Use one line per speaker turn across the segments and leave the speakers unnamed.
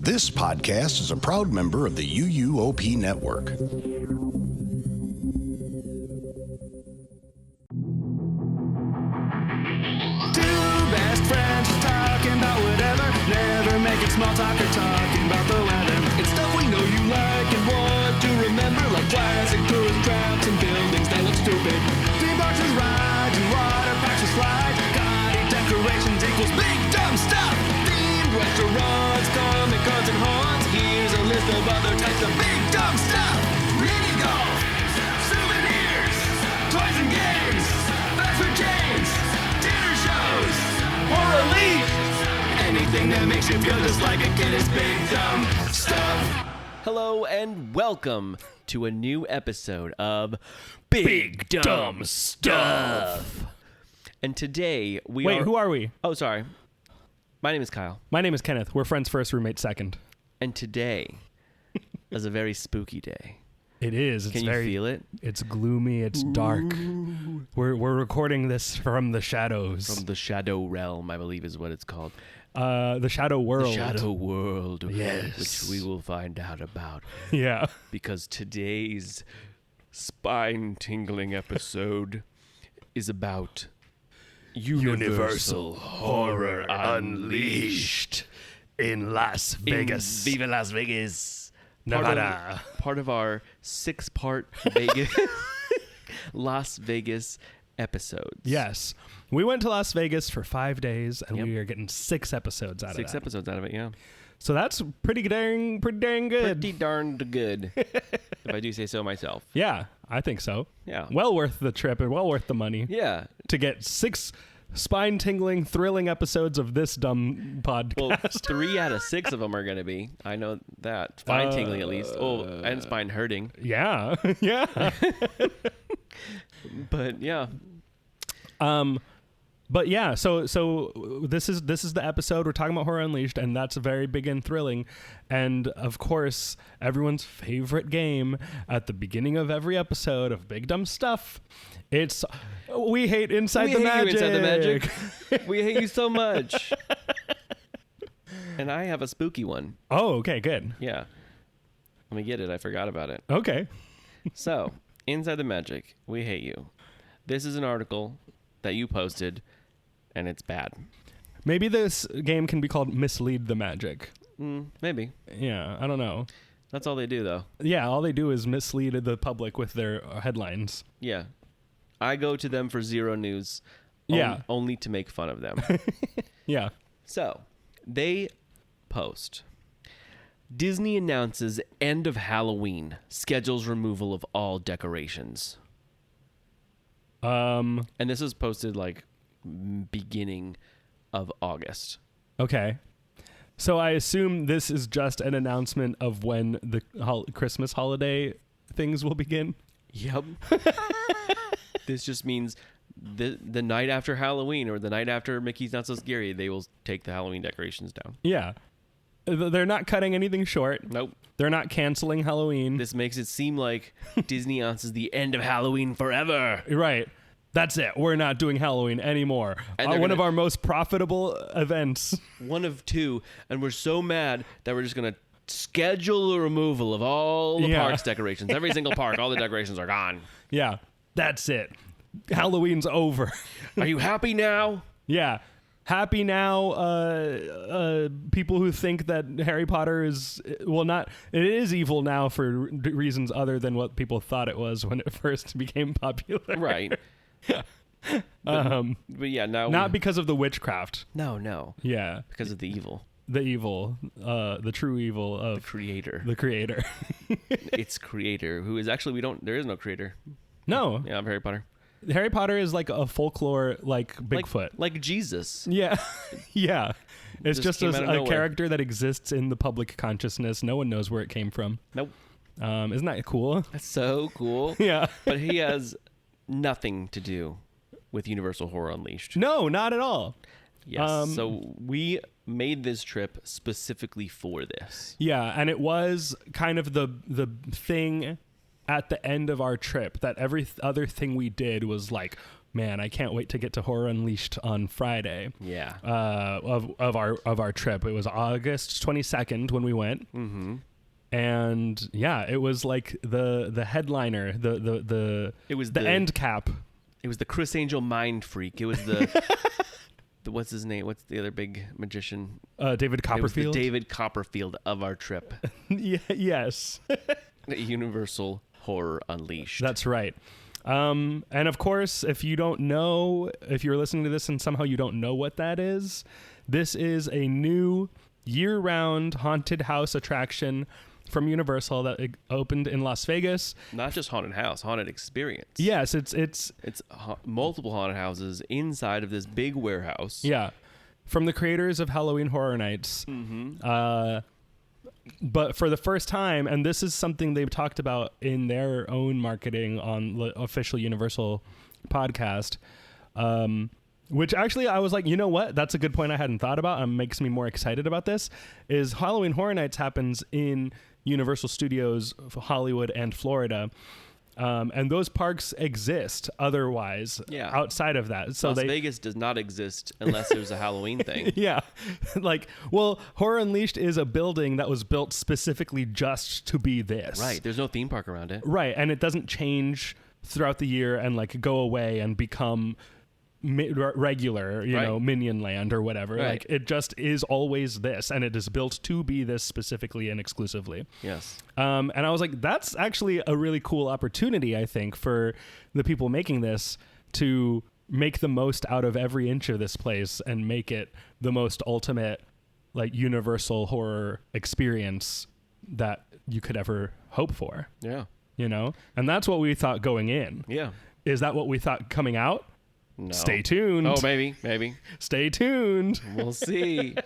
This podcast is a proud member of the UUOP Network.
Two best friends talking about whatever, never making small talk or talking about the weather. It's stuff we know you like and want to remember, like classic tourist traps and buildings that look stupid. Theme parks and rides and water parks and slides. Gaudy decorations equals big dumb stuff. Themed restaurants, comic cons and haunts. Here's a list of other types of big dumb stuff. Mini golf, souvenirs, toys and games, fast food chains, dinner shows, or relief. Anything that makes you feel just like a kid is big dumb stuff.
Hello and welcome to a new episode of Big Dumb Stuff. And today we
Wait, who are we?
Oh, sorry. My name is Kyle.
My name is Kenneth. We're friends first, roommate second.
And today is a very spooky day.
It is.
Can you feel it?
It's gloomy. It's dark. We're recording this from the shadows.
From the Shadow Realm, I believe is what it's called.
The Shadow World.
The Shadow World.
Yes.
Which we will find out about.
Yeah.
Because today's spine-tingling episode is about Universal Horror Unleashed
in Las Vegas.
Viva Las Vegas.
Nevada.
Part of our 6-part Vegas Las Vegas episodes.
Yes. We went to Las Vegas for 5 days, and
Yep.
we are getting 6 episodes out of that.
6 episodes out of it, yeah.
So that's pretty dang good.
Pretty darned good, if I do say so myself.
Yeah, I think so.
Yeah.
Well worth the trip and well worth the money.
Yeah.
To get 6 spine-tingling, thrilling episodes of this dumb podcast.
Well, 3 out of 6 of them are going to be. I know that. Spine tingling, at least. Oh, and spine hurting.
Yeah. Yeah.
But, yeah.
But yeah, so this is the episode. We're talking about Horror Unleashed, and that's very big and thrilling. And of course, everyone's favorite game at the beginning of every episode of Big Dumb Stuff. It's we hate Inside the Magic.
You inside the magic. We hate you so much. And I have a spooky one.
Oh, okay, good.
Yeah. Let me get it. I forgot about it.
Okay.
So, Inside the Magic, we hate you. This is an article that you posted, and it's bad.
Maybe this game can be called Mislead the Magic.
Maybe.
Yeah, I don't know.
That's all they do, though.
Yeah, all they do is mislead the public with their headlines.
Yeah. I go to them for zero news.
Yeah.
Only to make fun of them.
Yeah.
So, they post. Disney announces end of Halloween. Schedules removal of all decorations. And this was posted like beginning of August.
Okay. So I assume this is just an announcement of when the Christmas holiday things will begin.
Yep. This just means the night after Halloween or the night after Mickey's Not So Scary, they will take the Halloween decorations down.
Yeah. They're not cutting anything short.
Nope.
They're not canceling Halloween.
This makes it seem like Disney announces the end of Halloween forever.
Right. That's it. We're not doing Halloween anymore.
And
one of our most profitable events.
One of 2. And we're so mad that we're just going to schedule the removal of all the park's decorations. Every single park, all the decorations are gone.
Yeah. That's it. Halloween's over.
Are you happy now?
Yeah. Happy now, people who think that Harry Potter is, well, not, it is evil now for reasons other than what people thought it was when it first became popular.
Right. But yeah, now.
Not because of the witchcraft.
No.
Yeah.
Because of the evil.
The evil, the true evil of
the creator.
The creator.
Its creator, who is actually, there is no creator.
No.
Yeah, I'm Harry Potter.
Harry Potter is like a folklore, like Bigfoot.
Like Jesus.
Yeah. Yeah. It's just
came out of
a
nowhere.
character that exists in the public consciousness. No one knows where it came from.
Nope.
Isn't that cool?
That's so cool.
Yeah.
But he has nothing to do with Universal Horror Unleashed.
No, not at all.
Yes. So we made this trip specifically for this.
Yeah, and it was kind of the thing at the end of our trip that every other thing we did was like man, I can't wait to get to Horror Unleashed on Friday.
Yeah.
Of our trip. It was August 22nd when we went. Mm-hmm. And yeah, it was like the headliner, the end cap.
It was the Chris Angel Mind Freak. It was the what's his name? What's the other big magician?
David Copperfield.
It was the David Copperfield of our trip.
Yes.
Universal Horror Unleashed.
That's right. And of course, if you're listening to this and somehow you don't know what that is, this is a new year-round haunted house attraction from Universal that opened in Las Vegas.
Not just haunted house, haunted experience.
Yes, it's
multiple haunted houses inside of this big warehouse.
Yeah, from the creators of Halloween Horror Nights. Mm-hmm. But for the first time, and this is something they've talked about in their own marketing on the official Universal podcast, which actually I was like, you know what? That's a good point I hadn't thought about and makes me more excited about this, is Halloween Horror Nights happens in Universal Studios Hollywood and Florida. And those parks exist otherwise outside of that. So
Las Vegas does not exist unless there's a Halloween thing.
Yeah. Horror Unleashed is a building that was built specifically just to be this.
Right. There's no theme park around it.
Right. And it doesn't change throughout the year and go away and become regular, Minion Land or whatever.
Right.
Like it just is always this, and it is built to be this specifically and exclusively.
Yes.
And I was like, that's actually a really cool opportunity, I think, for the people making this to make the most out of every inch of this place and make it the most ultimate, universal horror experience that you could ever hope for.
Yeah.
And that's what we thought going in.
Yeah.
Is that what we thought coming out?
No.
Stay tuned.
Oh, maybe.
Stay tuned.
We'll see.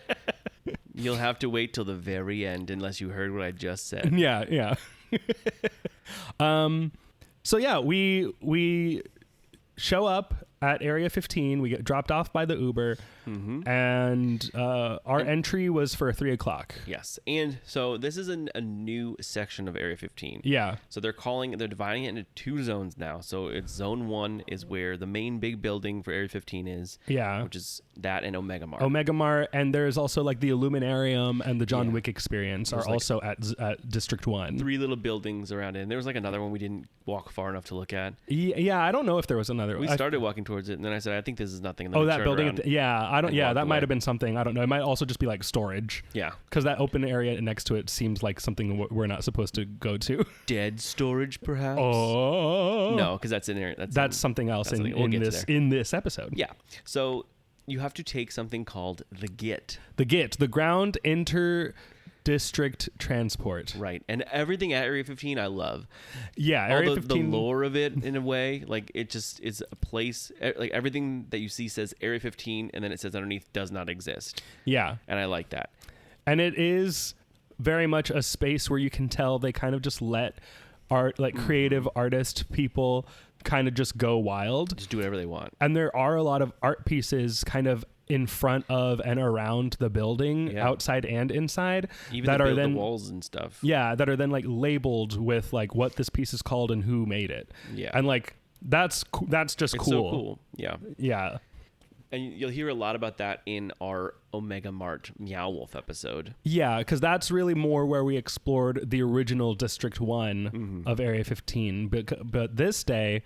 You'll have to wait till the very end unless you heard what I just said.
Yeah. So yeah, we show up at Area 15. We get dropped off by the Uber, and our entry was for 3:00.
Yes, and so this is a new section of Area 15.
Yeah.
So they're dividing it into two zones now. So it's Zone 1 is where the main big building for Area 15 is.
Yeah.
Which is that and Omega Mart.
Omega Mart, and there's also the Illuminarium and the John Wick Experience are also at District 1.
3 little buildings around it. And there was another one we didn't walk far enough to look at.
Yeah, I don't know if there was another.
We started walking towards it, and then I said, I think this is nothing. And then
oh,
we
that
turned
building.
around
That might
away.
have been something. I don't know. It might also just be storage.
Yeah.
Because that open area next to it seems like something we're not supposed to go to.
Dead storage, perhaps?
Oh.
No, because that's in there.
That's something else in this episode.
Yeah. So you have to take something called the GIT.
The ground inter-district transport.
Right. And everything at Area 15 I love.
Yeah, Area 15.
The lore of it, in a way, it just is a place, everything that you see says Area 15, and then it says underneath does not exist.
Yeah.
And I like that.
And it is very much a space where you can tell they kind of just let art, creative artist people kind of just go wild.
Just do whatever they want.
And there are a lot of art pieces kind of in front of and around the building, outside and inside,
even
that are then
the walls and stuff.
Yeah, that are then labeled with what this piece is called and who made it.
Yeah,
and that's just
it's
cool.
So cool. Yeah,
yeah.
And you'll hear a lot about that in our Omega Mart Meow Wolf episode.
Yeah, because that's really more where we explored the original District 1 of Area 15. But this day,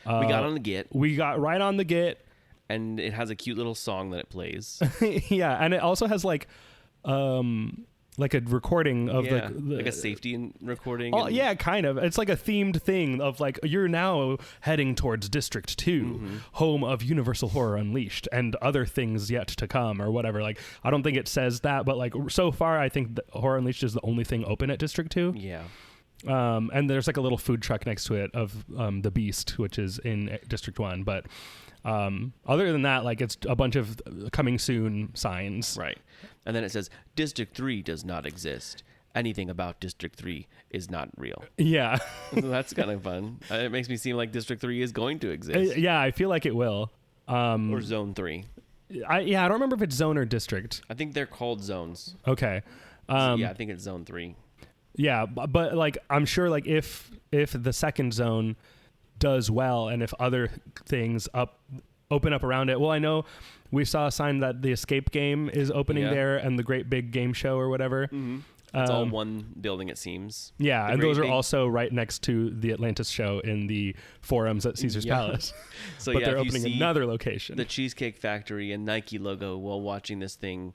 we got on the GIT.
We got right on the GIT.
And it has a cute little song that it plays.
Yeah, and it also has a recording of
like a safety recording.
Oh, yeah, kind of. It's like a themed thing of you're now heading towards District 2, home of Universal Horror Unleashed, and other things yet to come, or whatever. I don't think it says that, but so far, I think Horror Unleashed is the only thing open at District 2.
Yeah.
And there's a little food truck next to it of the Beast, which is in District 1, but other than that, it's a bunch of coming soon signs.
Right. And then it says District 3 does not exist. Anything about District 3 is not real.
Yeah.
So that's kind of fun. It makes me seem like District 3 is going to exist.
Yeah, I feel like it will.
Or Zone 3.
I don't remember if it's zone or district.
I think they're called zones.
Okay.
Yeah, I think it's Zone 3.
Yeah, but I'm sure if the second zone does well, and if other things open up around it. Well, I know we saw a sign that the Escape game is opening there, and the Great Big Game Show or whatever.
Mm-hmm. It's all one building, it seems.
Yeah, and those are also right next to the Atlantis show in the forums at Caesar's Palace.
So
but they're opening another location.
The Cheesecake Factory and Nike logo while watching this thing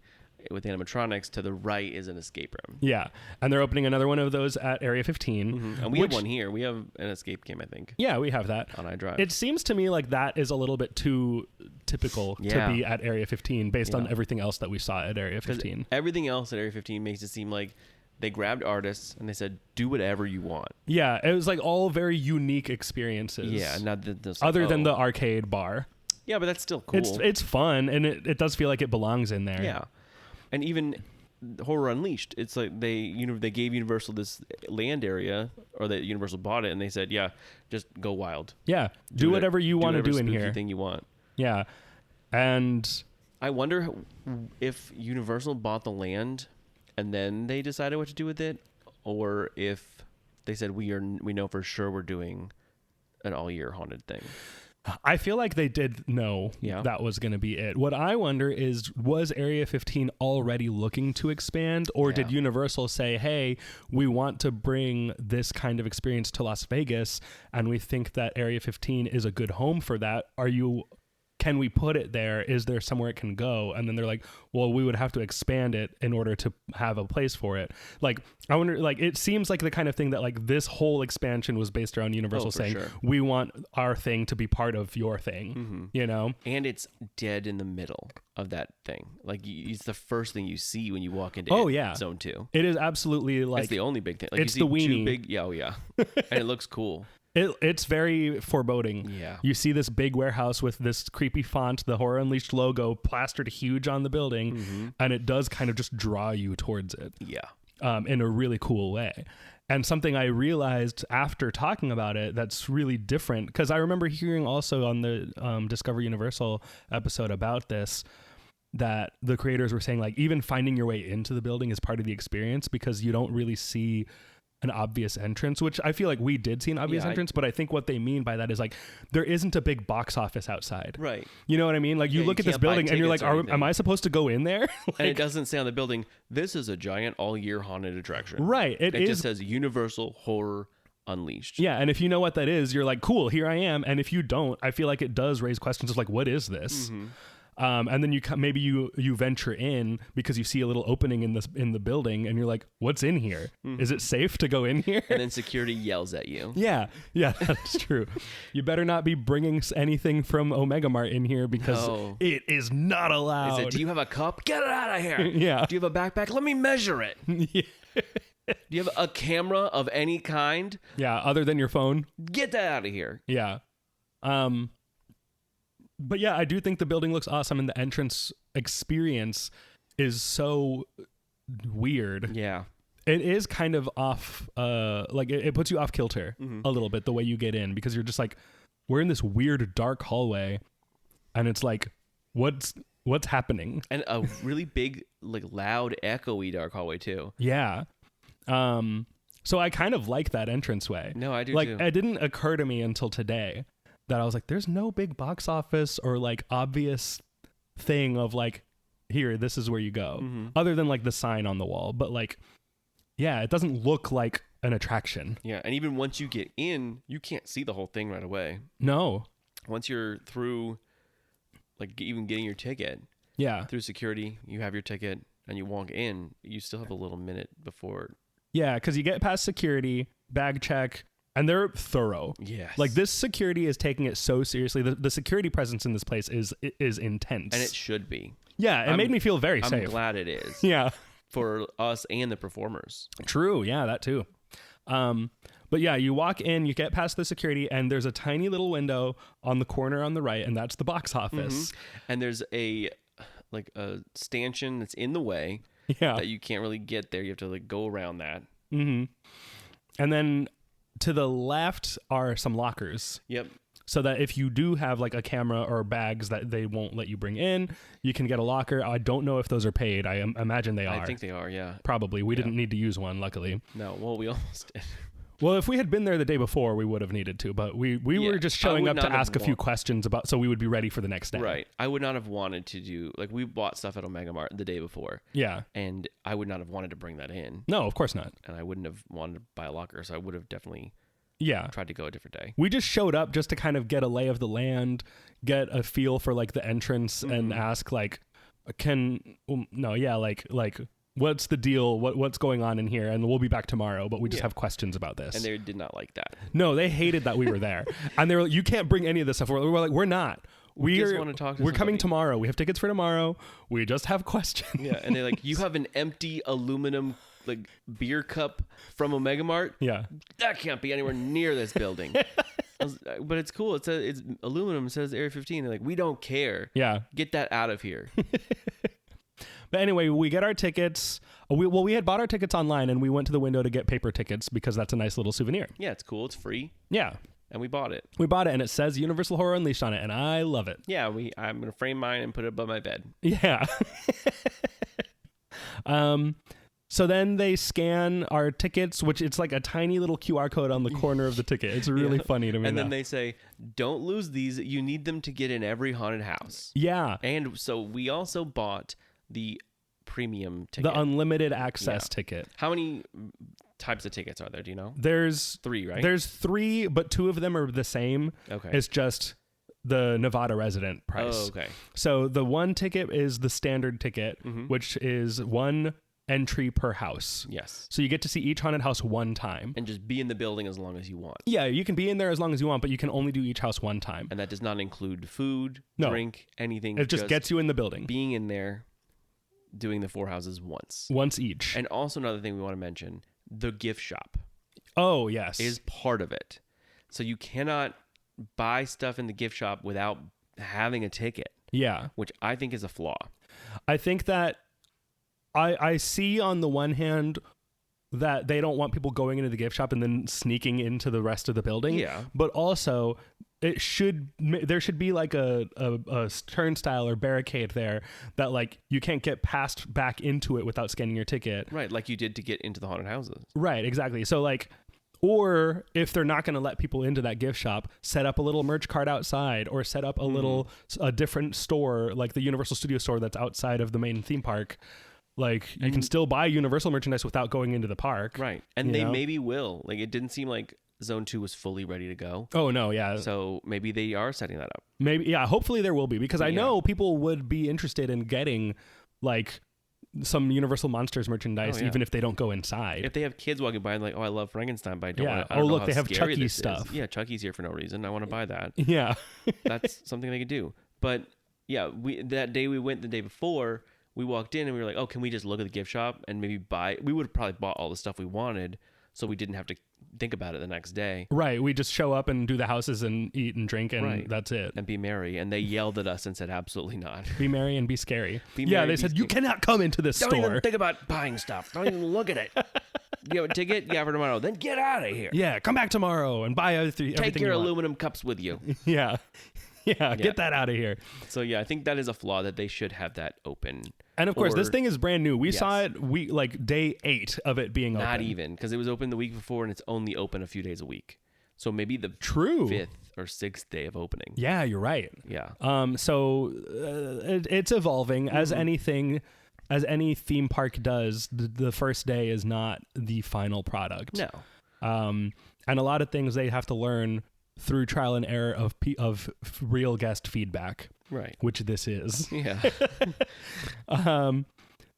with animatronics. To the right is an escape room.
Yeah, and they're opening another one of those at Area 15.
Mm-hmm. And we have one here. We have an escape game, I think.
Yeah, we have that.
On iDrive.
It seems to me like that is a little bit too typical to be at Area 15 based on everything else that we saw at Area 15.
Everything else at Area 15 makes it seem like they grabbed artists and they said, do whatever you want.
Yeah, it was like all very unique experiences.
Yeah, not
other than the arcade bar.
Yeah, but that's still cool.
It's fun, and it does feel like it belongs in there.
Yeah. And even Horror Unleashed, it's like they gave Universal this land area, or that Universal bought it, and they said, yeah, just go wild.
Yeah, do whatever you want to do in here.
Thing you want.
Yeah, and
I wonder if Universal bought the land and then they decided what to do with it, or if they said we know for sure we're doing an all-year haunted thing.
I feel like they did know that was going to be it. What I wonder is, was Area 15 already looking to expand, or did Universal say, hey, we want to bring this kind of experience to Las Vegas, and we think that Area 15 is a good home for that. Can we put it there? Is there somewhere it can go? And then they're like, well, we would have to expand it in order to have a place for it. Like, I wonder, like, it seems like the kind of thing that, like, this whole expansion was based around Universal saying, we want our thing to be part of your thing, you know?
And it's dead in the middle of that thing. Like, it's the first thing you see when you walk into Zone 2.
It is absolutely, like...
It's the only big thing. Like,
it's
you see
the weenie.
Two big, and it looks cool.
It's very foreboding.
Yeah.
You see this big warehouse with this creepy font, the Horror Unleashed logo plastered huge on the building, and it does kind of just draw you towards it.
Yeah.
In a really cool way. And something I realized after talking about it that's really different, because I remember hearing also on the Discover Universal episode about this, that the creators were saying, like, even finding your way into the building is part of the experience, because you don't really see an obvious entrance, which I feel like we did see an obvious entrance, but I think what they mean by that is, like, there isn't a big box office outside.
Right.
You know what I mean? Like, you look at this building and you're like, am I supposed to go in there? Like,
and it doesn't say on the building, this is a giant all-year haunted attraction.
Right. It
just says Universal Horror Unleashed.
Yeah, and if you know what that is, you're like, cool, here I am. And if you don't, I feel like it does raise questions of, like, what is this? And then maybe you venture in because you see a little opening in the building, and you're like, what's in here? Is it safe to go in here?
And then security yells at you.
Yeah, that's true. You better not be bringing anything from Omega Mart in here, because it is not allowed.
Is it, do you have a cup? Get it out of here.
Yeah.
Do you have a backpack? Let me measure it.
Yeah.
Do you have a camera of any kind?
Yeah, other than your phone.
Get that out of here.
Yeah. But yeah, I do think the building looks awesome, and the entrance experience is so weird.
Yeah.
It is kind of off, like it puts you off kilter a little bit, the way you get in, because you're just like, we're in this weird dark hallway, and it's like, what's happening?
And a really big, like, loud, echoey dark hallway too.
Yeah. So I kind of like that entranceway.
No, I do
like,
too.
It didn't occur to me until today that I was like, there's no big box office or, like, obvious thing of, like, here, this is where you go, other than, like, the sign on the wall. But, like, yeah, it doesn't look like an attraction.
Yeah, and even once you get in, you can't see the whole thing right away.
No.
Once you're through, like, even getting your ticket, through security, you have your ticket, and you walk in, you still have a little minute before.
Yeah, because you get past security, bag check, and they're thorough.
Yes.
Like, this security is taking it so seriously. The security presence in this place is intense.
And it should be.
Yeah, it made me feel very safe.
I'm glad it is.
Yeah.
For us and the performers.
True. Yeah, that too. But yeah, you walk in, you get past the security, and there's a tiny little window on the corner on the right, and that's the box office.
And there's a stanchion that's in the way that you can't really get there. You have to, like, go around that.
And then to the left are some lockers.
Yep.
So that if you do have, like, a camera or bags that they won't let you bring in, you can get a locker. I don't know if those are paid. I imagine they are.
I think they are, yeah.
Probably. We didn't need to use one, luckily.
No, well, we almost did.
Well, if we had been there the day before, we would have needed to, but we
Yeah,
were just
I
showing
would
up to
not have
ask a few questions about, so we would be ready for the next day.
Right. I would not have wanted to do, like, we bought stuff at Omega Mart the day before.
Yeah.
And I would not have wanted to bring that in.
No, of course not.
And I wouldn't have wanted to buy a locker, so I would have definitely tried to go a different day.
We just showed up just to kind of get a lay of the land, get a feel for like the entrance, and ask like, what's the deal? What's going on in here? And we'll be back tomorrow, but we just have questions about this.
And they did not like that.
No, they hated that we were there. And they were like, you can't bring any of this stuff. We're like, we're not.
We just want to talk to
We're coming
somebody.
tomorrow. We have tickets for tomorrow. We just have questions.
Yeah, and they're like, you have an empty aluminum like beer cup from Omega Mart?
Yeah.
That can't be anywhere near this building. But it's cool. It's aluminum. It says Area 15. They're like, we don't care.
Yeah.
Get that out of here.
But anyway, we get our tickets. We had bought our tickets online, and we went to the window to get paper tickets because that's a nice little souvenir.
Yeah, it's cool. It's free.
Yeah.
And we bought it.
We bought it, and it says Universal Horror Unleashed on it, and I love it.
Yeah, I'm going to frame mine and put it above my bed.
Yeah. So then they scan our tickets, which it's like a tiny little QR code on the corner of the ticket. It's really funny to me.
And
now.
then they say, don't lose these. You need them to get in every haunted house.
Yeah.
And so we also bought the premium ticket.
The unlimited access ticket.
How many types of tickets are there? Do you know?
There's
3, right?
There's 3, but 2 of them are the same.
Okay.
It's just the Nevada resident price.
Oh, okay.
So the one ticket is the standard ticket, which is 1 entry per house.
Yes.
So you get to see each haunted house one time.
And just be in the building as long as you want.
Yeah, you can be in there as long as you want, but you can only do each house one time.
And that does not include food,
No.
drink, anything.
It just gets you in the building.
Being in there, doing the 4 houses once.
Once each.
And also another thing we want to mention, the gift shop
Oh, yes.
is part of it. So you cannot buy stuff in the gift shop without having a ticket.
Yeah.
Which I think is a flaw.
I think that I see on the one hand that they don't want people going into the gift shop and then sneaking into the rest of the building.
Yeah.
But also there should be like a turnstile or barricade there that like you can't get past back into it without scanning your ticket.
Right, like you did to get into the haunted houses.
Right, exactly. So like, or if they're not going to let people into that gift shop, set up a little merch cart outside or set up a different store like the Universal Studio store that's outside of the main theme park. Like you can still buy Universal merchandise without going into the park.
Right. And they maybe will. Like it didn't seem like Zone 2 was fully ready to go.
Oh no, yeah.
So maybe they are setting that up.
Maybe, yeah, hopefully there will be, because I know people would be interested in getting like some Universal Monsters merchandise, even if they don't go inside.
If they have kids walking by and like, oh, I love Frankenstein, but I don't want to.
Oh, look, they have Chucky stuff.
Yeah, Chucky's here for no reason. I want to buy that.
Yeah.
That's something they could do. But yeah, that day we went the day before, we walked in and we were like, oh, can we just look at the gift shop and maybe buy? We would have probably bought all the stuff we wanted, so we didn't have to think about it the next day.
Right. We just show up and do the houses and eat and drink and that's it.
And be merry. And they yelled at us and said, absolutely not.
Be merry and be scary.
Be
yeah,
merry,
they
be
said, you cannot come into this
Don't
store.
even think about buying stuff. Don't even look at it. You have a ticket? Yeah, for tomorrow. Then get out of here.
Yeah, come back tomorrow and buy everything.
Take your
you want.
aluminum cups with you.
Yeah. Yeah, get that out of here.
So yeah, I think that is a flaw, that they should have that open.
And of course, this thing is brand new. We saw it like day 8 of it being open.
Not even, because it was open the week before and it's only open a few days a week. So maybe the 5th or 6th day of opening.
Yeah, you're right.
Yeah.
So it's evolving as anything, as any theme park does. The first day is not the final product.
No.
And a lot of things they have to learn through trial and error of real guest feedback.
Right.
Which this is.
Yeah.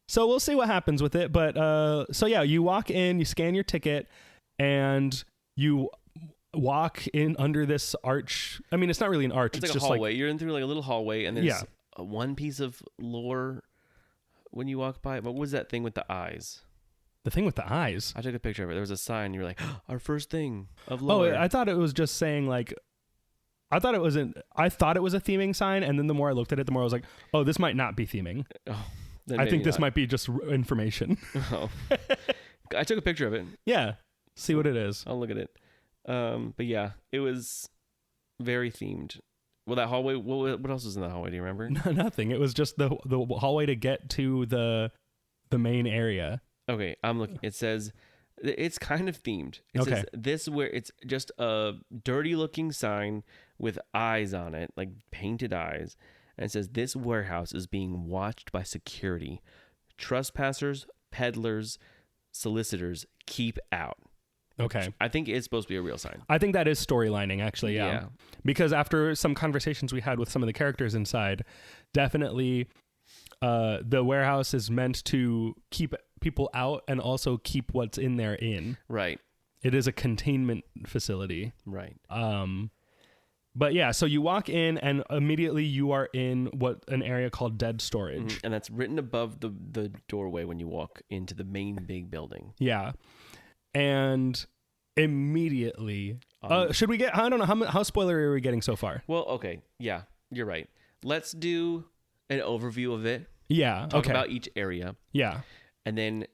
So we'll see what happens with it. But so yeah, you walk in, you scan your ticket, and you walk in under this arch. I mean, it's not really an arch.
It's like
just
a hallway. You're in through like a little hallway, and there's
Yeah.
One piece of lore when you walk by. What was that thing with the eyes?
The thing with the eyes.
I took a picture of it. There was a sign. You were like, our first thing of
Oh,
lore.
I thought it was just saying like, I thought it was a theming sign, and then the more I looked at it, the more I was like, oh, this might not be theming.
Oh, then
I
maybe
think this
not.
might be just information.
Oh. I took a picture of it.
Yeah. See what it is.
I'll look at it. But yeah, it was very themed. Well, that hallway, what else was in that hallway? Do you remember?
Nothing. It was just the hallway to get to the main area.
Okay, I'm looking. It says It's kind of themed. It
Okay.
says this where it's just a dirty looking sign with eyes on it, like painted eyes. And it says this warehouse is being watched by security. Trespassers, peddlers, solicitors, keep out.
Okay.
I think it's supposed to be a real sign.
I think that is storylining, actually. Yeah.
Yeah.
Because after some conversations we had with some of the characters inside, definitely the warehouse is meant to keep people out and also keep what's in there in.
Right.
It is a containment facility.
Right.
But yeah, so you walk in and immediately you are in an area called dead storage.
And that's written above the doorway when you walk into the main big building.
Yeah. And immediately, should we get, I don't know, how spoilery are we getting so far?
Well, okay. Yeah, you're right. Let's do an overview of it.
Yeah.
Talk
Okay.
about each area.
Yeah.
And then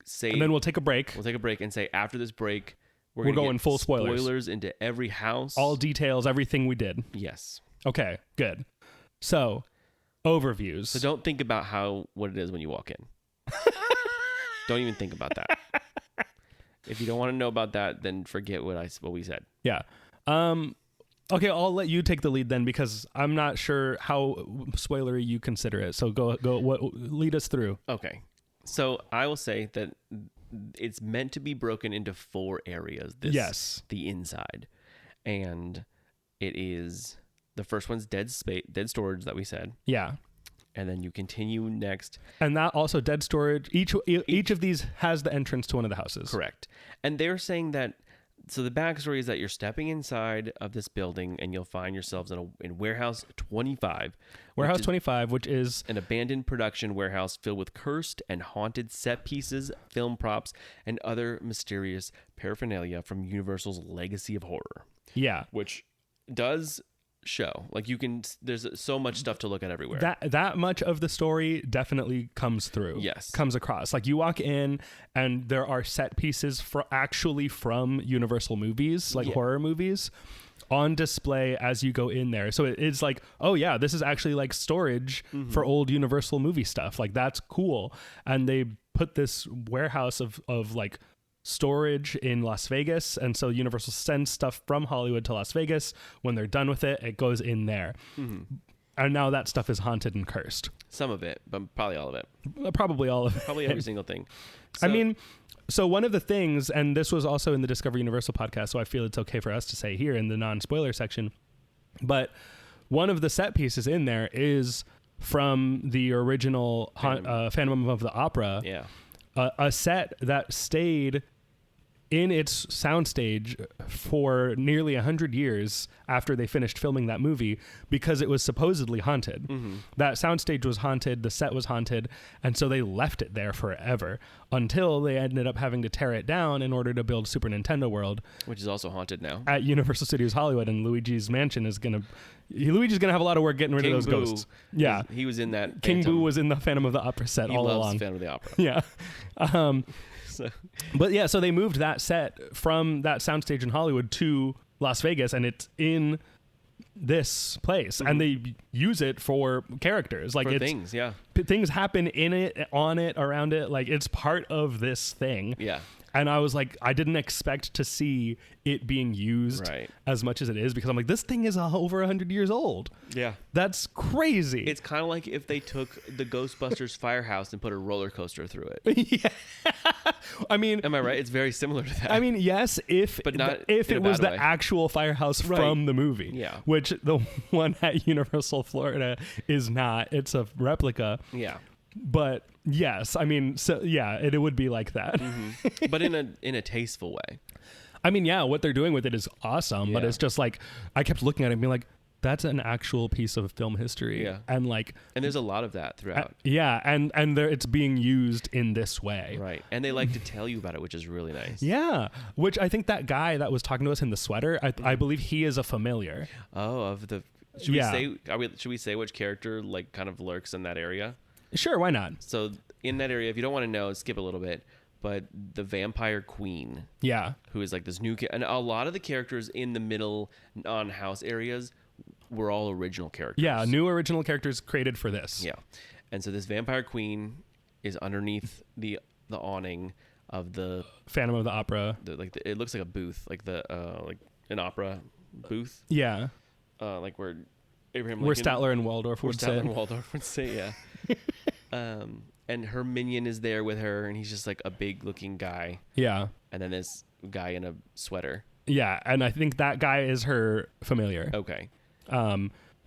say...
And then we'll take a break.
We'll take a break and say after this break, we're
We're
gonna
going
get
full spoilers.
Spoilers into every house.
All details, everything we did.
Yes.
Okay, good. So, overviews.
So don't think about what it is when you walk in. Don't even think about that. If you don't want to know about that, then forget what we said.
Yeah. Okay, I'll let you take the lead then because I'm not sure how spoilery you consider it. So go lead us through.
Okay. So I will say that it's meant to be broken into 4 areas.
Yes.
The inside. And it is, the first one's dead storage that we said.
Yeah.
And then you continue next.
And that also dead storage. Each of these has the entrance to one of the houses.
Correct. And they're saying that, so the backstory is that you're stepping inside of this building and you'll find yourselves in Warehouse 25.
Warehouse 25, which is
an abandoned production warehouse filled with cursed and haunted set pieces, film props, and other mysterious paraphernalia from Universal's legacy of horror.
Yeah.
Which does show, like, there's so much stuff to look at everywhere.
That much of the story definitely comes through.
Yes.
Comes across. Like, you walk in and there are set pieces actually from Universal movies, like horror movies, on display as you go in there. So it's like, oh yeah, this is actually like storage for old Universal movie stuff. Like, that's cool. And they put this warehouse of like storage in Las Vegas, and so Universal sends stuff from Hollywood to Las Vegas. When they're done with it, it goes in there. And now that stuff is haunted and cursed.
Some of it, but probably all of it.
Probably all of it.
Probably every single thing.
I mean, so one of the things, and this was also in the Discover Universal podcast, so I feel it's okay for us to say here in the non-spoiler section, but one of the set pieces in there is from the original Phantom of the Opera.
Yeah.
A set that stayed in its soundstage for nearly 100 years after they finished filming that movie because it was supposedly haunted. That soundstage was haunted, the set was haunted, and so they left it there forever until they ended up having to tear it down in order to build Super Nintendo World,
which is also haunted now
at Universal Studios Hollywood, and Luigi's Mansion is Luigi's gonna have a lot of work getting rid of those ghosts. Yeah,
he was in that.
King Boo was in the Phantom of the Opera set all along.
Phantom of the Opera.
Yeah. But yeah, so they moved that set from that soundstage in Hollywood to Las Vegas, and it's in this place, and they use it for characters. Like,
things, yeah.
Things happen in it, on it, around it. Like, it's part of this thing.
Yeah.
And I was like, I didn't expect to see it being used as much as it is, because I'm like, this thing is over 100 years old.
Yeah.
That's crazy.
It's kind of like if they took the Ghostbusters firehouse and put a roller coaster through it.
Yeah. I mean,
am I right? It's very similar to that.
I mean, yes, if it was the actual firehouse from the movie.
Yeah.
Which the one at Universal Florida is not. It's a replica.
Yeah.
But yes, I mean, so yeah, it would be like that.
But in a tasteful way.
I mean, yeah, what they're doing with it is awesome, but it's just like, I kept looking at it and being like, that's an actual piece of film history.
Yeah.
And like,
and there's a lot of that throughout.
Yeah. And it's being used in this way.
Right. And they like to tell you about it, which is really nice.
Yeah. Which I think that guy that was talking to us in the sweater, I believe he is a familiar.
Oh, of the, should we say which character like kind of lurks in that area?
Sure. Why not?
So in that area, if you don't want to know, skip a little bit, but the Vampire Queen.
Yeah.
Who is like this new, and a lot of the characters in the middle non-house areas were all original characters.
Yeah, new original characters created for this.
Yeah. And so this Vampire Queen is underneath the awning of the
Phantom of the Opera.
It looks like a booth, like like an opera booth.
Yeah.
Like where Abraham
Where
Lincoln,
Statler and Waldorf would sit.
Statler and Waldorf would say, yeah. And her minion is there with her, and he's just like a big looking guy.
Yeah.
And then this guy in a sweater.
Yeah, and I think that guy is her familiar.
Okay.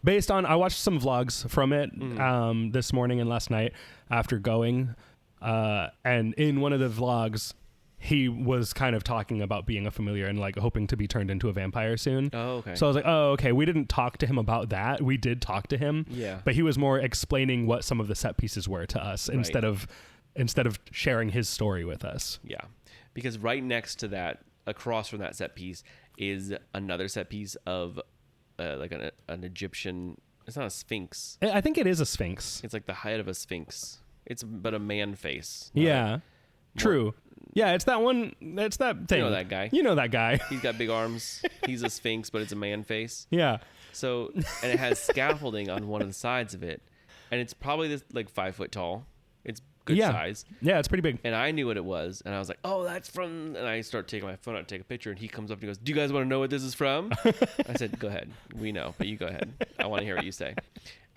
Based on, I watched some vlogs from it
Mm-hmm.
this morning and last night after going, and in one of the vlogs, he was kind of talking about being a familiar and like hoping to be turned into a vampire soon.
Oh, okay.
So I was like, oh, okay. We didn't talk to him about that. We did talk to him.
Yeah.
But he was more explaining what some of the set pieces were to us instead of sharing his story with us.
Yeah. Because right next to that, across from that set piece, is another set piece of like an Egyptian. It's not a sphinx.
I think it is a sphinx.
It's like the head of a sphinx. It's but a man face.
Yeah. True. Yeah, it's that one. It's that thing.
You know that guy.
You know that guy.
He's got big arms. He's a sphinx, but it's a man face.
Yeah.
So, and it has scaffolding on one of the sides of it, and it's probably this like 5 foot tall. It's good size.
Yeah, it's pretty big.
And I knew what it was, and I was like, "Oh, that's from." And I start taking my phone out to take a picture, and he comes up and he goes, "Do you guys want to know what this is from?" I said, "Go ahead. We know, but you go ahead. I want to hear what you say."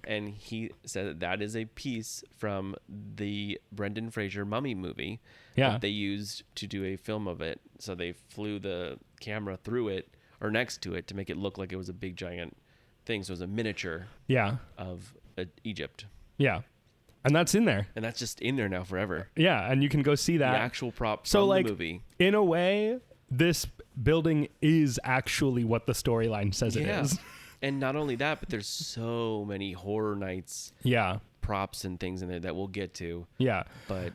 And he said that is a piece from the Brendan Fraser Mummy movie.
Yeah.
That they used to do a film of it. So they flew the camera through it or next to it to make it look like it was a big giant thing. So it was a miniature of Egypt.
Yeah. And that's in there.
And that's just in there now forever.
Yeah, and you can go see that.
The actual prop
so
from
like,
the movie.
In a way, this building is actually what the storyline says it is.
And not only that, but there's so many Horror Nights props and things in there that we'll get to.
Yeah.
But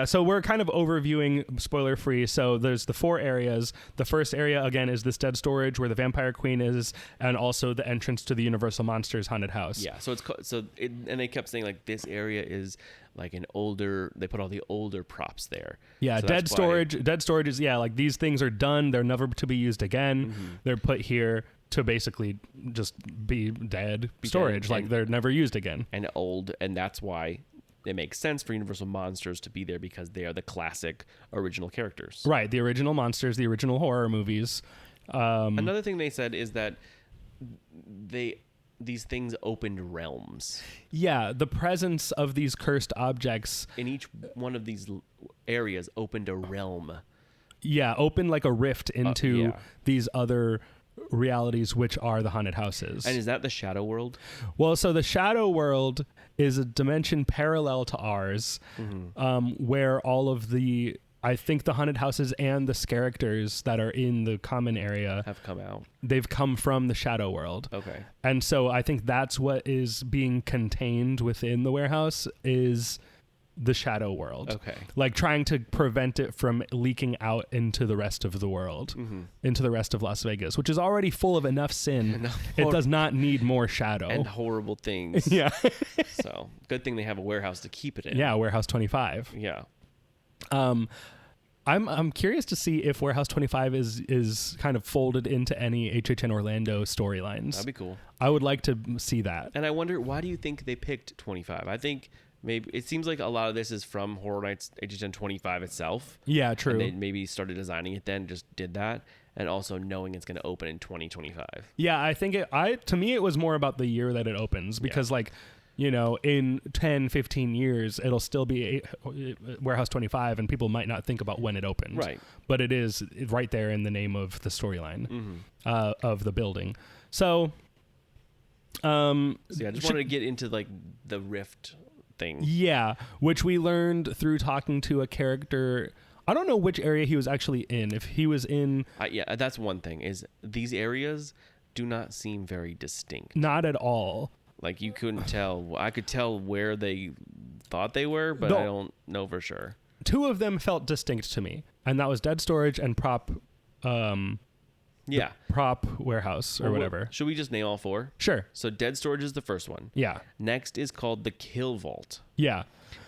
so we're kind of overviewing spoiler free. So there's the 4 areas. The first area, again, is this dead storage where the vampire queen is, and also the entrance to the Universal Monsters haunted house.
Yeah. So and they kept saying like this area is like they put all the older props there.
Yeah.
So
dead storage is, like these things are done. They're never to be used again.
Mm-hmm.
They're put here to basically just be dead storage. Like they're never used again.
And old. And that's why it makes sense for Universal Monsters to be there, because they are the classic original characters.
Right. The original monsters, the original horror movies.
Another thing they said is that these things opened realms.
Yeah. The presence of these cursed objects
In each one of these areas opened a realm.
Yeah. Opened like a rift into these other realities, which are the haunted houses.
And is that the shadow world?
Well, so the shadow world is a dimension parallel to ours, where all of the, I think the haunted houses and the characters that are in the common area
Have come out.
They've come from the shadow world.
Okay.
And so I think that's what is being contained within the warehouse is the shadow world.
Okay.
Like trying to prevent it from leaking out into the rest of the world, into the rest of Las Vegas, which is already full of enough sin. It does not need more shadow.
And horrible things.
Yeah.
So good thing they have a warehouse to keep it in.
Yeah, Warehouse 25.
Yeah.
I'm curious to see if Warehouse 25 is kind of folded into any HHN Orlando storylines.
That'd be cool.
I would like to see that.
And I wonder, why do you think they picked 25? I think maybe it seems like a lot of this is from Horror Nights HHN 25 itself.
Yeah, true.
And they maybe started designing it then, just did that, and also knowing it's going to open in 2025.
Yeah, I think to me it was more about the year that it opens, because in 10, 15 years it'll still be Warehouse 25 and people might not think about when it opened.
Right.
But it is right there in the name of the storyline of the building. So
I just wanted to get into like the Rift thing.
Yeah, which we learned through talking to a character. I don't know which area he was actually in. If he was in...
yeah, that's one thing, is these areas do not seem very distinct.
Not at all.
Like you couldn't tell. I could tell where they thought they were, but I don't know for sure.
2 of them felt distinct to me, and that was Dead Storage and Prop Warehouse or whatever.
Should we just name all 4?
Sure.
So Dead Storage is the first one.
Yeah.
Next is called the Kill Vault.
Yeah.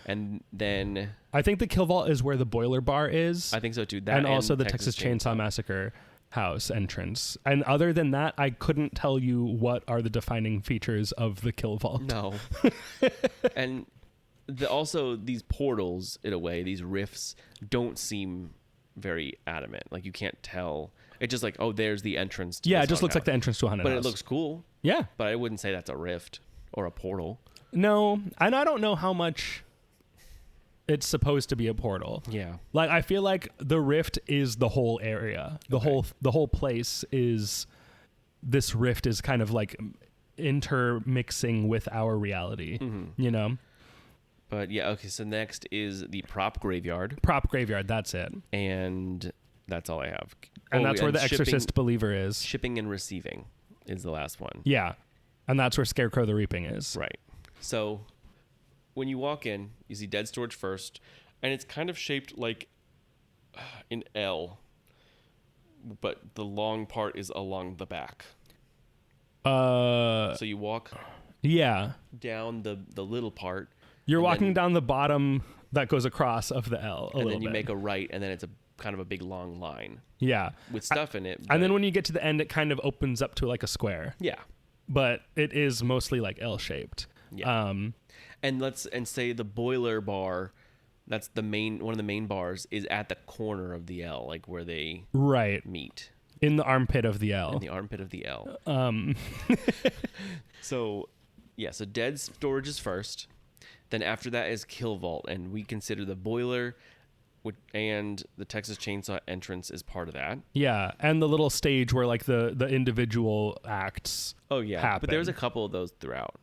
And then...
I think the Kill Vault is where the boiler bar is.
I think so too. That
and also the Texas Chainsaw Massacre house entrance. And other than that, I couldn't tell you what are the defining features of the Kill Vault.
No. And Also these portals, in a way, these rifts don't seem very adamant. Like you can't tell. It's just like, oh, there's the entrance to
Yeah,
this
it just
haunted
looks like
house.
the entrance to a haunted
But
house.
it looks cool.
Yeah.
But I wouldn't say that's a rift or a portal.
No, and I don't know how much it's supposed to be a portal.
Yeah.
Like I feel like the rift is the whole area. The whole place is this rift is kind of like intermixing with our reality, you know?
But yeah, okay, so next is the prop graveyard,
Prop graveyard, that's it.
and that's all I have.
And that's where the
shipping-
exorcist believer is.
Shipping and receiving is the last one.
Yeah. And that's where Scarecrow the Reaping is.
Right. So when you walk in, you see dead storage first, and it's kind of shaped like an L, but the long part is along the back. So you walk
Yeah.
down the little part.
You're
and
walking
then-
down the bottom that goes across of the L a
and
little
then you
bit.
make a right, and then it's a kind of a big long line
Yeah.
with stuff in it.
And then
but-
when you get to the end, it kind of opens up to like a square,
yeah,
but it is mostly like L-shaped.
yeah. And say the boiler bar, that's the main one of the main bars, is at the corner of the L, like where they
Right.
meet
In the armpit of the
in
L.
the armpit of the L. So yeah, so dead storage is first. Then after that is kill vault, and we consider the boiler and the Texas Chainsaw entrance is part of that.
Yeah. And the little stage where like the individual acts
Oh yeah,
happen.
but there's a couple of those throughout.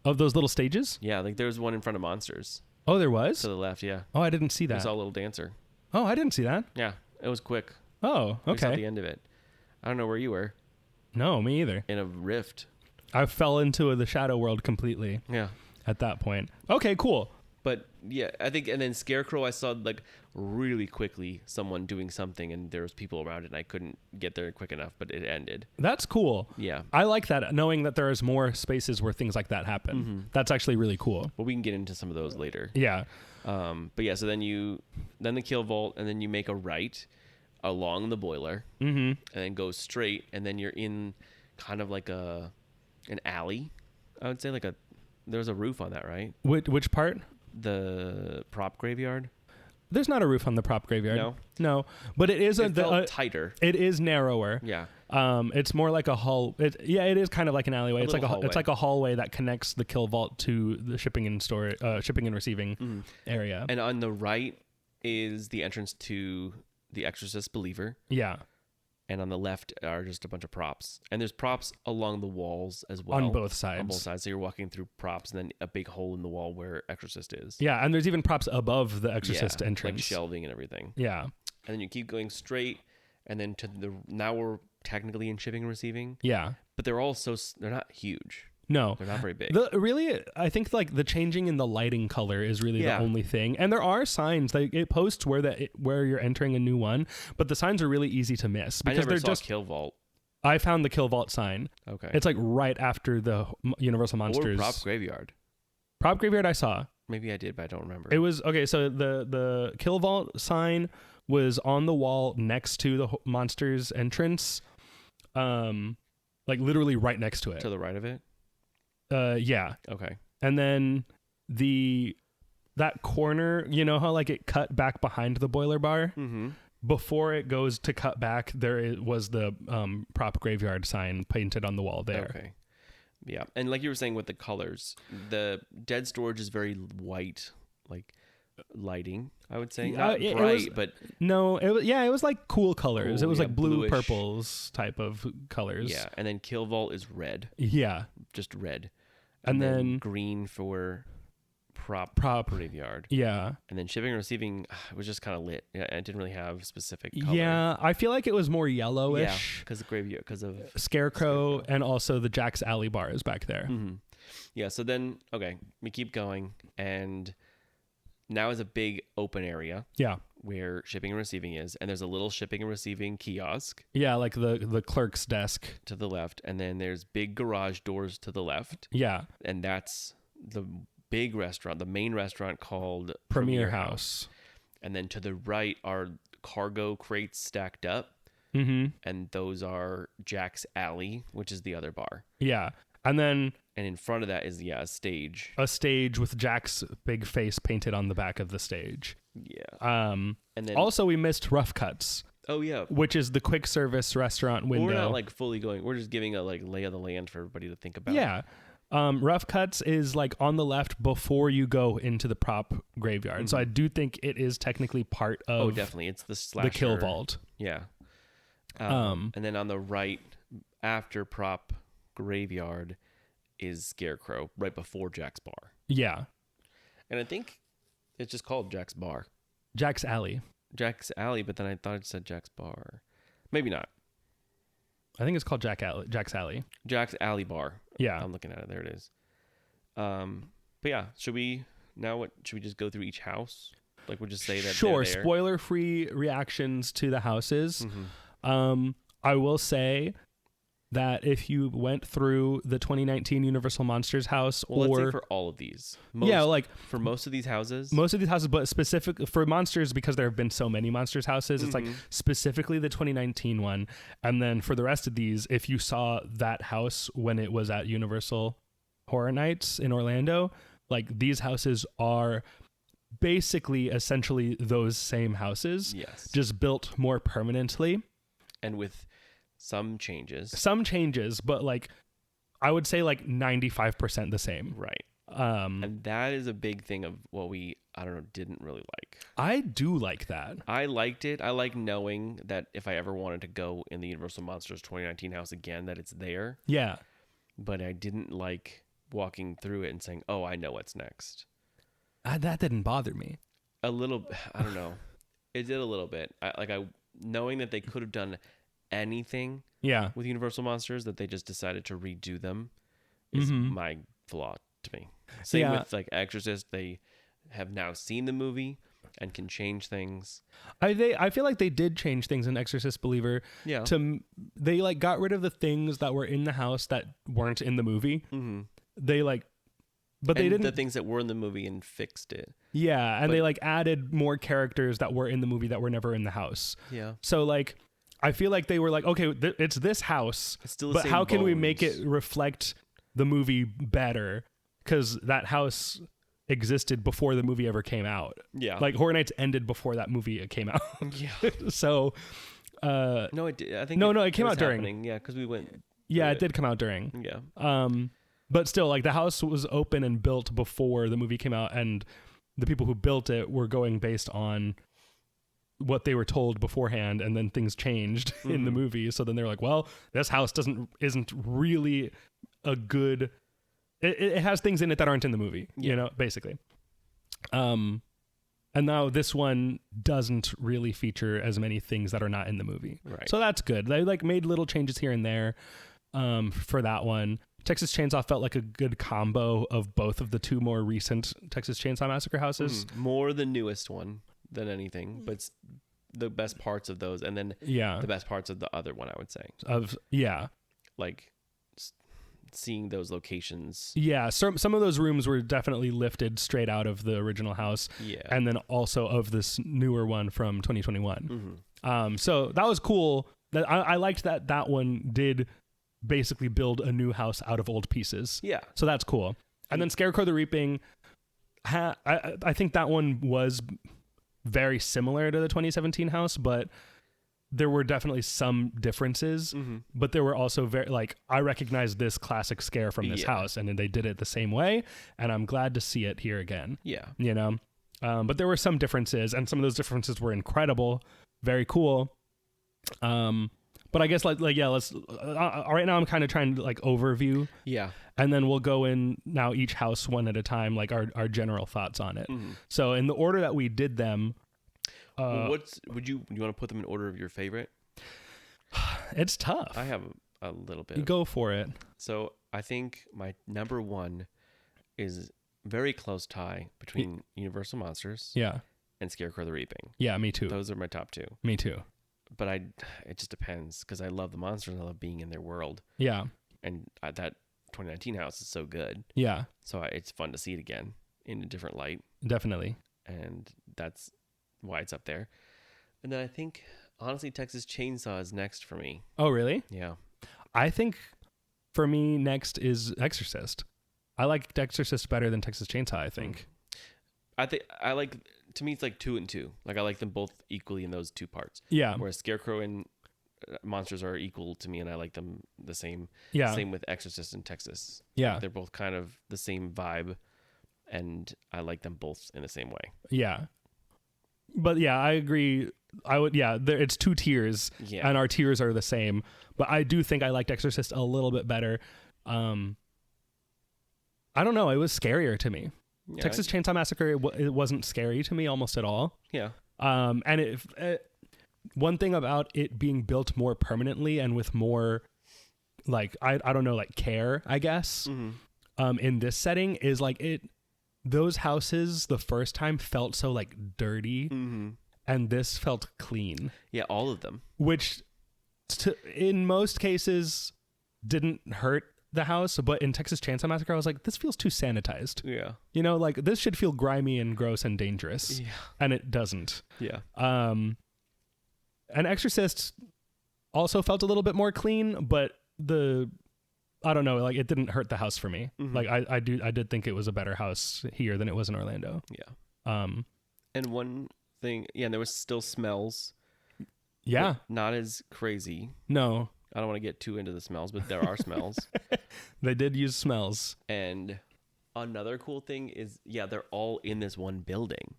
Of those little stages?
Yeah, like there's one in front of monsters
Oh, there was?
to the left. Yeah,
Oh, I didn't see
I
that.
saw a little dancer.
Oh, I didn't see that.
Yeah, it was quick.
Oh,
We saw the
okay.
end of it. I don't know where you were.
No, me either.
In a rift.
I fell into the shadow world completely
Yeah.
at that point. Okay, cool.
But yeah, I think, and then Scarecrow, I saw like really quickly someone doing something, and there was people around it, and I couldn't get there quick enough, but it ended.
That's cool.
Yeah.
I like that, knowing that there is more spaces where things like that happen. That's actually really cool.
But we can get into some of those later.
Yeah.
But yeah, so then the kill vault, and then you make a right along the boiler, and then go straight, and then you're in kind of like an alley. I would say there's a roof on that, right?
Which part?
The prop graveyard.
There's not a roof on the prop graveyard. No. But it is
It felt tighter.
It is narrower.
Yeah.
It's more like a hall. It is kind of like an alleyway. It's
little
it's
hallway.
like a hallway that connects the kill vault to the shipping and receiving area.
And on the right is the entrance to the Exorcist Believer.
Yeah.
And on the left are just a bunch of props. And there's props along the walls as well.
On both sides.
On both sides. So you're walking through props, and then a big hole in the wall where Exorcist is.
Yeah, and there's even props above the Exorcist entrance.
Like shelving and everything.
Yeah.
And then you keep going straight, and then now we're technically in shipping and receiving.
Yeah.
But they're not huge.
No.
They're not very big.
Really, I think like the changing in the lighting color is really
Yeah.
the only thing. And there are signs, like it posts where you're entering a new one, but the signs are really easy to miss
I
because
never
they're
saw
just.
Kill Vault.
I found the Kill Vault sign.
Okay.
It's like right after the Universal Monsters.
Or Prop Graveyard.
Prop Graveyard I saw.
Maybe I did, but I don't remember.
It was okay. So the Kill Vault sign was on the wall next to the monsters entrance, like literally right next to it.
to the right of it?
Yeah.
Okay.
And then that corner, you know how like it cut back behind the boiler bar?
Mm-hmm.
Before it goes to cut back, was the prop graveyard sign painted on the wall there.
Okay. Yeah. And like you were saying with the colors, the dead storage is very white, like lighting, I would say. Not
it
bright,
was-
but
No, it was like cool colors.
Cool,
it was
yeah,
like blue
bluish.
purples type of colors.
yeah. And then Kill Vault is red,
Yeah.
just red.
And then
green for prop graveyard.
Yeah.
And then shipping and receiving was just kind of lit. Yeah, I didn't really have specific color.
Yeah, I feel like it was more
Yeah,
yellowish.
because of
Scarecrow and also the Jack's Alley bar is back there.
Mm-hmm. Yeah, so then, okay, we keep going, and now is a big open area
Yeah.
where shipping and receiving is, and there's a little shipping and receiving kiosk
Yeah, like the clerk's desk.
to the left, and then there's big garage doors to the left,
Yeah.
and that's the big restaurant, the main restaurant called
Premier House.
And then to the right are cargo crates stacked up,
Mm-hmm.
and those are Jack's Alley, which is the other bar.
Yeah. And then
And in front of that is a stage.
A stage with Jack's big face painted on the back of the stage.
Yeah. And then
Also, we missed Rough Cuts.
Oh yeah,
which is the quick service restaurant window.
We're not like fully going. We're just giving a like lay of the land for everybody to think about.
Yeah. Rough Cuts is like on the left before you go into the prop graveyard. So I do think it is technically part of.
Oh, definitely, it's the slasher.
The kill vault.
Yeah. And then on the right, after prop graveyard, is Scarecrow right before Jack's bar.
Yeah.
And I think it's just called Jack's bar.
Jack's Alley.
Jack's Alley, but then I thought it said Jack's bar. Maybe not.
I think it's called Jack's Alley.
Jack's Alley bar.
Yeah.
I'm looking at it. There it is. But yeah, should we just go through each house? Like we'll just say that
sure,
they're there?
Spoiler-free reactions to the houses.
Mm-hmm.
I will say that if you went through the 2019 Universal Monsters house,
let's say for all of these. For most of these houses,
but specific for monsters, because there have been so many monsters houses, it's like specifically the 2019 one. And then for the rest of these, if you saw that house when it was at Universal Horror Nights in Orlando, like these houses are basically essentially those same houses,
yes,
just built more permanently
and with some changes,
but like I would say like 95% the same.
Right. And that is a big thing of what didn't really like.
I do like that.
I liked it. I like knowing that if I ever wanted to go in the Universal Monsters 2019 house again, that it's there.
Yeah.
But I didn't like walking through it and saying, oh, I know what's next.
That didn't bother me.
A little, I don't know. It did a little bit. Knowing that they could have done anything with Universal Monsters, that they just decided to redo them is my flaw to me. Same with like Exorcist, they have now seen the movie and can change things.
I feel like they did change things in Exorcist Believer.
Yeah.
They like got rid of the things that were in the house that weren't in the movie. Mm-hmm. They didn't
the things that were in the movie and fixed it.
Yeah, and they like added more characters that were in the movie that were never in the house.
Yeah.
So like I feel like they were like, okay, it's this house,
it's still the
but
same
how can we
bones.
make it reflect the movie better? Because that house existed before the movie ever came out.
Yeah.
Like Horror Nights ended before that movie came out.
Yeah.
So.
No, it did. I think
it came out during.
Yeah, because we went.
Yeah, it did come out during.
Yeah.
But still, like the house was open and built before the movie came out, and the people who built it were going based on what they were told beforehand, and then things changed in the movie. So then they're like, well, this house isn't really a good. It has things in it that aren't in the movie, you know, basically. And now this one doesn't really feature as many things that are not in the movie.
Right.
So that's good. They like made little changes here and there for that one. Texas Chainsaw felt like a good combo of both of the two more recent Texas Chainsaw Massacre houses.
More the newest one than anything, but it's the best parts of those, and then the best parts of the other one, I would say. Like seeing those locations. Yeah,
some of those rooms were definitely lifted straight out of the original house.
Yeah.
And then also of this newer one from 2021. So that was cool. That I liked that one did basically build a new house out of old pieces.
Yeah.
So that's cool. And then Scarecrow the Reaping, I think that one was very similar to the 2017 house, but there were definitely some differences, but there were also very, like, I recognized this classic scare from this house, and then they did it the same way, and I'm glad to see it here again.
Yeah.
You know? But there were some differences, and some of those differences were incredible, very cool. But I guess let's right now I'm kind of trying to like overview.
Yeah.
And then we'll go in now each house one at a time, like our general thoughts on it. So in the order that we did them,
would you want to put them in order of your favorite?
It's tough.
I have a little bit.
You go for it.
So I think my number one is very close tie between Universal Monsters and Scarecrow the Reaping.
Yeah, me too.
Those are my top two.
Me too.
But it just depends, because I love the monsters and I love being in their world.
Yeah.
And that 2019 house is so good.
Yeah.
So it's fun to see it again in a different light.
Definitely.
And that's why it's up there. And then I think, honestly, Texas Chainsaw is next for me.
Oh, really?
Yeah.
I think for me next is Exorcist. I like Exorcist better than Texas Chainsaw, I think.
To me, it's like 2 and 2. Like I like them both equally in those two parts.
Yeah.
Whereas Scarecrow and Monsters are equal to me, and I like them the same.
Yeah.
Same with Exorcist and Texas.
Yeah.
They're both kind of the same vibe, and I like them both in the same way.
Yeah. But yeah, I agree. It's 2 tiers, and our tiers are the same. But I do think I liked Exorcist a little bit better. I don't know. It was scarier to me. Yeah, Texas Chainsaw Massacre, it wasn't scary to me almost at all.
Yeah.
And one thing about it being built more permanently and with more, like, I don't know, like care, I guess, in this setting is like those houses the first time felt so like dirty, and this felt clean.
Yeah, all of them.
Which in most cases didn't hurt the house, but in Texas Chainsaw Massacre I was like, this feels too sanitized.
Yeah.
You know, like this should feel grimy and gross and dangerous.
Yeah.
And it doesn't.
Yeah.
And Exorcist also felt a little bit more clean, but I don't know, like it didn't hurt the house for me. Like I did think it was a better house here than it was in Orlando.
Yeah. And one thing, there was still smells.
Yeah.
Not as crazy.
No.
I don't want to get too into the smells, but there are smells.
They did use smells.
And another cool thing is, they're all in this one building.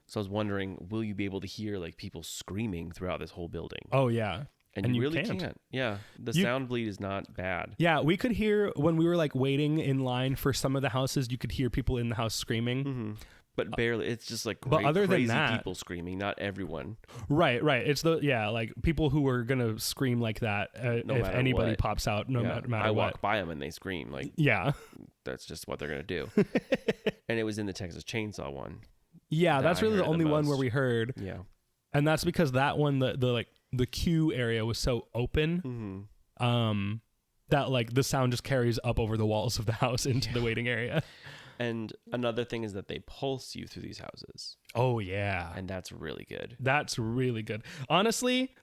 So I was wondering, will you be able to hear like people screaming throughout this whole building?
Oh, yeah.
And you really can't. Yeah. The sound bleed is not bad.
Yeah. We could hear when we were like waiting in line for some of the houses, you could hear people in the house screaming.
But barely. It's just like
but other
crazy
than that,
people screaming, not everyone.
Right. It's like people who are going to scream like that if anybody pops out, no matter what.
I walk by them and they scream. Like, that's just what they're going to do. And it was in the Texas Chainsaw one.
Yeah, that's really the only one where we heard.
Yeah.
And that's because that one, the queue area was so open that like the sound just carries up over the walls of the house into the waiting area.
And another thing is that they pulse you through these houses.
Oh, yeah.
And that's really good.
That's really good. Honestly,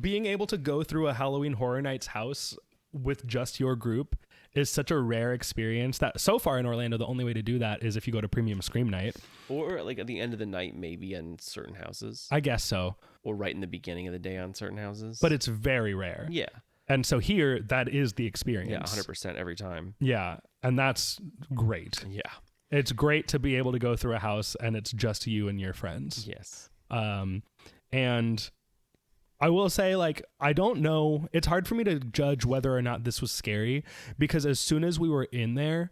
being able to go through a Halloween Horror Nights house with just your group is such a rare experience that so far in Orlando, the only way to do that is if you go to Premium Scream Night.
Or like at the end of the night, maybe in certain houses.
I guess so.
Or right in the beginning of the day on certain houses.
But it's very rare.
Yeah.
And so here, that is the experience.
Yeah, 100% every time.
Yeah, and that's great.
Yeah.
It's great to be able to go through a house and it's just you and your friends.
Yes.
And I will say, like, I don't know. It's hard for me to judge whether or not this was scary because as soon as we were in there,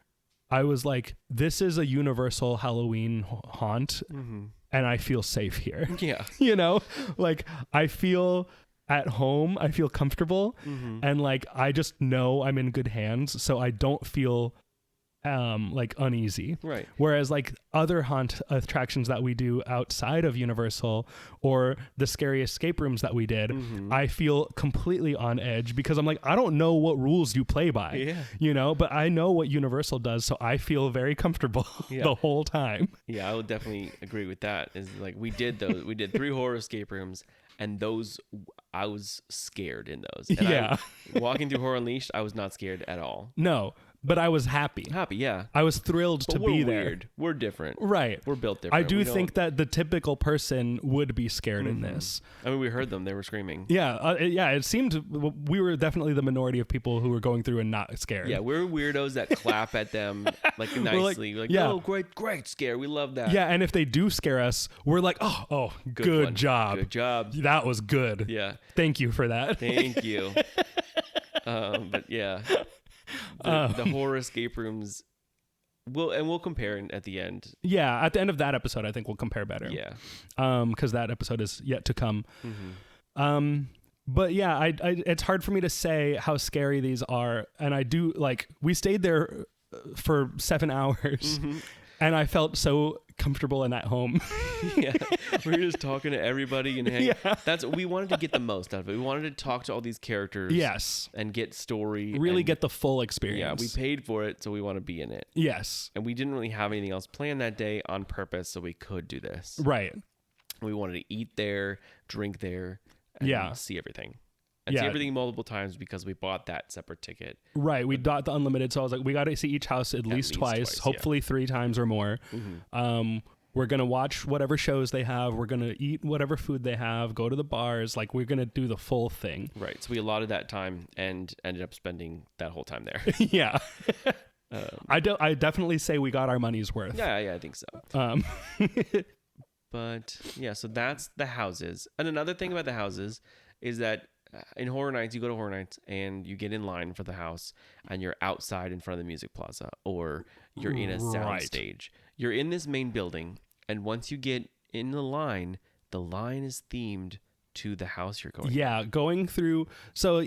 I was like, this is a universal Halloween haunt and I feel safe here.
Yeah.
You know, like I feel at home, I feel comfortable and like I just know I'm in good hands, so I don't feel like uneasy.
Right.
Whereas like other haunt attractions that we do outside of Universal or the scary escape rooms that we did, I feel completely on edge because I'm like, I don't know what rules you play by, you know, but I know what Universal does, so I feel very comfortable the whole time.
Yeah, I would definitely agree with that. Is like we did 3 horror escape rooms, and those I was scared in those. And walking through Horror Unleashed, I was not scared at all.
No. But I was happy.
Yeah.
I was thrilled to be there.
Weird. We're different.
Right.
We're built different.
I do think that the typical person would be scared in this.
I mean, we heard them. They were screaming.
Yeah. It seemed we were definitely the minority of people who were going through and not scared.
Yeah, we're weirdos that clap at them like nicely. Oh, great scare. We love that.
Yeah, and if they do scare us, we're like, oh, good job.
Good job.
That was good.
Yeah.
Thank you for that.
Thank you. But yeah. The horror escape rooms, we'll compare at the end.
Yeah, at the end of that episode, I think we'll compare better.
Yeah,
because that episode is yet to come. But yeah, it's hard for me to say how scary these are, and I do like we stayed there for 7 hours, and I felt so comfortable and at home.
Yeah, we were just talking to everybody and hang. Yeah. We wanted to get the most out of it. We wanted to talk to all these characters.
Yes,
and get story.
Really get the full experience.
Yeah, we paid for it, so we want to be in it.
Yes,
and we didn't really have anything else planned that day on purpose, so we could do this.
Right.
We wanted to eat there, drink there, and see everything. and see
Yeah.
everything multiple times because we bought that separate ticket.
Right. We got the unlimited. So I was like, we got to see each house at least twice,
yeah.
hopefully 3 times or more. We're going to watch whatever shows they have. We're going to eat whatever food they have, go to the bars. Like, we're going to do the full thing.
Right. So we allotted that time and ended up spending that whole time there.
Yeah. I definitely say we got our money's worth.
Yeah, I think so. But yeah, so that's the houses. And another thing about the houses is that in Horror Nights, you go to Horror Nights and you get in line for the house and you're outside in front of the music plaza, or you're in a sound stage. You're in this main building, and once you get in the line is themed to the house you're going to.
Yeah, going through. So,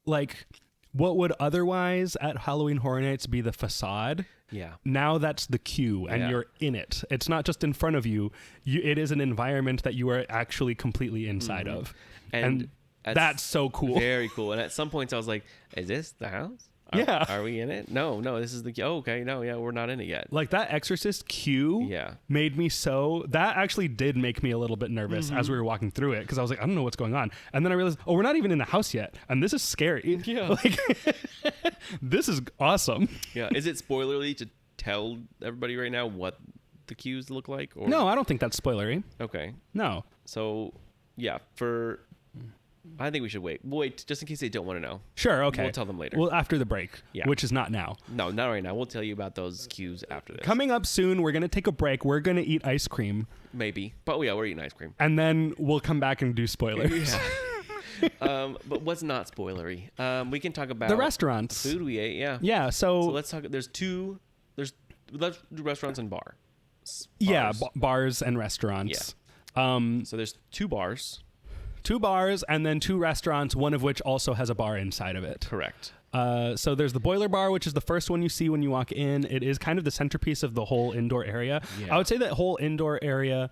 like, what would otherwise at Halloween Horror Nights be the facade?
Yeah.
Now that's the queue, and you're in it. It's not just in front of you. It is an environment that you are actually completely inside of. And that's so cool.
Very cool. And at some points I was like, is this the house? Are we in it? No, this is the queue. Oh, okay. No, yeah, we're not in it yet.
Like, that Exorcist queue made me that actually did make me a little bit nervous as we were walking through it, because I was like, I don't know what's going on. And then I realized, we're not even in the house yet. And this is scary.
Yeah.
Like, this is awesome.
Yeah. Is it spoilerly to tell everybody right now what the queues look like? Or?
No, I don't think that's spoilery.
Okay.
No.
So, yeah, I think we should wait. We'll wait just in case they don't want to know.
Sure, okay.
We'll tell them later.
Well, after the break,
Yeah.
which is not now.
No, not right now. We'll tell you about those cues after this.
Coming up soon, we're going to take a break. We're going to eat ice cream.
Maybe. But yeah, we're eating ice cream.
And then we'll come back and do spoilers.
But what's not spoilery? We can talk about
The restaurants.
the food we ate. Yeah.
Yeah,
So let's talk. Let's do restaurants and bars.
Yeah, bars and restaurants.
So there's 2 bars.
2 bars and then 2 restaurants, one of which also has a bar inside of it.
Correct.
So there's the Boiler Bar, which is the first one you see when you walk in. It is kind of the centerpiece of the whole indoor area. Yeah. I would say that whole indoor area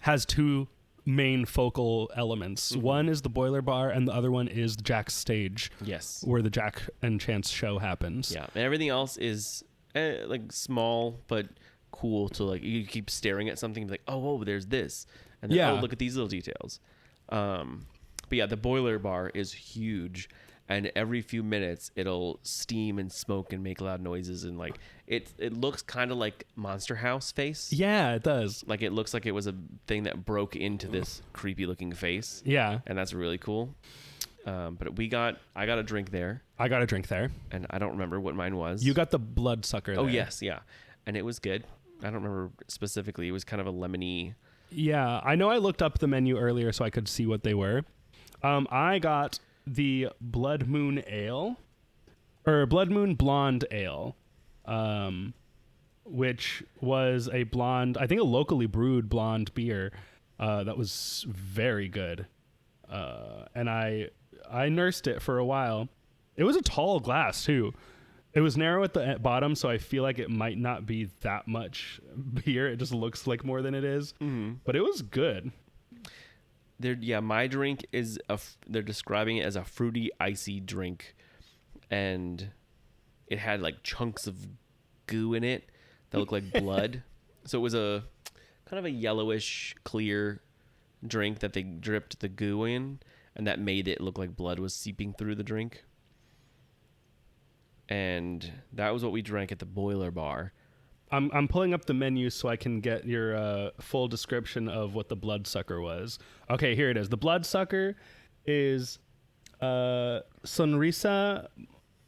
has 2 main focal elements. One is the Boiler Bar, and the other one is Jack's stage.
Yes.
Where the Jack and Chance show happens.
Yeah, and everything else is like small but cool. To like, you keep staring at something, like, oh, whoa, there's this, and then, oh, look at these little details. But yeah, the Boiler Bar is huge, and every few minutes it'll steam and smoke and make loud noises, and like it looks kind of like Monster House face.
Yeah, it does.
Like, it looks like it was a thing that broke into this creepy looking face.
Yeah,
and that's really cool. But I got a drink there.
I got a drink there,
and I don't remember what mine was.
You got the Bloodsucker.
Oh
there.
yes, yeah, and it was good. I don't remember specifically. It was kind of a lemony.
Yeah, I know I looked up the menu earlier so I could see what they were. I got the Blood Moon Ale, or Blood Moon Blonde Ale, which was a blonde, I think a locally brewed blonde beer that was very good. And I nursed it for a while. It was a tall glass too. It was narrow at the bottom, so I feel like it might not be that much beer. It just looks like more than it is. But it was good.
My drink is they're describing it as a fruity, icy drink, and it had like chunks of goo in it that looked like blood. So it was a kind of a yellowish, clear drink that they dripped the goo in, and that made it look like blood was seeping through the drink. And that was what we drank at the Boiler Bar.
I'm pulling up the menu so I can get your full description of what the Bloodsucker was. Okay, here it is. The Bloodsucker is Sonrisa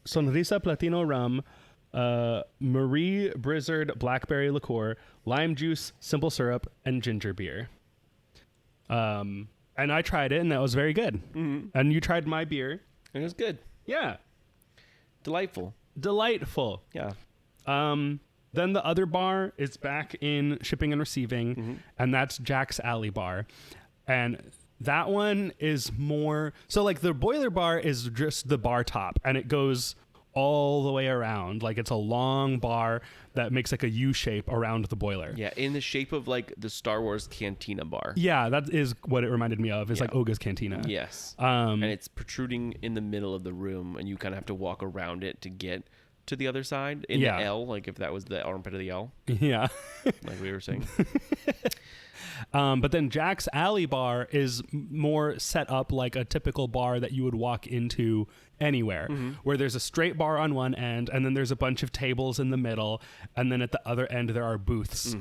Platino Rum, Marie Blizzard Blackberry Liqueur, Lime Juice, Simple Syrup, and Ginger Beer. And I tried it, and that was very good. And you tried my beer.
And it was good.
Yeah.
Delightful.
Yeah. Then the other bar is back in shipping and receiving, and that's Jack's Alley Bar. And that one is more... So, like, the Boiler Bar is just the bar top, and it goes all the way around. Like, it's a long bar that makes, like, a U shape around the boiler.
Yeah, in the shape of, like, the Star Wars Cantina bar.
Yeah, that is what it reminded me of. It's like Oga's Cantina.
Yes. And it's protruding in the middle of the room, and you kind of have to walk around it to get to the other side in
Yeah.
the L, like if that was the armpit of the L,
Yeah.
like we were saying.
But then Jack's Alley Bar is more set up like a typical bar that you would walk into anywhere, where there's a straight bar on one end, and then there's a bunch of tables in the middle, and then at the other end there are booths.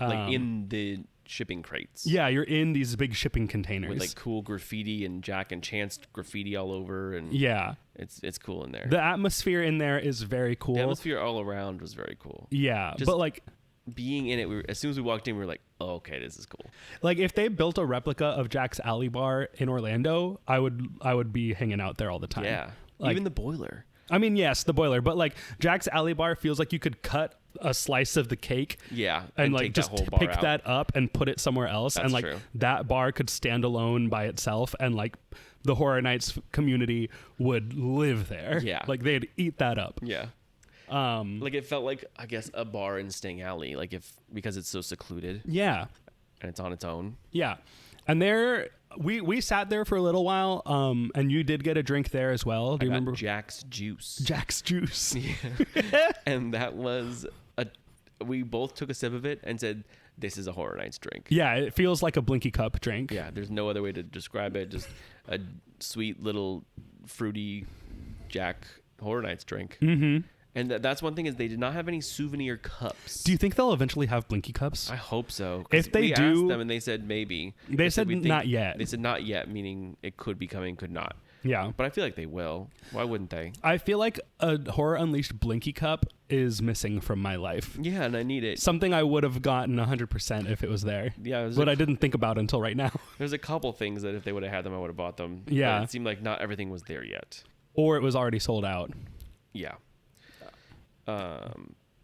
Like in the shipping crates.
Yeah, you're in these big shipping containers.
With like cool graffiti and Jack and Chance graffiti all over, and
yeah.
it's cool in there.
The atmosphere in there is very cool.
The atmosphere all around was very cool.
Yeah,
Just
but like
being in it, as soon as we walked in, we were like, oh, okay, this is cool.
like if they built a replica of Jack's Alley Bar in Orlando, I would be hanging out there all the time.
Yeah.
Like,
Even the boiler.
I mean, yes, the boiler, but like Jack's Alley Bar feels like you could cut a slice of the cake.
Yeah.
And like
take
just
that whole bar
pick
out.
that up and put it somewhere else.
That's
and like
true.
that bar could stand alone by itself, and like the Horror Nights community would live there.
Yeah.
Like they'd eat that up.
Yeah. Like it felt like, I guess, a bar in Sting Alley, like because it's so secluded
Yeah.
and it's on its own.
Yeah. And there we sat there for a little while, and you did get a drink there as well. Do you
I got
remember?
Jack's Juice.
Jack's Juice.
And that was we both took a sip of it and said, this is a Horror Nights drink.
Yeah, it feels like a Blinky Cup drink.
Yeah, there's no other way to describe it. Just a sweet little fruity Jack Horror Nights drink. Mm-hmm. And that's one thing is they did not have any souvenir cups.
Do you think they'll eventually have Blinky Cups?
I hope so. 'Cause
If they
we
do-
asked them and they said maybe.
They said
"We think-"
not yet.
They said not yet, meaning it could be coming, could not.
Yeah.
But I feel like they will. Why wouldn't they?
I feel like a Horror Unleashed Blinky Cup is missing from my life.
Yeah, and I need it.
Something I would have gotten 100% if it was there.
Yeah,
But I didn't think about until right now.
there's a couple things that if they would have had them, I would have bought them.
Yeah.
But it seemed like not everything was there yet.
Or it was already sold out.
Yeah. But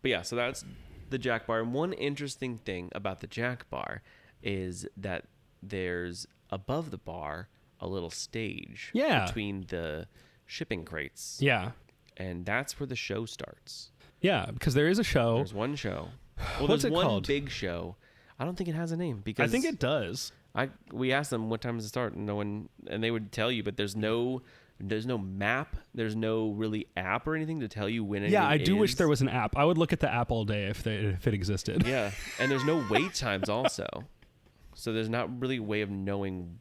yeah, so that's the Jack Bar. And one interesting thing about the Jack Bar is that there's above the bar a little stage
Yeah.
between the shipping crates.
Yeah.
And that's where the show starts.
Yeah, because there is a show.
There's one show. Well,
What's
there's
it
one
called?
big show. I don't think it has a name because
I think it does.
we asked them what time does it start, and no one, and they would tell you, but there's no map, there's no really app or anything to tell you when.
Yeah, I
anything
do wish
is.
there was an app. I would look at the app all day if it existed.
Yeah, and there's no wait times also, so there's not really a way of knowing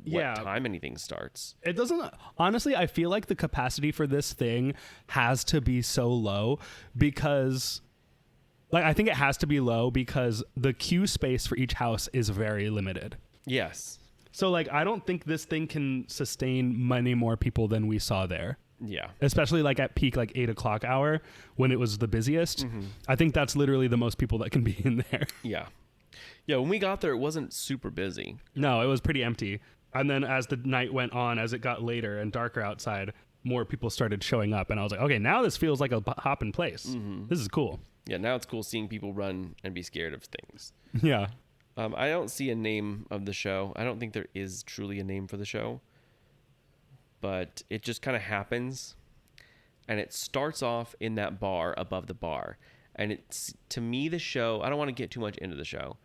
what
Yeah.
time anything starts.
It doesn't, honestly, I feel like the capacity for this thing has to be so low because, like, I think it has to be low because the queue space for each house is very limited.
Yes.
So, like, I don't think this thing can sustain many more people than we saw there.
Yeah.
Especially like at peak, like 8 o'clock hour when it was the busiest. I think that's literally the most people that can be in there.
Yeah. Yeah. When we got there, it wasn't super busy.
No, it was pretty empty. And then as the night went on, as it got later and darker outside, more people started showing up. And I was like, okay, now this feels like a hop in place. This is cool.
Yeah. Now it's cool seeing people run and be scared of things.
Yeah.
I don't see a name of the show. I don't think there is truly a name for the show. But it just kind of happens. And it starts off in that bar above the bar. And it's, to me, the show, I don't want to get too much into the show,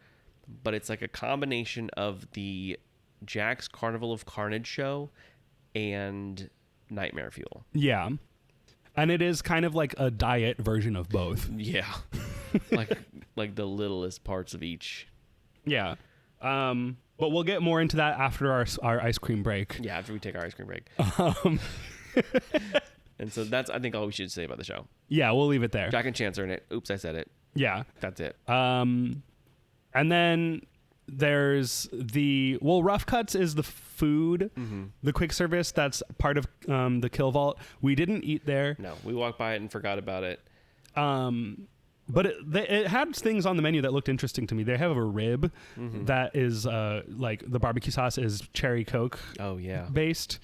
but it's like a combination of the Jack's Carnival of Carnage show and Nightmare Fuel.
Yeah. And it is kind of like a diet version of both.
Yeah. like the littlest parts of each.
Yeah. But we'll get more into that after our ice cream break.
Yeah, after we take our ice cream break. And so that's, I think, all we should say about the show.
Yeah, we'll leave it there.
Jack and Chance are in it. Oops, I said it.
Yeah.
That's it.
And then there's Rough Cuts is the food, the quick service that's part of the Kill Vault. We didn't eat there.
No, we walked by it and forgot about it.
But it had things on the menu that looked interesting to me. They have a rib that is like the barbecue sauce is cherry Coke
Oh, yeah.
based.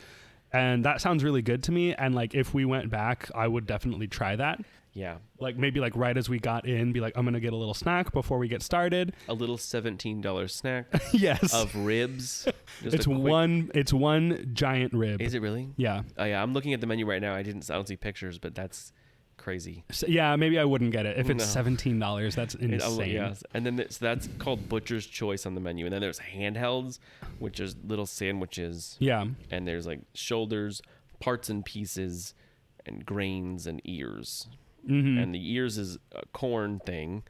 And that sounds really good to me. And like if we went back, I would definitely try that.
Yeah.
Like maybe like right as we got in, be like, I'm going to get a little snack before we get started.
A little $17 snack
Yes.
of ribs. Just
It's
a quick-
one giant rib.
Is it really?
Yeah.
Oh, yeah. I'm looking at the menu right now. I don't see pictures, but that's crazy.
So, yeah, maybe I wouldn't get it. If it's
No.
$17, that's insane.
Yes. And then so that's called Butcher's Choice on the menu. And then there's handhelds, which is little sandwiches.
Yeah.
And there's like shoulders, parts and pieces, and grains and ears. and the ears is a corn thing,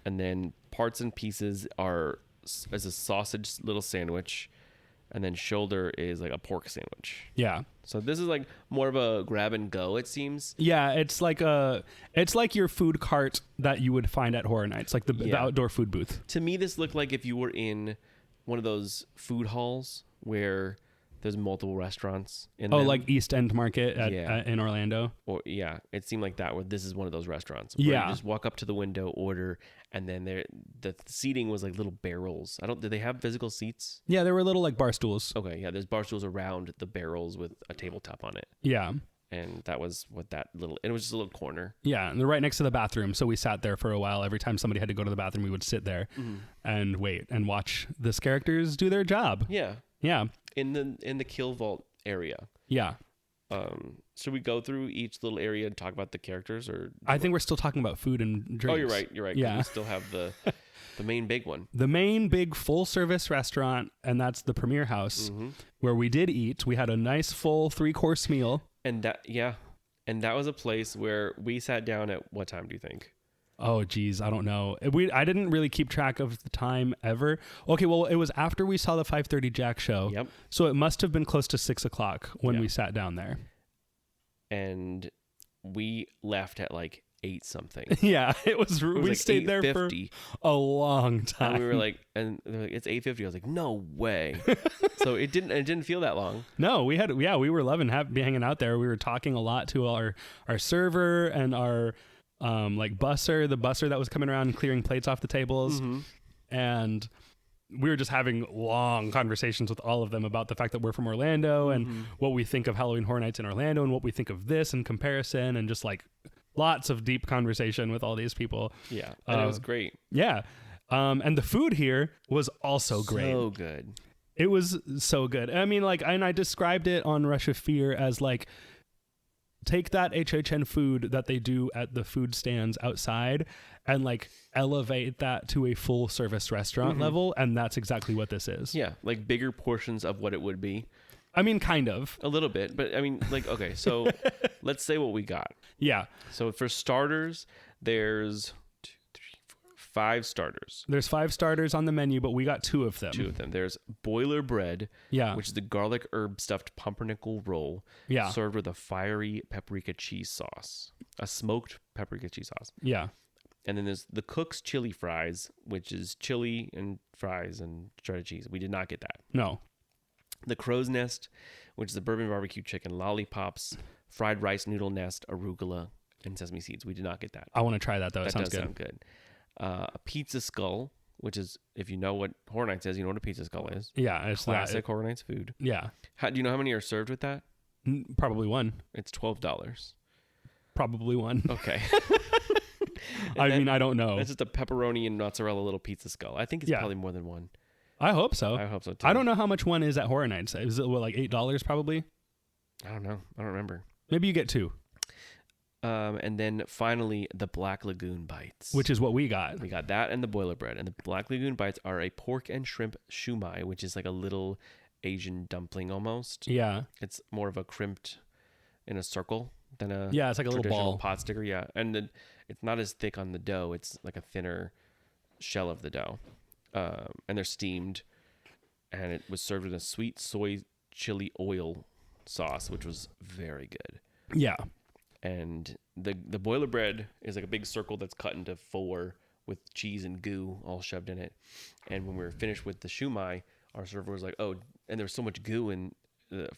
and then parts and pieces are as a sausage little sandwich, and then shoulder is like a pork sandwich.
Yeah.
So this is like more of a grab and go, it seems.
Yeah, it's like your food cart that you would find at Horror Nights, like the outdoor food booth.
To me, this looked like if you were in one of those food halls where there's multiple restaurants in them.
Like East End Market in Orlando.
Or it seemed like that, where this is one of those restaurants.
Yeah.
You just walk up to the window, order, and then the seating was like little barrels. Did they have physical seats?
Yeah, there were little like bar stools.
Okay, yeah, there's bar stools around the barrels with a tabletop on it.
Yeah.
And that was what and it was just a little corner.
Yeah, and they're right next to the bathroom, so we sat there for a while. Every time somebody had to go to the bathroom, we would sit there and wait and watch these characters do their job.
Yeah.
Yeah.
In the kill vault area.
Yeah.
Should we go through each little area and talk about the characters, or
I think we're still talking about food and drinks.
Oh, you're right.
Yeah.
We still have the main big one.
The main big full service restaurant, and that's the Premier House, where we did eat. We had a nice full 3-course meal.
And that was a place where we sat down at what time do you think?
Oh, geez, I don't know. I didn't really keep track of the time ever. Okay, well, it was after we saw the 5:30 Jack show.
Yep.
So it must have been close to 6 o'clock when we sat down there.
And we left at like 8 something.
Yeah, we
like
stayed there for a long time.
And we were like, and they're like, it's 8:50. I was like, no way. So it didn't feel that long.
No, we were loving hanging out there. We were talking a lot to our server and our like the busser that was coming around and clearing plates off the tables. And we were just having long conversations with all of them about the fact that we're from Orlando and what we think of Halloween Horror Nights in Orlando and what we think of this in comparison, and just like lots of deep conversation with all these people.
Yeah. And it was great.
Yeah. And the food here was also great.
So good.
It was so good. I mean, like, and I described it on Rush of Fear as like, take that HHN food that they do at the food stands outside and like elevate that to a full service restaurant level. And that's exactly what this is.
Yeah. Like bigger portions of what it would be.
I mean, kind of.
A little bit. But I mean, like, okay, so let's say what we got.
Yeah.
So for starters, there's 5 starters.
There's 5 starters on the menu, but we got 2 of them.
2 of them. There's boiler bread,
which
is the garlic herb stuffed pumpernickel roll, served with a fiery paprika cheese sauce, a smoked paprika cheese sauce.
Yeah.
And then there's the cook's chili fries, which is chili and fries and shredded cheese. We did not get that.
No.
The crow's nest, which is the bourbon barbecue chicken lollipops, fried rice noodle nest, arugula, and sesame seeds. We did not get that.
I want to try that though.
That
sounds
does
good.
sound good. A pizza skull, which is, if you know what Horror Nights is, you know what a pizza skull is.
Yeah, it's
classic Horror Nights food.
Yeah.
Do you know how many are served with that?
Probably 1.
It's $12.
Probably 1.
Okay.
I mean, I don't know.
It's just a pepperoni and mozzarella little pizza skull. I think it's probably more than 1.
I hope so.
I hope so too.
I don't know how much 1 is at Horror Nights. Is it like $8 probably?
I don't know. I don't remember.
Maybe you get 2.
And then finally, the Black Lagoon bites,
which is what we got.
We got that and the boiler bread. And the Black Lagoon bites are a pork and shrimp shumai, which is like a little Asian dumpling almost.
Yeah.
It's more of a crimped in a circle than a
it's like a little ball
pot sticker. Yeah, and it's not as thick on the dough. It's like a thinner shell of the dough, and they're steamed. And it was served with a sweet soy chili oil sauce, which was very good.
Yeah.
And the boiler bread is like a big circle that's cut into 4 with cheese and goo all shoved in it. And when we were finished with the shumai, our server was like, "Oh," and there was so much goo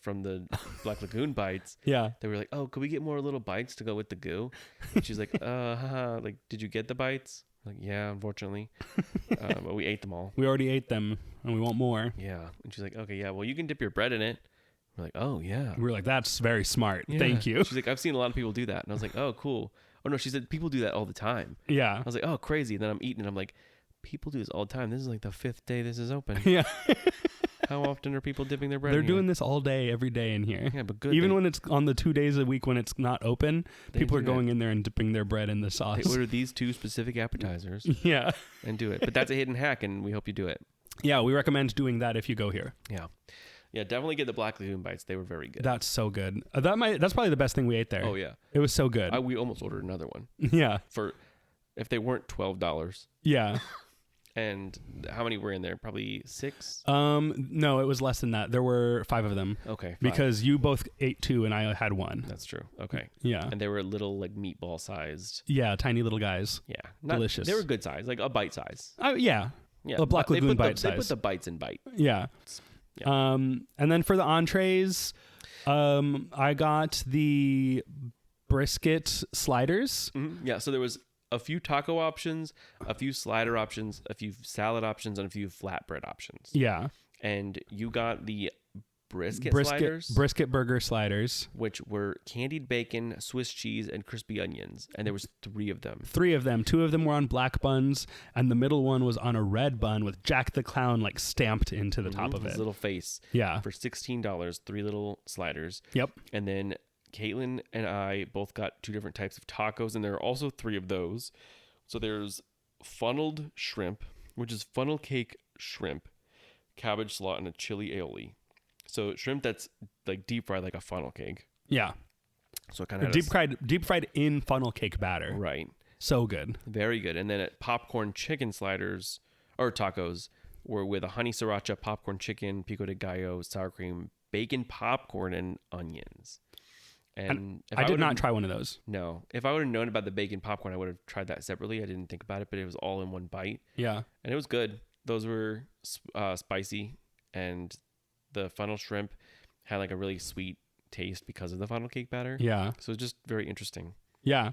from the Black Lagoon bites.
Yeah,
they were like, "Oh, could we get more little bites to go with the goo?" And she's like, like, did you get the bites?" I'm like, yeah, unfortunately, but we ate them all.
We already ate them, and we want more.
Yeah, and she's like, "Okay, yeah, well, you can dip your bread in it." We're like, "Oh, yeah."
We're like, "That's very smart. Yeah. Thank you."
She's like, "I've seen a lot of people do that." And I was like, "Oh, cool." Oh, no, she said, "People do that all the time."
Yeah.
I was like, "Oh, crazy." And then I'm eating and I'm like, people do this all the time. This is like the 5th day this is open.
Yeah.
How often are people dipping their bread
They're
in
doing this all day, every day in here.
Yeah, but good.
Even when it's on the 2 days a week when it's not open, people are going in there and dipping their bread in the sauce.
They order these 2 specific appetizers.
Yeah.
And do it. But that's a hidden hack, and we hope you do it.
Yeah, we recommend doing that if you go here.
Yeah. Yeah, definitely get the Black Lagoon bites. They were very good.
That's so good. That's probably the best thing we ate there.
Oh yeah,
it was so good.
we almost ordered another one.
Yeah.
For if they weren't $12.
Yeah.
And how many were in there? Probably 6?
No, it was less than that. There were 5 of them.
Okay. 5.
Because you both ate 2 and I had 1.
That's true. Okay.
Yeah.
And they were little like meatball sized.
Yeah, tiny little guys.
Yeah.
Delicious.
They were good size, like a bite size.
Yeah.
Yeah.
A Black Lagoon bite
They
size.
put the bites in bite.
Yeah.
Yeah.
And then for the entrees, I got the brisket sliders.
Mm-hmm. Yeah. So there was a few taco options, a few slider options, a few salad options, and a few flatbread options.
Yeah.
And you got the brisket sliders,
brisket burger sliders,
which were candied bacon, Swiss cheese, and crispy onions. And there was 3 of them.
3 of them. 2 of them were on black buns, and the middle one was on a red bun with Jack the Clown like stamped into the top of
His
it.
little face.
Yeah.
For $16, 3 little sliders.
Yep.
And then Caitlin and I both got 2 different types of tacos, and there are also 3 of those. So there's funneled shrimp, which is funnel cake shrimp, cabbage slot, and a chili aioli. So shrimp that's like deep fried like a funnel cake.
Yeah.
So it kind of
deep fried in funnel cake batter.
Right.
So good.
Very good. And then at popcorn chicken sliders or tacos were with a honey sriracha, popcorn chicken, pico de gallo, sour cream, bacon popcorn, and onions. And if
I did not try one of those.
No. If I would have known about the bacon popcorn, I would have tried that separately. I didn't think about it, but it was all in one bite.
Yeah.
And it was good. Those were spicy, and the funnel shrimp had like a really sweet taste because of the funnel cake batter.
Yeah.
So it was just very interesting.
Yeah.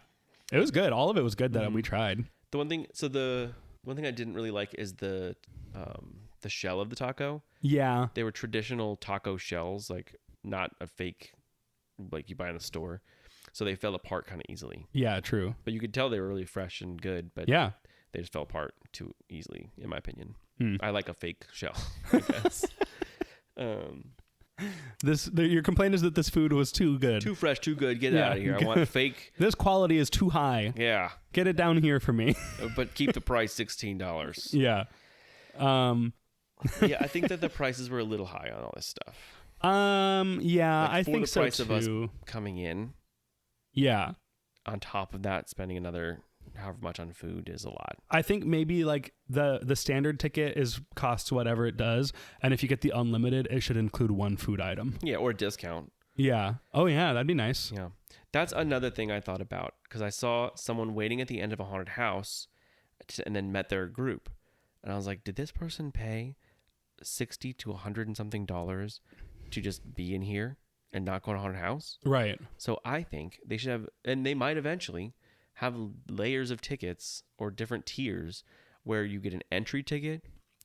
It was good. All of it was good that we tried.
The one thing I didn't really like is the shell of the taco.
Yeah.
They were traditional taco shells, like not a fake like you buy in a store. So they fell apart kind of easily.
Yeah, true.
But you could tell they were really fresh and good, but
yeah,
they just fell apart too easily, in my opinion.
Hmm.
I like a fake shell, I guess.
Your complaint is that this food was too good.
Too fresh, too good. Get it out of here. I want fake.
This quality is too high.
Yeah.
Get it down here for me.
But keep the price $16.
Yeah.
Yeah, I think that the prices were a little high on all this stuff.
Yeah,
like
I think so
for the price
too.
of us coming in.
Yeah.
On top of that, spending another however much on food is a lot.
I think maybe like the standard ticket costs whatever it does, and if you get the unlimited, it should include one food item.
Yeah, or a discount.
Yeah. Oh yeah, that'd be nice.
Yeah. That's another thing I thought about, because I saw someone waiting at the end of a haunted house and then met their group. And I was like, did this person pay $60 to $100 and something to just be in here and not go to a haunted house?
Right.
So I think they should have, and they might eventually have layers of tickets or different tiers where you get an entry ticket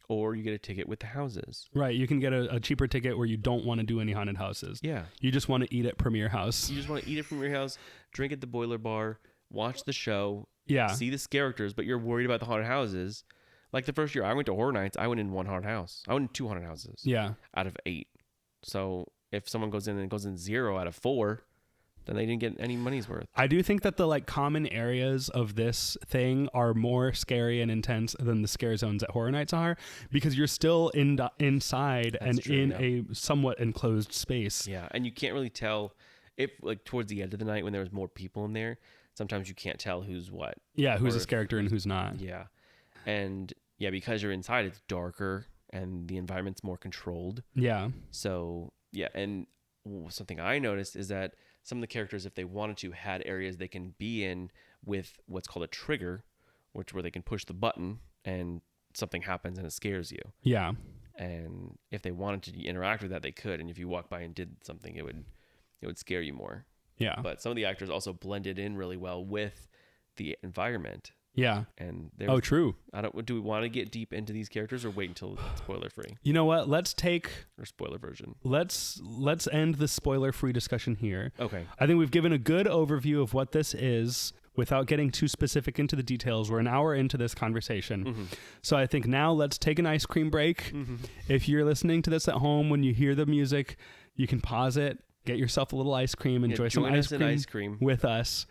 or you get a ticket with the houses.
Right. You can get a cheaper ticket where you don't want to do any haunted houses.
Yeah.
You just want to eat at Premier House.
You just want to eat it from your house, drink at the Boiler Bar, watch the show,
yeah,
see the characters, but you're worried about the haunted houses. Like the first year I went to Horror Nights, I went in one haunted house. I went in 2 haunted houses.
Yeah.
Out of 8. So if someone goes in and goes in 0 out of 4, then they didn't get any money's worth. I
do think that the like common areas of this thing are more scary and intense than the scare zones at Horror Nights are, because you're still inside and in a somewhat enclosed space.
Yeah, and you can't really tell if like towards the end of the night when there was more people in there, sometimes you can't tell who's what.
Yeah, who's this character and who's not.
Yeah. And yeah, because you're inside, it's darker and the environment's more controlled. Yeah. So yeah, and something I noticed is that some of the characters, if they wanted to, had areas they can be in with what's called a trigger, where they can push the button and something happens and it scares you. Yeah. And if they wanted to interact with that, they could. And if you walk by and did something, it would scare you more. Yeah. But some of the actors also blended in really well with the environment. Yeah. And true. Do we want to get deep into these characters or wait until it's spoiler free? You know what? Let's take or spoiler version. Let's end the spoiler free discussion here. Okay. I think we've given a good overview of what this is without getting too specific into the details. We're an hour into this conversation. Mm-hmm. So I think now let's take an ice cream break. Mm-hmm. If you're listening to this at home, when you hear the music, you can pause it, get yourself a little ice cream, enjoy some ice cream with us.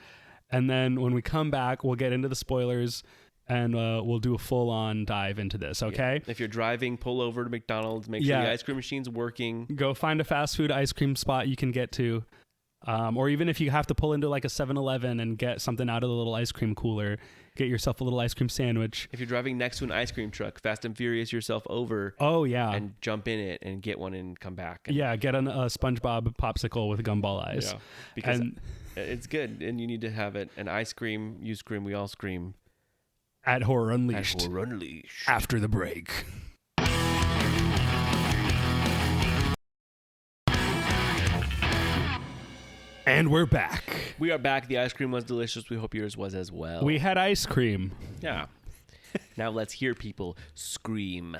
And then when we come back, we'll get into the spoilers
and we'll do a full-on dive into this, okay?
If you're driving, pull over to McDonald's, make sure the ice cream machine's working.
Go find a fast food ice cream spot you can get to. Or even if you have to pull into like a 7-Eleven and get something out of the little ice cream cooler, get yourself a little ice cream sandwich.
If you're driving next to an ice cream truck, Fast and Furious yourself over.
Oh, yeah.
And jump in it and get one and come back. And
get a SpongeBob popsicle with gumball eyes.
Yeah, because it's good, and you need to have it. And I scream, you scream, we all scream.
At Horror Unleashed.
At Horror Unleashed.
After the break. And we're back.
We are back. The ice cream was delicious. We hope yours was as well.
We had ice cream.
Yeah. Now let's hear people scream.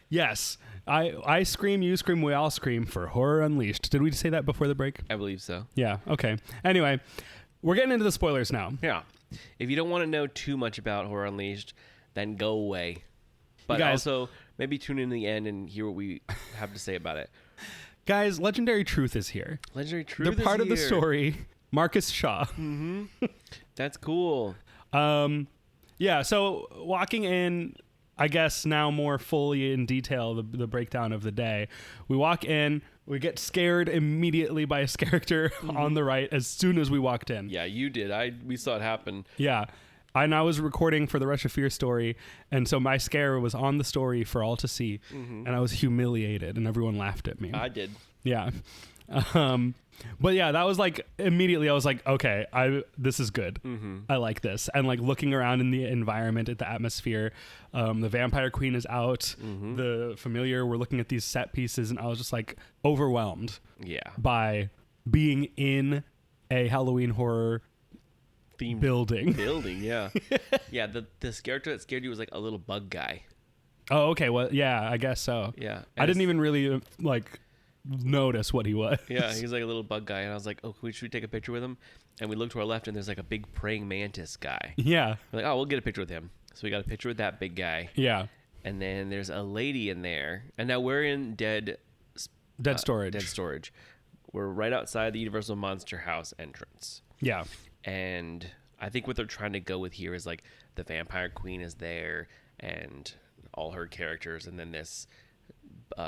Yes. I scream, you scream, we all scream for Horror Unleashed. Did we say that before the break?
I believe so.
Yeah. Okay. Anyway, we're getting into the spoilers now.
Yeah. If you don't want to know too much about Horror Unleashed, then go away. But
guys,
also, maybe tune in the end and hear what we have to say about it.
Guys, Legendary Truth is here.
Legendary Truth
They're part
is
of the
here.
story. Marcus Shaw.
Mm-hmm. That's cool.
Yeah, so walking in, I guess now more fully in detail, the breakdown of the day. We walk in, we get scared immediately by a character on the right as soon as we walked in.
Yeah, you did. We saw it happen.
Yeah. And I was recording for the Rush of Fear story, and so my scare was on the story for all to see, and I was humiliated, and everyone laughed at me.
I did.
Yeah. But yeah, that was like immediately I was like, okay, this is good. I like this. And like looking around in the environment, at the atmosphere, the Vampire Queen is out, the Familiar, we're looking at these set pieces, and I was just like overwhelmed by being in a Halloween horror
Themed
building,
yeah. Yeah, the character that scared you was like a little bug guy.
Oh, okay. Well, yeah, I guess so.
Yeah.
I didn't even really like notice what he was.
Yeah, he's like a little bug guy, and I was like, oh, should we take a picture with him? And we looked to our left, and there's like a big praying mantis guy.
Yeah.
We're like, oh, we'll get a picture with him. So we got a picture with that big guy.
Yeah.
And then there's a lady in there, and now we're in dead
storage.
Dead storage. We're right outside the Universal Monster House entrance.
Yeah.
And I think what they're trying to go with here is like the Vampire Queen is there and all her characters, and then this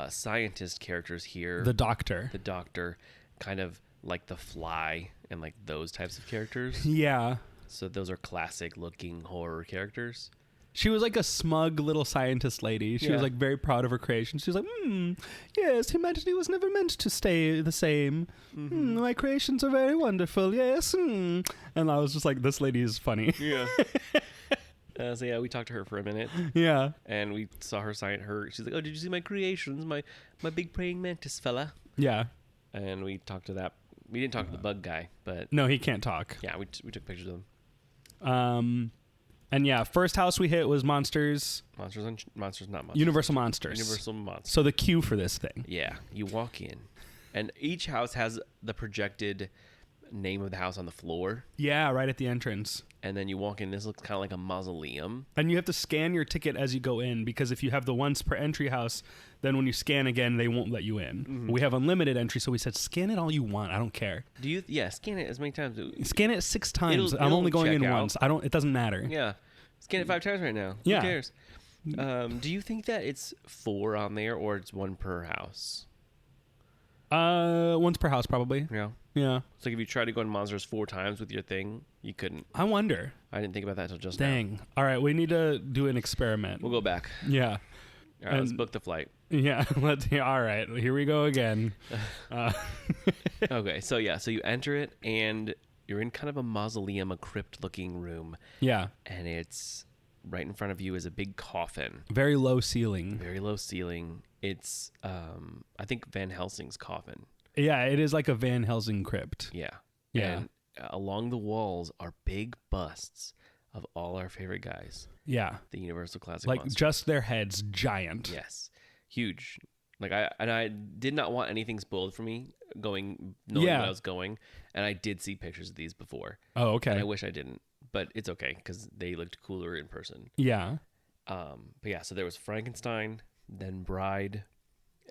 scientist characters here.
The Doctor,
kind of like the Fly and like those types of characters.
Yeah.
So those are classic looking horror characters.
She was like a smug little scientist lady. She was like very proud of her creation. She was like, yes, humanity was never meant to stay the same. My creations are very wonderful, yes. And I was just like, this lady is funny.
Yeah. So yeah, we talked to her for a minute.
Yeah.
And we saw her sign her. She's like, oh, did you see my creations? My big praying mantis fella.
Yeah.
And we talked to that. We didn't talk to the bug guy, but.
No, he can't talk.
Yeah, we took pictures of him.
And yeah, first house we hit was Monsters.
Monsters, not Monsters.
Universal Monsters.
Universal Monsters.
So the cue for this thing.
Yeah, you walk in, and each house has the projected name of the house on the floor.
Yeah, right at the entrance.
And then you walk in. This looks kind of like a mausoleum.
And you have to scan your ticket as you go in, because if you have the once per entry house, then when you scan again, they won't let you in. We have unlimited entry, so we said scan it all you want. I don't care.
Scan it as many times.
Scan it 6 times. I'm
It'll
only going in
check out.
once. It doesn't matter.
Yeah, scan it 5 times right now.
Yeah.
Who cares? Do you think that it's 4 on there, or it's 1 per house?
Once per house, probably.
Yeah.
Yeah.
It's like if you try to go in Monsters 4 times with your thing, you couldn't.
I wonder.
I didn't think about that until just now.
Dang. All right, we need to do an experiment.
We'll go back.
Yeah.
All right, let's book the flight.
Yeah. All right, here we go again.
Okay, so you enter it, and you're in kind of a mausoleum, a crypt-looking room.
Yeah.
And it's right in front of you is a big coffin.
Very low ceiling.
Very low ceiling. It's, I think, Van Helsing's coffin.
Yeah, it is like a Van Helsing crypt.
Yeah.
Yeah.
And along the walls are big busts of all our favorite guys.
Yeah.
The Universal Classic
like
Monsters.
just their heads, giant.
Yes. Huge. Like I did not want anything spoiled for me knowing where I was going, and I did see pictures of these before.
Oh, okay.
And I wish I didn't, but it's okay because they looked cooler in person.
Yeah.
But yeah, so there was Frankenstein, then Bride,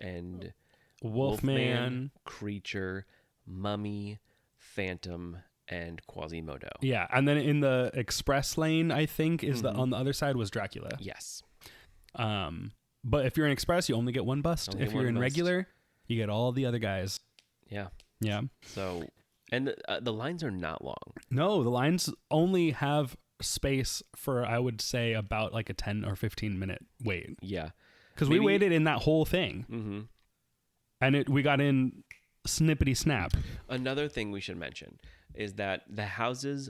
and
Wolfman,
Creature, Mummy, Phantom, and Quasimodo.
Yeah, and then in the express lane, I think is the on the other side was Dracula.
Yes.
But if you're in express, you only get one bust.
Only
If
one
you're in
bust.
regular, you get all the other guys.
Yeah.
Yeah.
So, and the lines are not long.
No, the lines only have space for, I would say, about like a 10 or 15 minute wait.
Yeah.
Because we waited in that whole thing.
Mm-hmm.
And we got in snippety snap.
Another thing we should mention is that the houses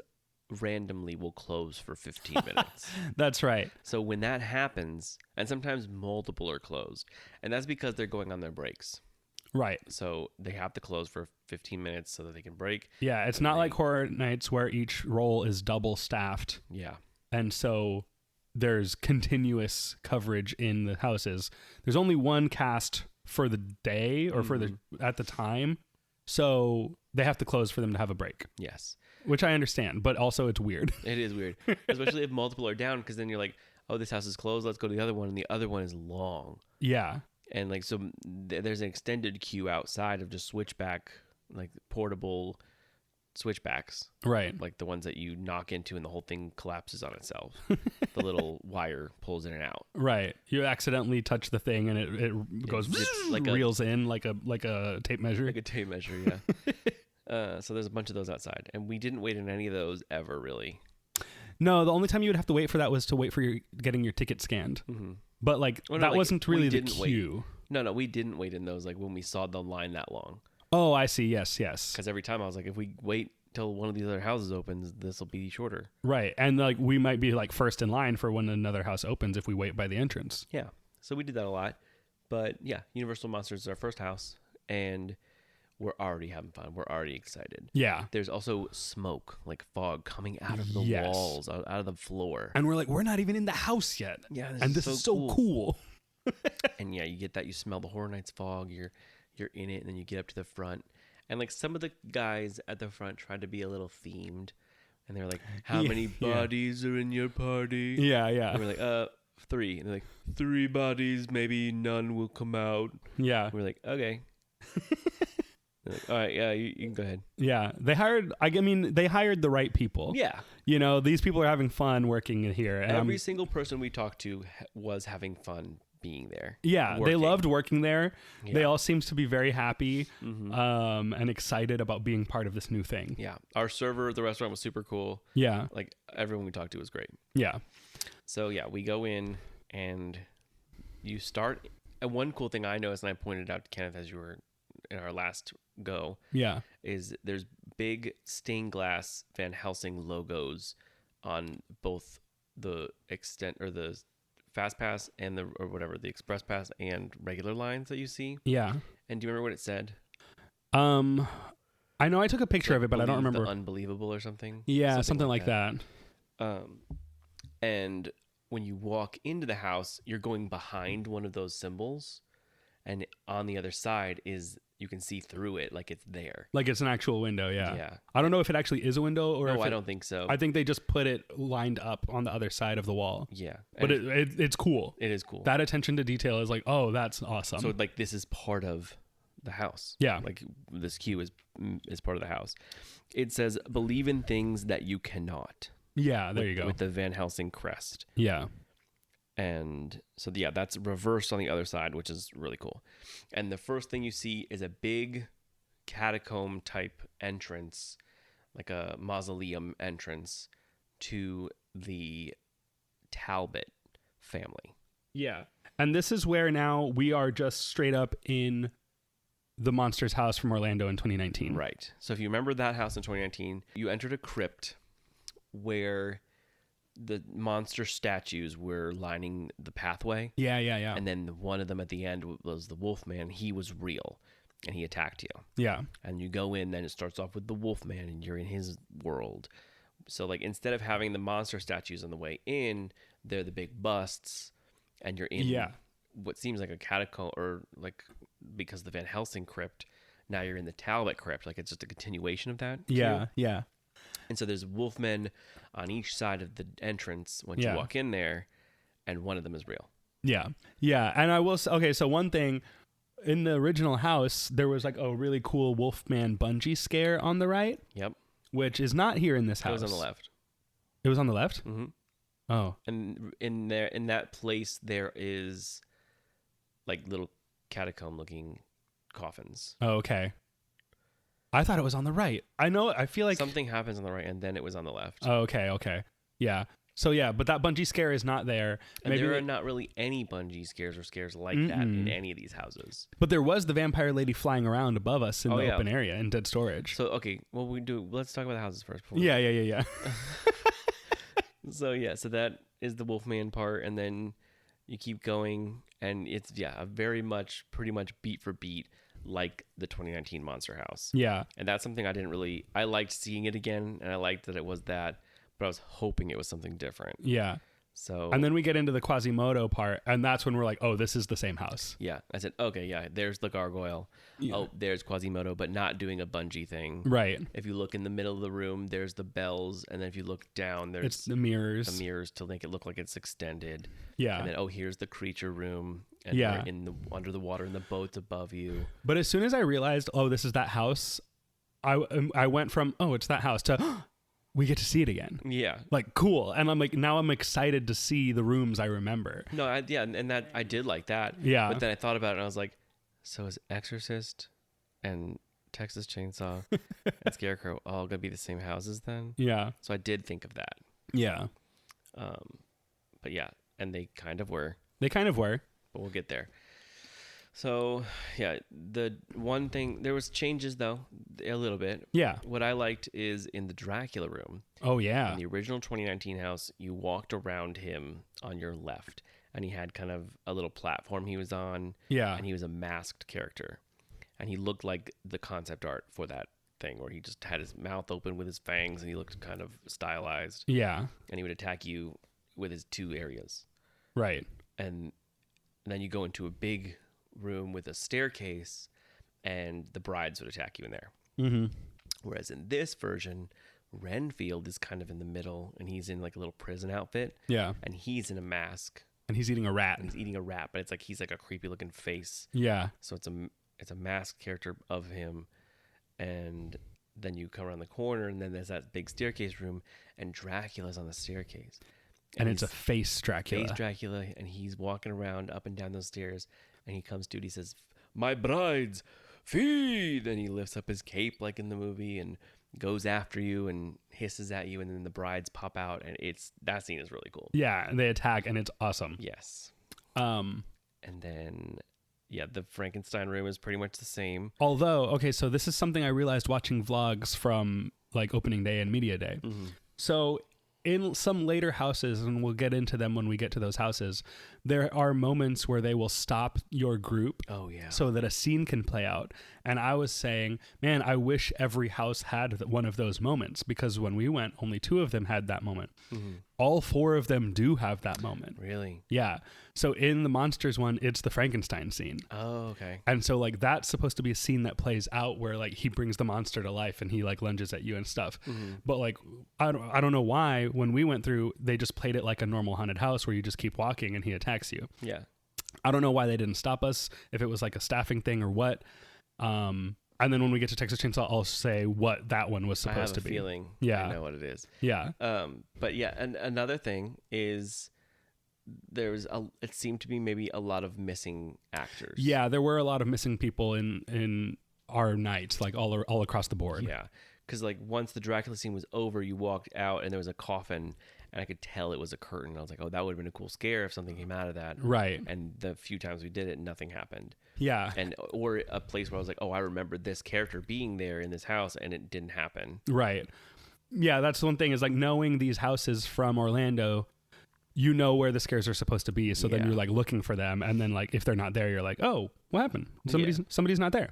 randomly will close for 15 minutes.
That's right.
So when that happens, and sometimes multiple are closed, and that's because they're going on their breaks.
Right.
So they have to close for 15 minutes so that they can break.
Yeah, it's not like Horror Nights where each role is double staffed.
Yeah.
And so there's continuous coverage in the houses. There's only one cast for the day or for the at the time. So they have to close for them to have a break.
Yes.
Which I understand, but also it's weird.
It is weird, especially if multiple are down, because then you're like, oh, this house is closed. Let's go to the other one. And the other one is long.
Yeah.
And like, so there's an extended queue outside of just switchback, like portable switchbacks.
Right.
Like the ones that you knock into and the whole thing collapses on itself. The little wire pulls in and out.
Right. You accidentally touch the thing and it goes
it's like
reels in like a tape measure.
Like a tape measure, yeah. So there's a bunch of those outside. And we didn't wait in any of those ever, really.
No, the only time you would have to wait for that was to wait for getting your ticket scanned.
Mm-hmm.
But like that wasn't really the queue.
No, we didn't wait in those like when we saw the line that long.
Oh, I see. Yes.
Because every time I was like, if we wait till one of these other houses opens, this will be shorter.
Right. And like we might be like first in line for when another house opens if we wait by the entrance.
Yeah. So we did that a lot. But yeah, Universal Monsters is our first house. And we're already having fun. We're already excited.
Yeah.
There's also smoke, like fog, coming out of the walls, out of the floor.
And we're like, we're not even in the house yet.
Yeah,
this is so cool.
And yeah, you get that. You smell the Horror Nights fog. You're in it, and then you get up to the front. And like some of the guys at the front tried to be a little themed, and they're like, "How many bodies are in your party?"
Yeah.
And we're like, 3. And they're like, 3 bodies, maybe none will come out.
Yeah.
And we're like, okay. Like, all right, yeah, you can go ahead.
Yeah, they hired the right people.
Yeah.
You know, these people are having fun working in here. And
Every single person we talked to was having fun being there.
Yeah, they loved working there.
Yeah.
They all seems to be very happy and excited about being part of this new thing.
Yeah. Our server at the restaurant was super cool.
Yeah.
Like everyone we talked to was great.
Yeah.
So yeah, we go in and you start. And one cool thing I noticed, and I pointed out to Kenneth as you were in our last go, is there's big stained glass Van Helsing logos on both the the Fast Pass and the Express Pass and regular lines that you see.
Yeah.
And do you remember what it said?
I know I took a picture of it, but I don't remember.
The unbelievable or something.
Yeah, something like that.
And when you walk into the house, you're going behind one of those symbols, and on the other side you can see through it like it's there.
Like it's an actual window, yeah.
Yeah.
I don't know if it actually is a window or
No, I don't think so.
I think they just put it lined up on the other side of the wall.
Yeah.
But it's cool.
It is cool.
That attention to detail is like, oh, that's awesome.
So like this is part of the house.
Yeah.
Like this queue is part of the house. It says, believe in things that you cannot.
Yeah, there you go.
With the Van Helsing crest.
Yeah.
And so, yeah, that's reversed on the other side, which is really cool. And the first thing you see is a big catacomb type entrance, like a mausoleum entrance to the Talbot family.
Yeah. And this is where now we are just straight up in the Monsters house from Orlando in 2019.
Right. So if you remember that house in 2019, you entered a crypt where the monster statues were lining the pathway.
Yeah.
And then one of them at the end was the Wolfman. He was real, and he attacked you.
Yeah.
And you go in, then it starts off with the Wolfman, and you're in his world. So, like, instead of having the monster statues on the way in, they're the big busts, and you're in what seems like a catacomb, or like, because the Van Helsing crypt, now you're in the Talbot crypt. Like, it's just a continuation of that.
Yeah. Yeah.
And so there's wolfmen on each side of the entrance once you walk in there, and one of them is real.
Yeah. Yeah. And I will say, okay, so one thing, in the original house, there was like a really cool Wolfman bungee scare on the right.
Yep.
which is not here in this
It
house.
was on the left.
It was on the left?
Mm-hmm.
Oh.
And in that place, there is like little catacomb-looking coffins.
Oh, okay. I thought it was on the right. I feel like...
Something happens on the right, and then it was on the left.
Oh, okay. Yeah. So, yeah, but that bungee scare is not there.
And there are not really any bungee scares or scares like that in any of these houses.
But there was the vampire lady flying around above us in the open area in Dead Storage.
So, okay, let's talk about the houses first.
Yeah.
So that is the Wolfman part, and then you keep going, and it's pretty much beat for beat like the 2019 Monster House.
Yeah.
And that's something I liked seeing it again, and I liked that it was that, but I was hoping it was something different.
Yeah.
So,
and then we get into the Quasimodo part, and that's when we're like, oh, this is the same house.
Yeah. I said, okay, yeah, there's the gargoyle. Yeah. Oh, there's Quasimodo, but not doing a bungee thing.
Right.
If you look in the middle of the room, there's the bells, and then if you look down, there's
it's the mirrors.
The mirrors to make it look like it's extended.
Yeah.
And then, here's the creature room. And
yeah.
We're under the water, and the boat's above you.
But as soon as I realized, oh, this is that house, I went from, oh, it's that house to... we get to see it again.
Yeah.
Like, cool. And I'm like, now I'm excited to see the rooms I remember.
No, and that I did like that.
Yeah.
But then I thought about it, and I was like, so is Exorcist and Texas Chainsaw and Scarecrow all going to be the same houses then?
Yeah.
So I did think of that.
Yeah.
But yeah, and they kind of were.
But
we'll get there. So, yeah, the one thing, there was changes, though, a little bit.
Yeah.
What I liked is in the Dracula room.
Oh, yeah.
In the original 2019 house, you walked around him on your left, and he had kind of a little platform he was on.
Yeah.
And he was a masked character. And he looked like the concept art for that thing, where he just had his mouth open with his fangs, and he looked kind of stylized.
Yeah.
And he would attack you with his two areas.
Right.
And then you go into a big room with a staircase, and the brides would attack you in there.
Mm-hmm.
Whereas in this version, Renfield is kind of in the middle, and he's in like a little prison outfit.
Yeah.
And he's in a mask.
And he's eating a rat.
And he's eating a rat, but he's like a creepy looking face.
Yeah.
So it's a masked character of him. And then you come around the corner, and then there's that big staircase room, and Dracula's on the staircase.
And it's a face Dracula.
Face Dracula, and he's walking around up and down those stairs, and he comes to it, he says, "My brides, feed!" And he lifts up his cape like in the movie and goes after you and hisses at you, and then the brides pop out, and that scene is really cool.
Yeah, and they attack, and it's awesome.
Yes. And then, yeah, the Frankenstein room is pretty much the same.
Although, okay, so this is something I realized watching vlogs from like opening day and media day.
Mm-hmm.
So in some later houses, and we'll get into them when we get to those houses, there are moments where they will stop your group.
Oh, yeah.
So that a scene can play out. And I was saying, man, I wish every house had one of those moments, because when we went, only 2 of them had that moment.
Mm-hmm.
All 4 of them do have that moment.
Really?
Yeah. So in the Monsters one, it's the Frankenstein scene.
Oh, okay.
And so like that's supposed to be a scene that plays out where like he brings the monster to life and he like lunges at you and stuff.
Mm-hmm.
But like I don't know why when we went through they just played it like a normal haunted house where you just keep walking and he attacks you.
Yeah.
I don't know why they didn't stop us, if it was like a staffing thing or what. And then when we get to Texas Chainsaw, I'll say what that one was supposed to be.
I have a feeling.
Yeah.
I know what it is.
Yeah.
But yeah, and another thing is it seemed to be maybe a lot of missing actors.
Yeah, there were a lot of missing people in our nights, like all across the board.
Yeah, because like once the Dracula scene was over, you walked out and there was a coffin, and I could tell it was a curtain. I was like, oh, that would have been a cool scare if something came out of that.
Right.
And the few times we did it, nothing happened.
Yeah.
Or a place where I was like, oh, I remember this character being there in this house, and it didn't happen.
Right. Yeah, that's one thing is like knowing these houses from Orlando, you know where the scares are supposed to be. So then you're like looking for them. And then like, if they're not there, you're like, oh, what happened? Somebody's not there.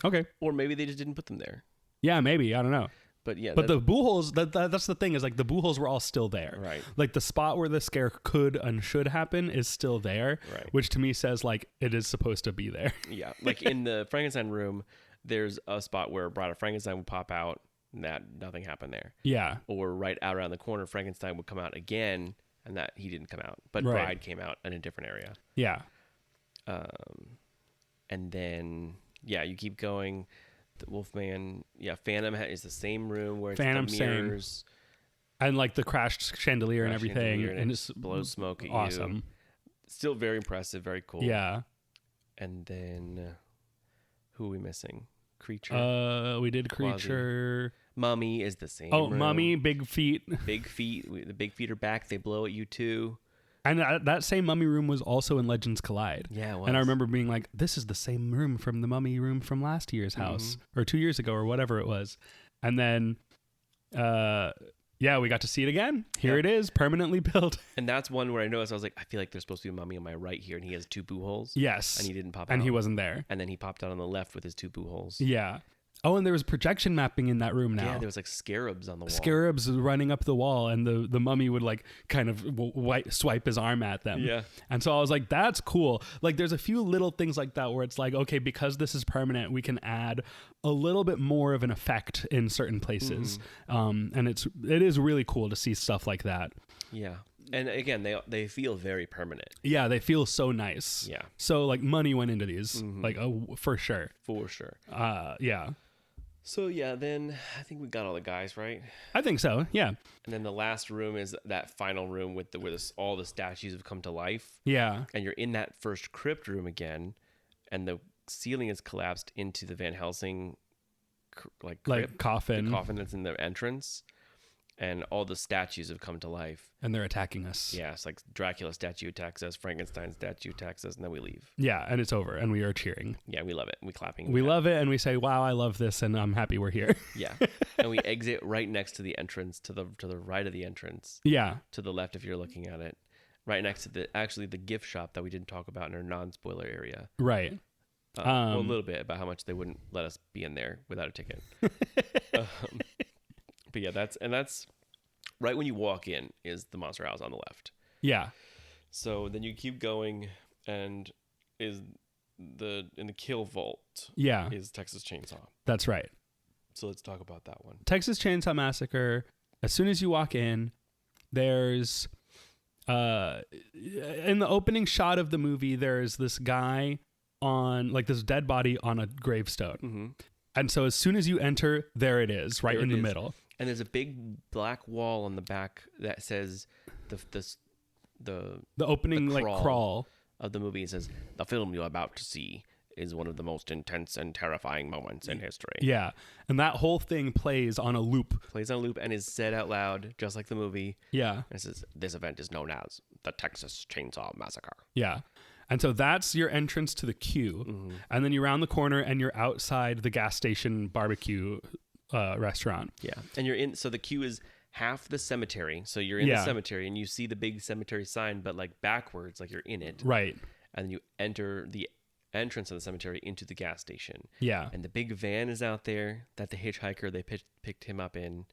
Okay.
Or maybe they just didn't put them there.
Yeah, maybe. I don't know.
But yeah.
But the boo holes, that's the thing is like the boo holes were all still there.
Right.
Like the spot where the scare could and should happen is still there.
Right.
Which to me says like it is supposed to be there.
Yeah. Like in the Frankenstein room, there's a spot where Bride of Frankenstein would pop out and nothing happened there.
Yeah.
Or right out around the corner, Frankenstein would come out again, and that he didn't come out, but
Right.
Bride came out in a different area.
Yeah.
And then, yeah, you keep going. the Wolfman. Yeah, Phantom is the same room where it's
Phantom,
the
same.
mirrors.
And like the crashed chandelier and
Crashed
everything.
chandelier,
And
it
it's
blows smoke at you.
awesome.
Still very impressive, very cool.
Yeah.
And then who are we missing? Creature.
We did Creature.
Mummy is the same.
Oh,
room.
Mummy, Big Feet.
Big feet. The big feet are back. They blow at you too.
And that same Mummy room was also in Legends Collide.
Yeah, it was.
And I remember being like, this is the same room from the Mummy room from last year's house or 2 years ago or whatever it was. And then, we got to see it again. Here it is, permanently built.
And that's one where I noticed, I was like, I feel like there's supposed to be a mummy on my right here, and he has 2 boo holes.
Yes.
And he didn't pop out.
And he wasn't there.
And then he popped out on the left with his 2 boo holes.
Yeah. Oh, and there was projection mapping in that room now.
Yeah, there was like scarabs on the wall.
Scarabs running up the wall, and the mummy would like kind of swipe his arm at them.
Yeah.
And so I was like, that's cool. Like there's a few little things like that where it's like, okay, because this is permanent, we can add a little bit more of an effect in certain places. And it is really cool to see stuff like that.
Yeah. And again, they feel very permanent.
Yeah, they feel so nice.
Yeah.
So like money went into these, like for sure.
For sure.
Yeah.
So yeah, then I think we got all the guys, right?
I think so. Yeah.
And then the last room is that final room with where all the statues have come to life.
Yeah.
And you're in that first crypt room again, and the ceiling is collapsed into the Van Helsing crypt,
coffin.
The coffin that's in the entrance, and all the statues have come to life.
And they're attacking us.
Yeah, it's like Dracula statue attacks us, Frankenstein statue attacks us, and then we leave.
Yeah, and it's over, and we are cheering.
Yeah, we love it. We clapping.
We love it, and we say, "Wow, I love this," and I'm happy we're here.
Yeah, and we exit right next to the entrance, to the right of the entrance.
Yeah,
to the left if you're looking at it, right next to the gift shop that we didn't talk about in our non-spoiler area.
Right.
Well, a little bit about how much they wouldn't let us be in there without a ticket. But yeah, that's right when you walk in is the monster house on the left.
Yeah.
So then you keep going, and in the kill vault.
Yeah.
Is Texas Chainsaw.
That's right.
So let's talk about that one.
Texas Chainsaw Massacre. As soon as you walk in, there's in the opening shot of the movie, there's this guy on like this dead body on a gravestone. And so as soon as you enter, there it is, right in the middle.
And there's a big black wall on the back that says the
opening crawl
of the movie. It says, "The film you're about to see is one of the most intense and terrifying moments in history."
Yeah. And that whole thing plays on a loop.
And is said out loud, just like the movie.
Yeah.
And it says, "This event is known as the Texas Chainsaw Massacre."
Yeah. And so that's your entrance to the queue. And then you round the corner and you're outside the gas station barbecue restaurant.
Yeah. And you're in, so the queue is half the cemetery. So you're in the cemetery and you see the big cemetery sign, but like backwards, like you're in it.
Right.
And then you enter the entrance of the cemetery into the gas station.
Yeah.
And the big van is out there that the hitchhiker, they picked him up in,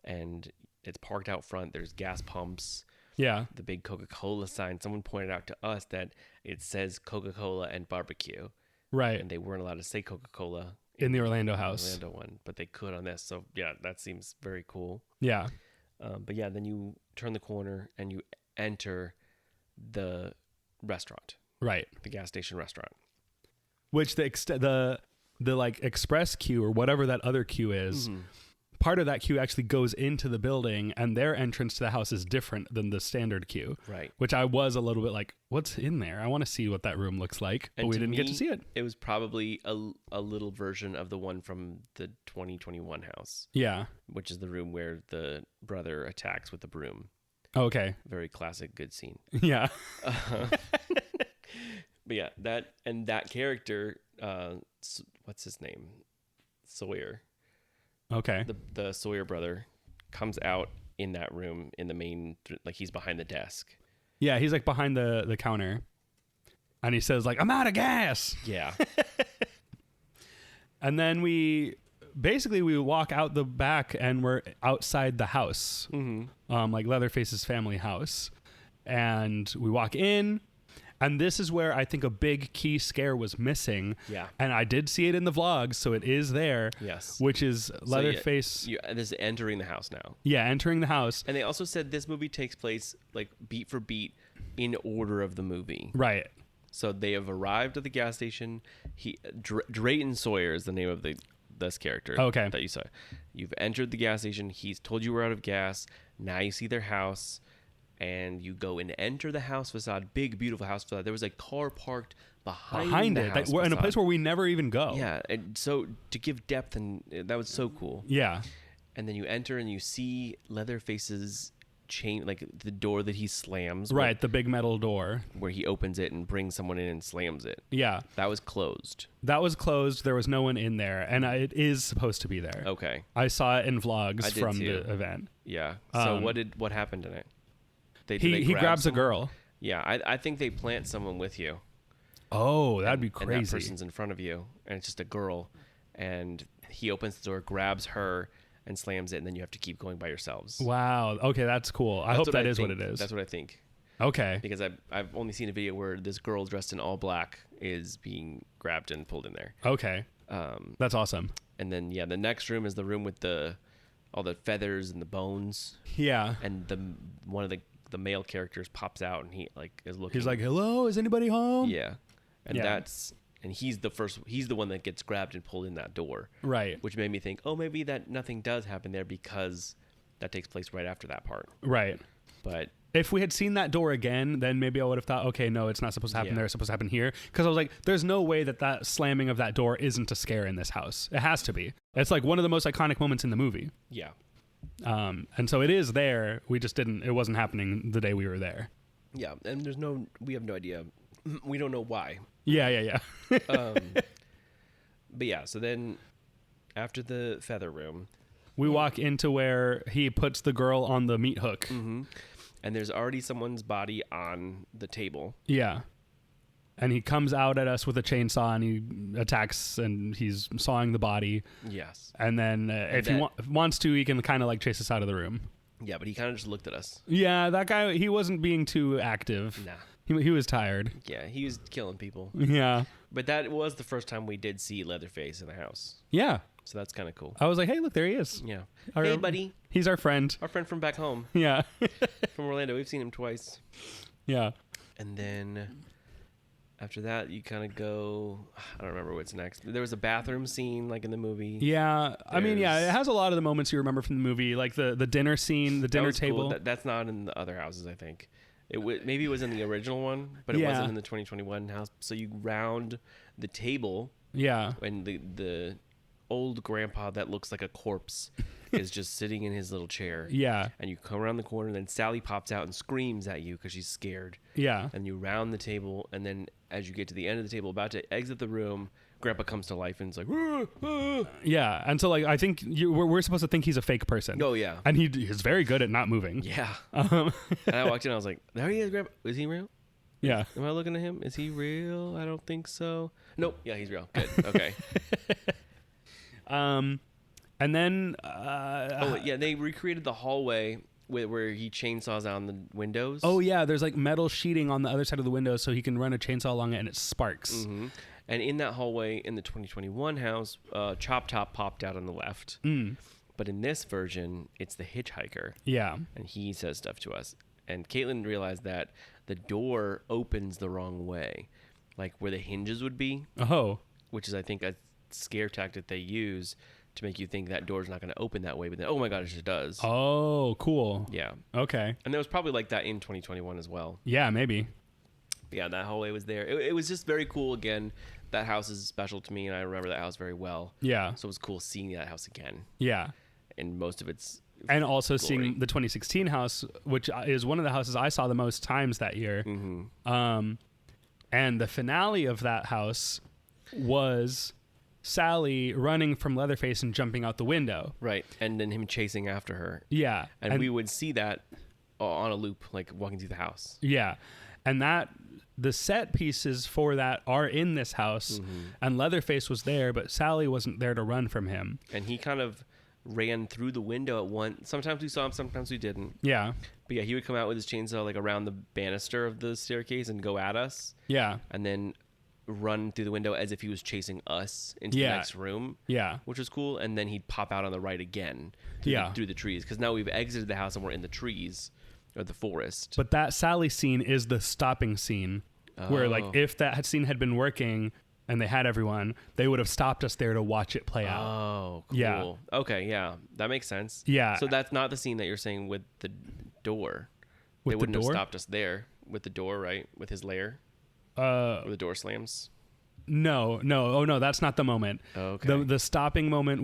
and it's parked out front. There's gas pumps.
Yeah.
The big Coca-Cola sign. Someone pointed out to us that it says Coca-Cola and barbecue.
Right.
And they weren't allowed to say Coca-Cola
in the Orlando house.
Orlando one, but they could on this. So yeah, that seems very cool.
Yeah.
But yeah, then you turn the corner and you enter the restaurant.
Right.
The gas station restaurant.
Which the like express queue or whatever that other queue is, part of that queue actually goes into the building, and their entrance to the house is different than the standard queue.
Right.
Which I was a little bit like, what's in there? I want to see what that room looks like. But we didn't get to see it.
It was probably a little version of the one from the 2021 house.
Yeah. Which
is the room where the brother attacks with the broom.
Okay.
Very classic, good scene.
Yeah.
But yeah, that character, what's his name? Sawyer.
Okay.
The Sawyer brother comes out in that room in the main, like he's behind the desk.
Yeah, he's like behind the counter. And he says like, "I'm out of gas."
Yeah.
And then we walk out the back and we're outside the house. Like Leatherface's family house. And we walk in. And this is where I think a big key scare was missing.
Yeah.
And I did see it in the vlog, so it is there.
Yes.
Which is Leatherface.
So this is entering the house now.
Yeah, entering the house.
And they also said this movie takes place like beat for beat in order of the movie.
Right.
So they have arrived at the gas station. Drayton Sawyer is the name of this character.
Okay.
That you saw. You've entered the gas station. He's told you we're out of gas. Now you see their house, and you go and enter the house facade. Big, beautiful house facade. There was a car parked behind the
it.
house
We're in a
facade.
place where we never even go.
Yeah, and so to give depth, and that was so cool.
Yeah.
And then you enter and you see Leatherface's chain, like the door that he slams.
Right, the big metal door.
Where he opens it and brings someone in and slams it.
Yeah.
That was closed.
That was closed. There was no one in there, and it is supposed to be there.
Okay.
I saw it in vlogs
I did
from
too.
the event.
Yeah. So what happened in it?
He grabs a
someone?
girl.
Yeah, I think they plant someone with you.
Oh, that'd be
And
crazy.
that person's in front of you, and it's just a girl. And he opens the door, grabs her, and slams it, and then you have to keep going by yourselves.
Wow. Okay, that's cool. I hope that is what it is.
That's what I think.
Okay.
Because I've only seen a video where this girl dressed in all black is being grabbed and pulled in there.
Okay. That's awesome.
And then the next room is the room with all the feathers and the bones.
Yeah.
And one of the male characters pops out and he is looking.
He's like, "Hello, is anybody home?"
Yeah. And
Yeah.
he's the one that gets grabbed and pulled in that door.
Right.
Which made me think, oh, maybe that nothing does happen there because that takes place right after that part.
Right.
But
if we had seen that door again, then maybe I would have thought, okay, no, it's not supposed to happen there. It's supposed to happen here. Because I was like, there's no way that slamming of that door isn't a scare in this house. It has to be. It's like one of the most iconic moments in the movie.
yeah.
And so it is there. We just it wasn't happening the day we were there.
Yeah. And we have no idea. We don't know why.
Yeah.
But yeah, so then after the feather room,
We walk into where he puts the girl on the meat hook.
mm-hmm. And there's already someone's body on the table.
Yeah. And he comes out at us with a chainsaw and he attacks and he's sawing the body.
Yes.
And then if he wants to, he can kind of like chase us out of the room.
Yeah, but he kind of just looked at us.
Yeah, that guy, he wasn't being too active.
Nah.
He was tired.
Yeah, he was killing people.
Yeah.
But that was the first time we did see Leatherface in the house.
Yeah.
So that's kind of cool.
I was like, hey, look, there he is.
Yeah.
Our-
Hey, buddy.
He's our friend.
Our friend from back home,
Yeah.
from Orlando. We've seen him twice.
Yeah.
And then after that, you kind of go, I don't remember what's next. There was a bathroom scene like in the movie.
Yeah. I mean, yeah, it has a lot of the moments you remember from the movie, like the dinner scene, the
That
dinner
was cool.
table.
That's not in the other houses, I think. Maybe it was in the original one, but it
Yeah.
wasn't in the 2021 house. So you round the table,
Yeah.
and the old grandpa that looks like a corpse is just sitting in his little chair.
Yeah.
And you come around the corner, and then Sally pops out and screams at you because she's scared.
Yeah.
And you round the table, and then as you get to the end of the table, about to exit the room, Grandpa comes to life and it's like, "Ah, ah."
Yeah. And so, like, I think we're supposed to think he's a fake person.
Oh yeah,
And he's very good at not moving.
yeah. And I walked in, I was like, there he is, Grandpa. Is he real?
Yeah.
Am I looking at him? Is he real? I don't think so. Nope. Yeah, he's real. Good. Okay.
And then
They recreated the hallway where he chainsaws out the windows.
oh yeah, there's like metal sheeting on the other side of the window so he can run a chainsaw along it and it sparks.
Mm-hmm. And in that hallway in the 2021 house, Chop Top popped out on the left. But in this version, it's the hitchhiker.
Yeah.
And he says stuff to us. And Caitlin realized that the door opens the wrong way, like where the hinges would be,
Oh.
which is, I think, a scare tactic they use to make you think that door's not going to open that way. But then, oh my God, it just does.
Oh, cool.
Yeah.
Okay.
And there was probably like that in 2021 as well.
Yeah, maybe.
But yeah, that hallway was there. It was just very cool. Again, that house is special to me, and I remember that house very well.
Yeah.
So it was cool seeing that house again.
Yeah.
And most of its
And also
glory.
seeing the 2016 house, which is one of the houses I saw the most times that year.
Mm-hmm.
And the finale of that house was Sally running from Leatherface and jumping out the window.
Right. And then him chasing after her.
Yeah.
And we would see that on a loop, like walking through the house.
Yeah. And the set pieces for that are in this house. And Leatherface was there, but Sally wasn't there to run from him.
And he kind of ran through the window at once. Sometimes we saw him, sometimes we didn't.
Yeah.
But yeah, he would come out with his chainsaw like around the banister of the staircase and go at us.
Yeah.
And then run through the window as if he was chasing us into the next room.
Yeah.
Which was cool. And then he'd pop out on the right again through the trees. Because now we've exited the house and we're in the trees or the forest.
But that Sally scene is the stopping scene where, like, if that scene had been working, and they had everyone, they would have stopped us there to watch it play out.
Oh, cool.
Yeah.
Okay, yeah. That makes sense.
Yeah.
So that's not the scene that you're saying with the door.
With
They
the
wouldn't have
door?
stopped us there with the door, right? With his lair?
Uh,
Where the door slams?
no. Oh no, that's not the moment.
Okay.
The stopping moment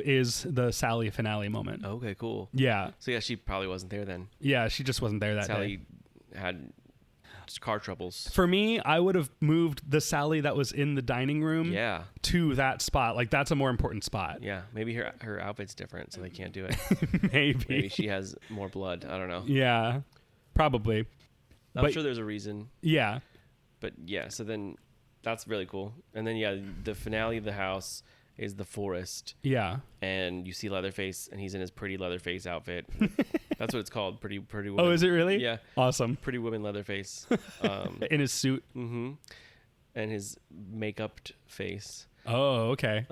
is the Sally finale moment.
Okay, cool.
Yeah.
So yeah, she probably wasn't there then.
Yeah, she just wasn't there that day.
Sally had just car troubles.
For me, I would have moved the Sally that was in the dining room
Yeah.
to that spot. Like, that's a more important spot.
Yeah. Maybe her outfit's different, so they can't do it.
Maybe.
Maybe she has more blood. I don't know.
Yeah, probably.
I'm
But-
sure there's a reason.
Yeah.
But yeah, so then that's really cool. And then yeah, the finale of the house is the forest,
Yeah.
and you see Leatherface, and he's in his pretty Leatherface outfit. That's what it's called, pretty woman.
Oh, is it really?
Yeah,
Awesome.
Pretty Woman Leatherface.
In his suit.
And his make-upped face.
Oh, okay.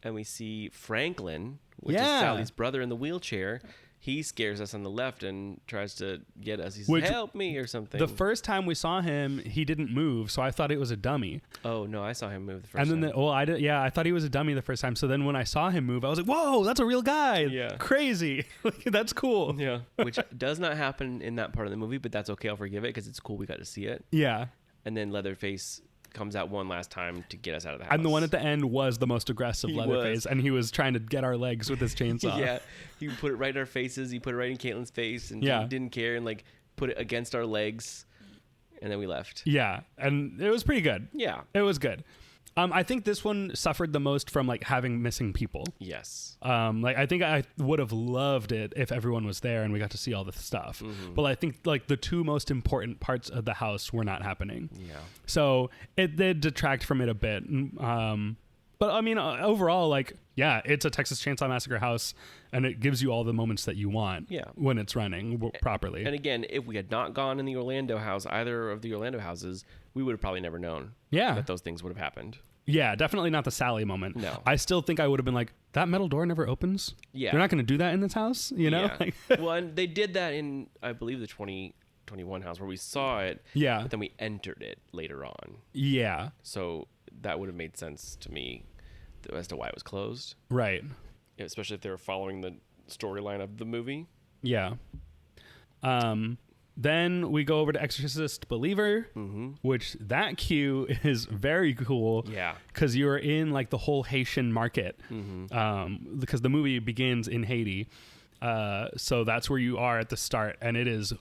And we see Franklin, which
Yeah.
is Sally's brother in the wheelchair. He scares us on the left and tries to get us. He's
Which-
help me or something.
The first time we saw him, he didn't move, so I thought it was a dummy.
Oh no, I saw him move the first
And then,
time.
I did. Yeah, I thought he was a dummy the first time. So then when I saw him move, I was like, "Whoa, that's a real guy!
Yeah.
Crazy! That's cool."
Yeah, which does not happen in that part of the movie, but that's okay. I'll forgive it because it's cool. We got to see it.
Yeah.
And then Leatherface comes out one last time to get us out of the house.
And the one at the end was the most aggressive
He
Leatherface,
was.
and he was trying to get our legs with his chainsaw.
yeah, he put it right in our faces. He put it right in Caitlin's face, and
Yeah.
didn't care, and like put it against our legs, and then we left.
Yeah, and it was pretty good.
Yeah.
It was good. I think this one suffered the most from like having missing people.
Yes.
Like I think I would have loved it if everyone was there and we got to see all the stuff. But I think like the two most important parts of the house were not happening.
Yeah.
So it did detract from it a bit. But I mean, overall, like, yeah, it's a Texas Chainsaw Massacre house, and it gives you all the moments that you want.
Yeah.
When it's running properly.
And again, if we had not gone in the Orlando house, either of the Orlando houses, we would have probably never known.
Yeah.
That those things would have happened.
Yeah, definitely not the Sally moment.
No.
I still think I would have been like, that metal door never opens.
Yeah.
They're not going to do that in this house, you know?
Yeah. Well, and they did that in, I believe, the 2021 house where we saw it.
Yeah.
But then we entered it later on.
Yeah.
So that would have made sense to me as to why it was closed,
Right.
especially if they were following the storyline of the movie.
Yeah. Then we go over to Exorcist Believer, which that cue is very cool.
Yeah.
Because you're in like the whole Haitian market. Because the movie begins in Haiti. So that's where you are at the start. And it is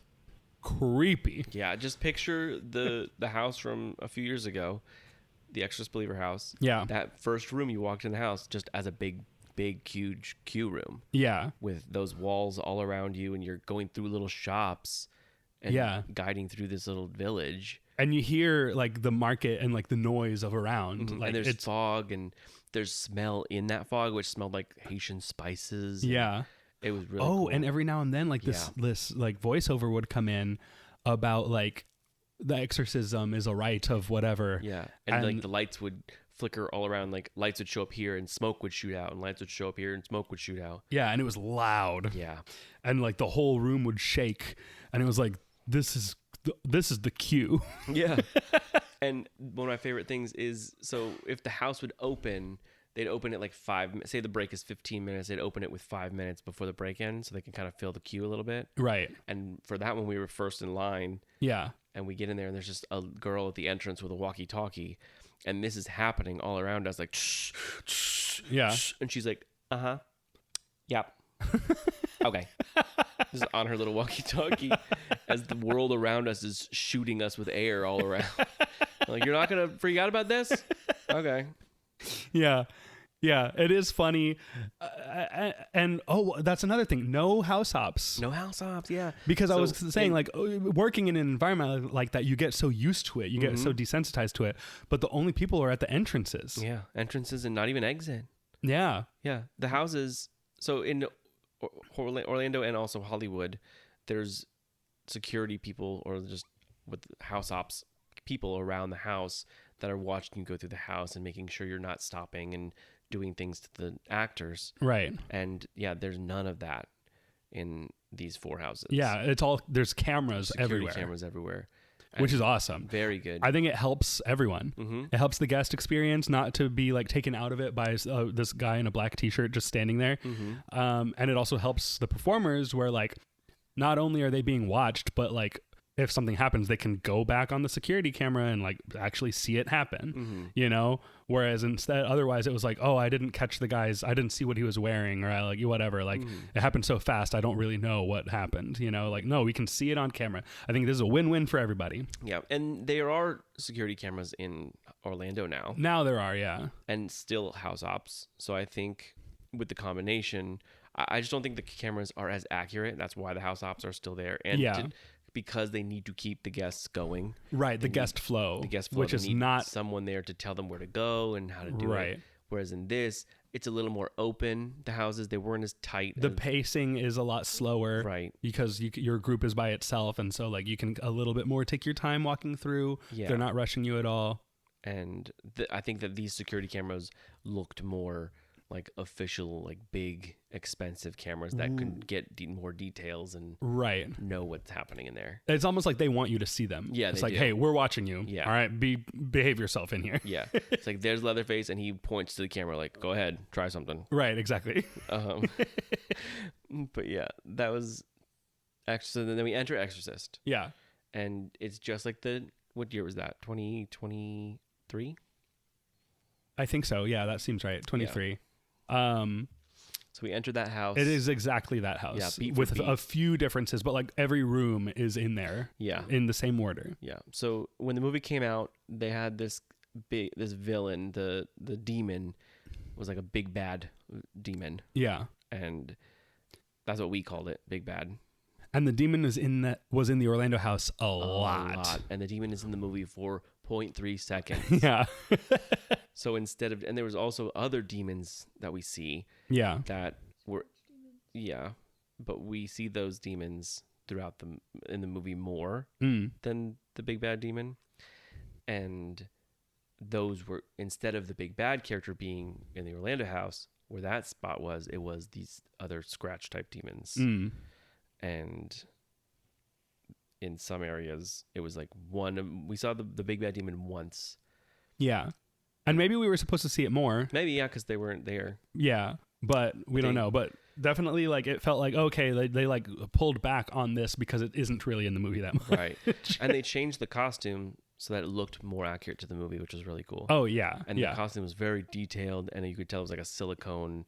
creepy.
Yeah, just picture the house from a few years ago, the Exorcist Believer house.
Yeah.
That first room you walked in the house just as a big, huge queue room
Yeah.
with those walls all around you, and you're going through little shops and
Yeah.
guiding through this little village.
And you hear like the market and like the noise of around. Like
And there's
it's
fog, and there's smell in that fog, which smelled like Haitian spices. and
yeah.
It was really
Oh,
cool.
and every now and then like this like voiceover would come in about like the exorcism is a rite of whatever.
Yeah. And like the lights would flicker all around, like lights would show up here and smoke would shoot out, and lights would show up here and smoke would shoot out.
Yeah, and it was loud.
Yeah.
And like the whole room would shake, and it was like this is the cue.
Yeah. And one of my favorite things is, so if the house would open, they'd open it like say the break is 15 minutes, they'd open it with 5 minutes before the break ends so they can kind of fill the queue a little bit.
Right.
And for that one, we were first in line,
Yeah.
and we get in there and there's just a girl at the entrance with a walkie-talkie, and this is happening all around us, like, shh, shh,
Yeah.
shh. And she's like, uh-huh, yep. Okay. Just on her little walkie-talkie as the world around us is shooting us with air all around. Like, you're not going to freak out about this? Okay.
Yeah. Yeah, it is funny. And that's another thing. No house hops.
No house hops, yeah.
Because I
So,
was saying,
and-
like, working in an environment like that, you get so used to it. You get so desensitized to it. But the only people are at the entrances.
Yeah, entrances and not even exit.
Yeah.
Yeah, the houses. So in Orlando and also Hollywood, there's security people or just with house ops people around the house that are watching you go through the house and making sure you're not stopping and doing things to the actors.
Right.
And yeah, there's none of that in these four houses.
Yeah, it's all, there's cameras
Security
everywhere.
cameras everywhere.
which is awesome.
Very good.
I think it helps everyone.
Mm-hmm.
It helps the guest experience not to be like taken out of it by this guy in a black t-shirt just standing there.
Mm-hmm.
And it also helps the performers where like not only are they being watched, but like if something happens, they can go back on the security camera and like actually see it happen, you know? Whereas instead, otherwise it was like, oh, I didn't see what he was wearing, or I like whatever. Like it happened so fast, I don't really know what happened, you know? Like, no, we can see it on camera. I think this is a win-win for everybody.
Yeah. And there are security cameras in Orlando now.
Now there are, yeah.
And still house ops. So I think with the combination, I just don't think the cameras are as accurate. That's why the house ops are still there. And because they need to keep the guests going.
Right, the guest flow.
The guest flow.
Which
they
is
need
not...
someone there to tell them where to go and how to do
right.
it. Whereas in this, it's a little more open. The houses, they weren't as tight.
The pacing is a lot slower.
Right.
Because your group is by itself. And so like you can a little bit more take your time walking through.
Yeah.
They're not rushing you at all.
And I think that these security cameras looked more like official, like big, expensive cameras that could get more details and
right.
know what's happening in there.
It's almost like they want you to see them.
Yeah,
it's
they
like,
do.
hey, we're watching you.
Yeah.
All right, behave yourself in here.
Yeah, it's like there's Leatherface, and he points to the camera like, "Go ahead, try something."
Right, exactly.
But yeah, that was Exorcist. And then we enter Exorcist.
Yeah,
and it's just like what year was that? 2023.
I think so. Yeah, that seems right. 23.
Yeah. So we entered that house.
It is exactly that house.
Yeah, beat for
with
beat.
A few differences, but like every room is in there.
Yeah,
in the same order.
Yeah. So when the movie came out, they had this villain, the demon was like a big bad demon.
Yeah,
and that's what we called it, big bad.
And the demon was in the Orlando house a lot.
And the demon is in the movie for 0.3 seconds.
Yeah.
So and there was also other demons that we see.
Yeah.
That were, yeah, but we see those demons throughout in the movie more than the big bad demon. And those were, instead of the big bad character being in the Orlando house, where that spot was, it was these other scratch type demons. And in some areas, it was like we saw the big bad demon once.
Yeah. And maybe we were supposed to see it more.
Maybe, yeah, because they weren't there.
Yeah, but we don't know. But definitely, like, it felt like, okay, they like pulled back on this because it isn't really in the movie that much.
Right. And they changed the costume so that it looked more accurate to the movie, which was really cool.
Oh, yeah.
And the costume was very detailed, and you could tell it was like a silicone,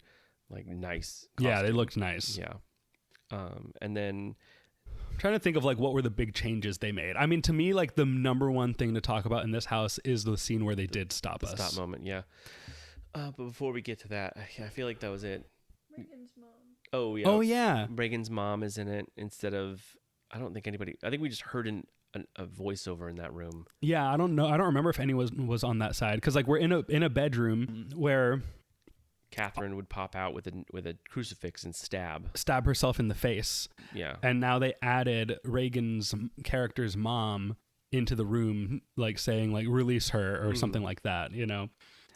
like, nice costume.
Yeah, they looked nice.
Yeah. And then...
I'm trying to think of like what were the big changes they made. I mean, to me, like the number one thing to talk about in this house is the scene where they did stop us.
Stop moment, yeah. But before we get to that, I feel like that was it.
Reagan's mom.
Oh yeah.
Oh yeah.
Reagan's mom is in it instead of. I don't think anybody. I think we just heard a voiceover in that room.
Yeah, I don't know. I don't remember if anyone was on that side because like we're in a bedroom where
Catherine would pop out with a crucifix and stab
herself in the face.
Yeah.
And now they added Reagan's character's mom into the room, like saying like release her or something like that, you know?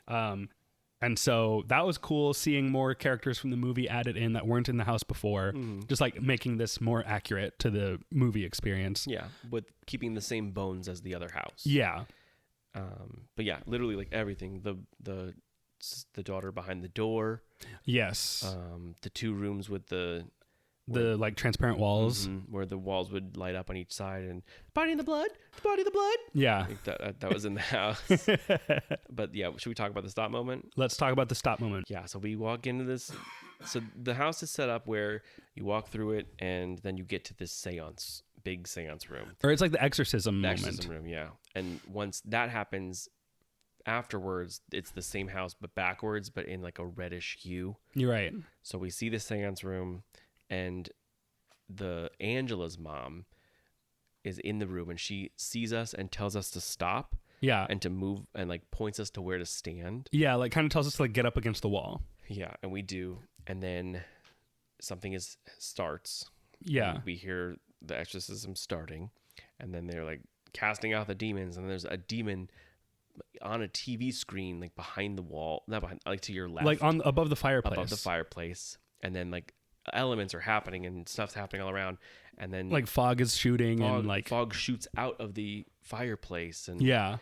And so that was cool seeing more characters from the movie added in that weren't in the house before, just like making this more accurate to the movie experience.
Yeah. With keeping the same bones as the other house.
Yeah.
But yeah, literally like everything, the daughter behind the door.
Yes.
The two rooms with the
like transparent walls
where the walls would light up on each side and body in the blood.
Yeah.
Like that was in the house. But yeah, should we talk about the stop moment?
Let's talk about the stop moment.
Yeah. So we walk into this. So the house is set up where you walk through it and then you get to this big seance room.
Or it's like the exorcism moment.
Exorcism room. Yeah. And once that happens, afterwards it's the same house but backwards, but in like a reddish hue.
You're right.
So we see the seance room and Angela's mom is in the room and she sees us and tells us to stop.
Yeah.
And to move and like points us to where to stand.
Yeah, like kind of tells us to like get up against the wall.
Yeah, and we do. And then something starts.
Yeah.
And we hear the exorcism starting and then they're like casting out the demons and there's a demon on a TV screen, like behind the wall, not behind, like to your left,
like above the fireplace.
and then like elements are happening and stuff's happening all around, and then
Like fog is shooting and like
fog shoots out of the fireplace, and
yeah.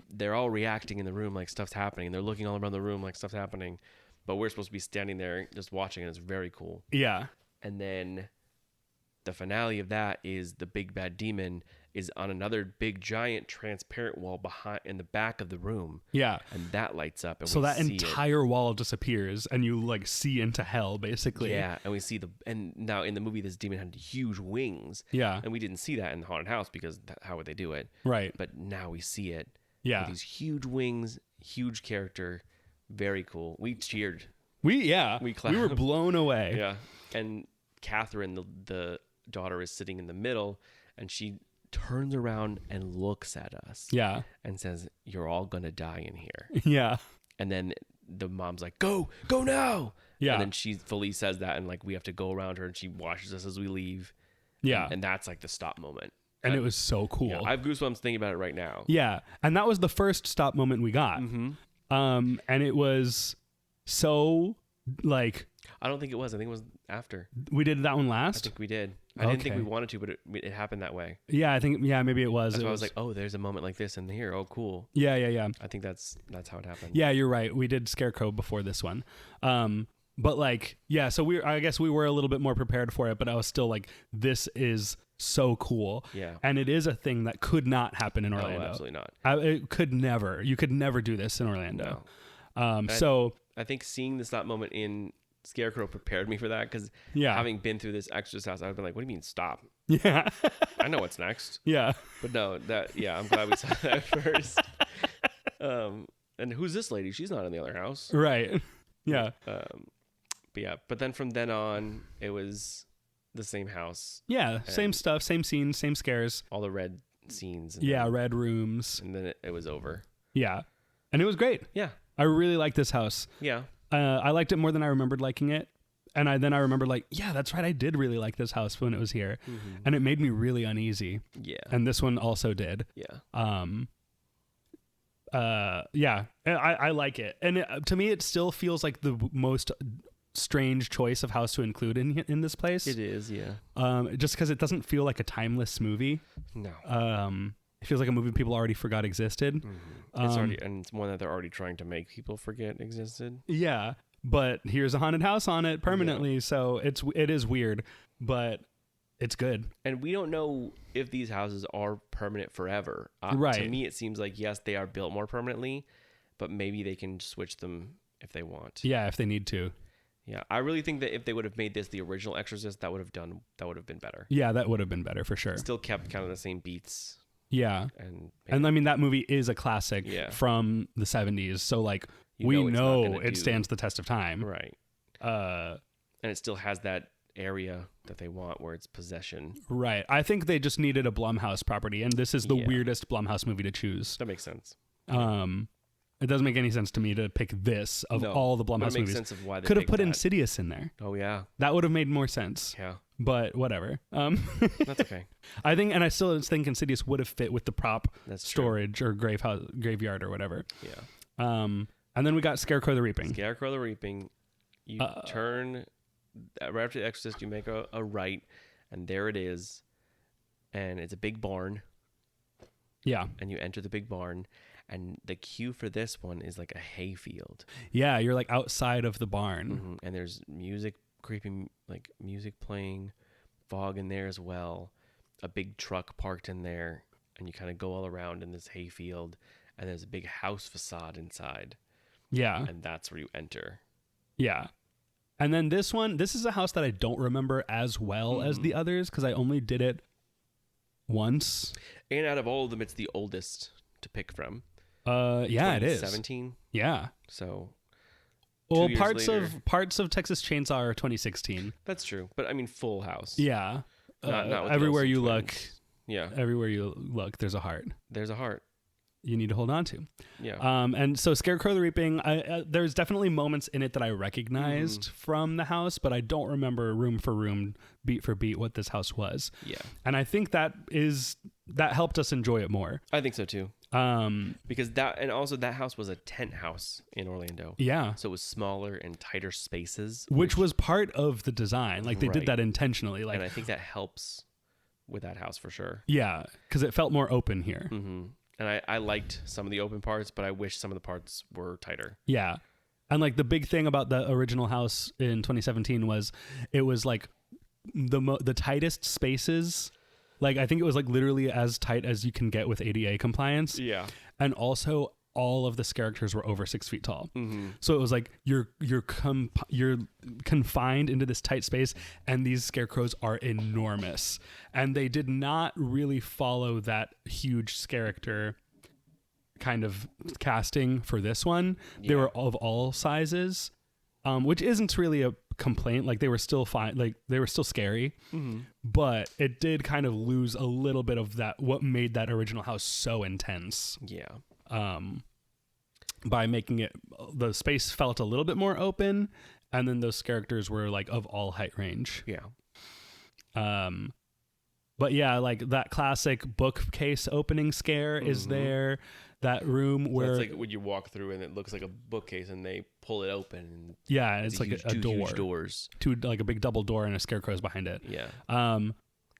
they're all reacting in the room like stuff's happening, and they're looking all around the room like stuff's happening, but we're supposed to be standing there just watching, and it's very cool.
Yeah.
And then the finale of that is the big bad demon is on another big giant transparent wall behind in the back of the room.
Yeah.
And that lights up, and
So
we
that
see
entire wall disappears and you like see into hell basically.
Yeah, and we see and now in the movie this demon had huge wings.
Yeah.
And we didn't see that in the haunted house because how would they do it?
Right.
But now we see it.
Yeah.
With these huge wings, huge character, very cool. We cheered.
We
We
were
clapped.
blown away.
Yeah. And Catherine, the daughter, is sitting in the middle, and she turns around and looks at us.
Yeah.
And says, "You're all gonna die in here."
Yeah.
And then the mom's like, go now.
Yeah.
And then she fully says that, and like we have to go around her, and she watches us as we leave.
Yeah.
And that's like the stop moment.
And it was so cool.
Yeah, I have goosebumps thinking about it right now.
Yeah. And that was the first stop moment we got.
Mm-hmm.
And it was so like
I don't think it was. I think it was after.
we did that one
I
last.
think we did. I didn't think
Okay.
we wanted to, but it happened that way.
Yeah, I think maybe it was.
That's
It
why I was like, oh, there's a moment like this in here. Oh, cool.
yeah.
I think that's how it happened.
Yeah, you're right. We did Scarecrow before this one. But like, yeah, so I guess we were a little bit more prepared for it, but I was still like, this is so cool.
Yeah.
And it is a thing that could not happen in
No,
Orlando.
absolutely not.
It could never. You could never do this in Orlando.
No.
So
I think seeing the stop moment in Scarecrow prepared me for that, because
Yeah.
having been through this Exorcist house, I've been like, what do you mean stop?
yeah,
I know what's next.
yeah,
But no, I'm glad we saw that first. And who's this lady? She's not in the other house.
right. Yeah,
But then from then on, it was the same house,
yeah. Same
And-
stuff, same scenes, same scares.
all the red scenes. And
Yeah, red rooms.
and then it was over.
Yeah, and it was great.
Yeah,
I really liked this house.
yeah.
I liked it more than I remembered liking it. And I remembered like, yeah, that's right. I did really like this house when it was here. And it made me really uneasy.
Yeah,
And this one also did.
yeah.
Yeah, I like it. And to me, it still feels like the most strange choice of house to include in this place.
It is. Yeah.
Just because it doesn't feel like a timeless movie.
No.
It feels like a movie people already forgot existed.
It's already, and it's one that they're already trying to make people forget existed.
Yeah, but here's a haunted house on it permanently, so it is weird, but it's good.
And we don't know if these houses are permanent forever. To
Right.
me, it seems like, yes, they are built more permanently, but maybe they can switch them if they want.
Yeah, if they need to.
Yeah. I really think that if they would have made this the original Exorcist, that would have been better.
Yeah, that would have been better for sure.
Still kept kind of the same beats.
Yeah.
And
And I mean, that movie is a classic
Yeah.
from the 70s. So, like,
You
we
know it's not
know
gonna
it
do-
stands the test of time.
right.
Uh,
And it still has that area that they want where it's possession.
right. I think they just needed a Blumhouse property, and this is the
Yeah.
weirdest Blumhouse movie to choose.
That makes sense.
It doesn't make any sense to me to pick this of
No,
all the
but it
Blumhouse
makes
movies.
sense of why they
Could have
picked
put
that.
Insidious in there.
Oh, yeah.
That would have made more sense.
Yeah.
But whatever.
That's okay.
I think, and I still think Insidious would have fit with the prop
That's true.
storage or graveyard or whatever.
Yeah.
And then we got Scarecrow the Reaping.
Scarecrow the Reaping. You turn right after the Exorcist. You make a right, and there it is. And it's a big barn.
Yeah.
And you enter the big barn, and the cue for this one is like a hayfield.
Yeah, you're like outside of the barn.
And there's music, creepy like music playing, fog in there as well. A big truck parked in there, and you kind of go all around in this hayfield, and there's a big house facade inside.
Yeah.
And that's where you enter.
Yeah. And then this is a house that I don't remember as well as the others because I only did it once.
And out of all of them, it's the oldest to pick from.
Yeah, it is.
17.
Yeah.
So
Well,
2 years later.
parts of Texas Chainsaw are 2016.
That's true. But I mean, Full House.
Yeah.
Not with the
everywhere
Olsen
you
twins. Yeah.
everywhere you look, there's a heart
There's a heart.
you need to hold on to.
Yeah.
And so Scarecrow the Reaping, there's definitely moments in it that I recognized from the house, but I don't remember room for room, beat for beat what this house was.
Yeah.
And I think that helped us enjoy it more.
I think so too. Because that, and also that house was a tent house in Orlando.
Yeah.
So it was smaller and tighter spaces.
Which was part of the design. Like they did
Right.
that intentionally. Like,
And I think that helps with that house for sure.
yeah, because it felt more open here.
Mm-hmm. And I liked some of the open parts, but I wish some of the parts were tighter.
Yeah. And like the big thing about the original house in 2017 was it was like the tightest spaces. Like I think it was like literally as tight as you can get with ADA compliance.
Yeah.
And also all of the characters were over 6 feet tall.
Mm-hmm.
So it was like you're confined into this tight space, and these scarecrows are enormous. And they did not really follow that huge character kind of casting for this one.
Yeah.
They were of all sizes, which isn't really a complaint. Like they were still fine. Like they were still scary, but it did kind of lose a little bit of that, what made that original house so intense.
Yeah.
By making it, the space felt a little bit more open, and then those characters were like of all height range.
Yeah.
But yeah, like that classic bookcase opening scare is there. That room where
it's like when you walk through and it looks like a bookcase and they pull it open. And
yeah, it's like a door,
huge doors.
Like a big double door, and a scarecrow's behind it.
Yeah.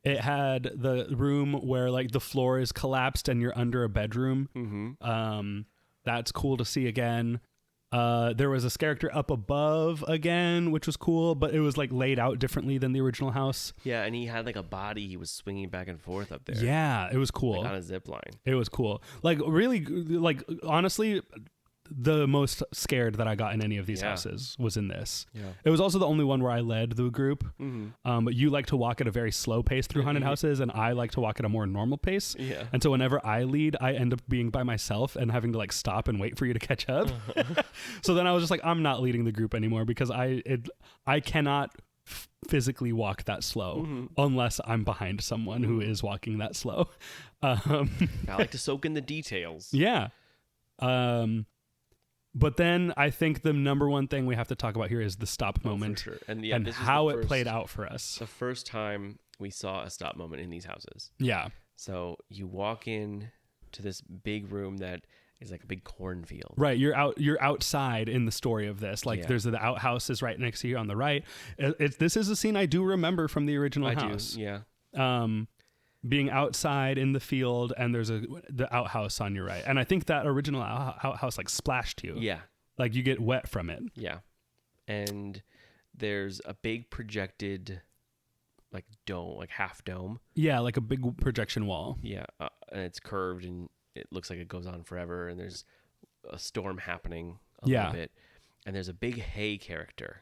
It had the room where like the floor is collapsed and you're under a bedroom.
Mm-hmm.
That's cool to see again. There was a character up above again, which was cool, but it was like laid out differently than the original house.
Yeah, and he had like a body he was swinging back and forth up there.
Yeah, it was cool.
Like on a zip line.
It was cool. Like really, like honestly, the most scared that I got in any of these houses was in this.
Yeah.
It was also the only one where I led the group. But you like to walk at a very slow pace through haunted houses, and I like to walk at a more normal pace.
Yeah.
And so whenever I lead, I end up being by myself and having to like stop and wait for you to catch up. So then I was just like, I'm not leading the group anymore because I cannot physically walk that slow unless I'm behind someone who is walking that slow.
I like to soak in the details.
Yeah. But then I think the number one thing we have to talk about here is the stop moment,
for sure.
and
this is
how
the
it played out for us.
The first time we saw a stop moment in these houses.
Yeah.
So you walk in to this big room that is like a big cornfield.
Right. You're outside in the story of this. Like
Yeah.
there's the outhouses right next to you on the right. This is a scene I do remember from the original house.
Do, yeah.
Being outside in the field, and there's the outhouse on your right. And I think that original outhouse like splashed you.
Yeah.
Like you get wet from it.
Yeah. And there's a big projected like dome, like half dome.
Yeah, like a big projection wall.
Yeah. And it's curved and it looks like it goes on forever, and there's a storm happening a little bit. And there's a big hay character,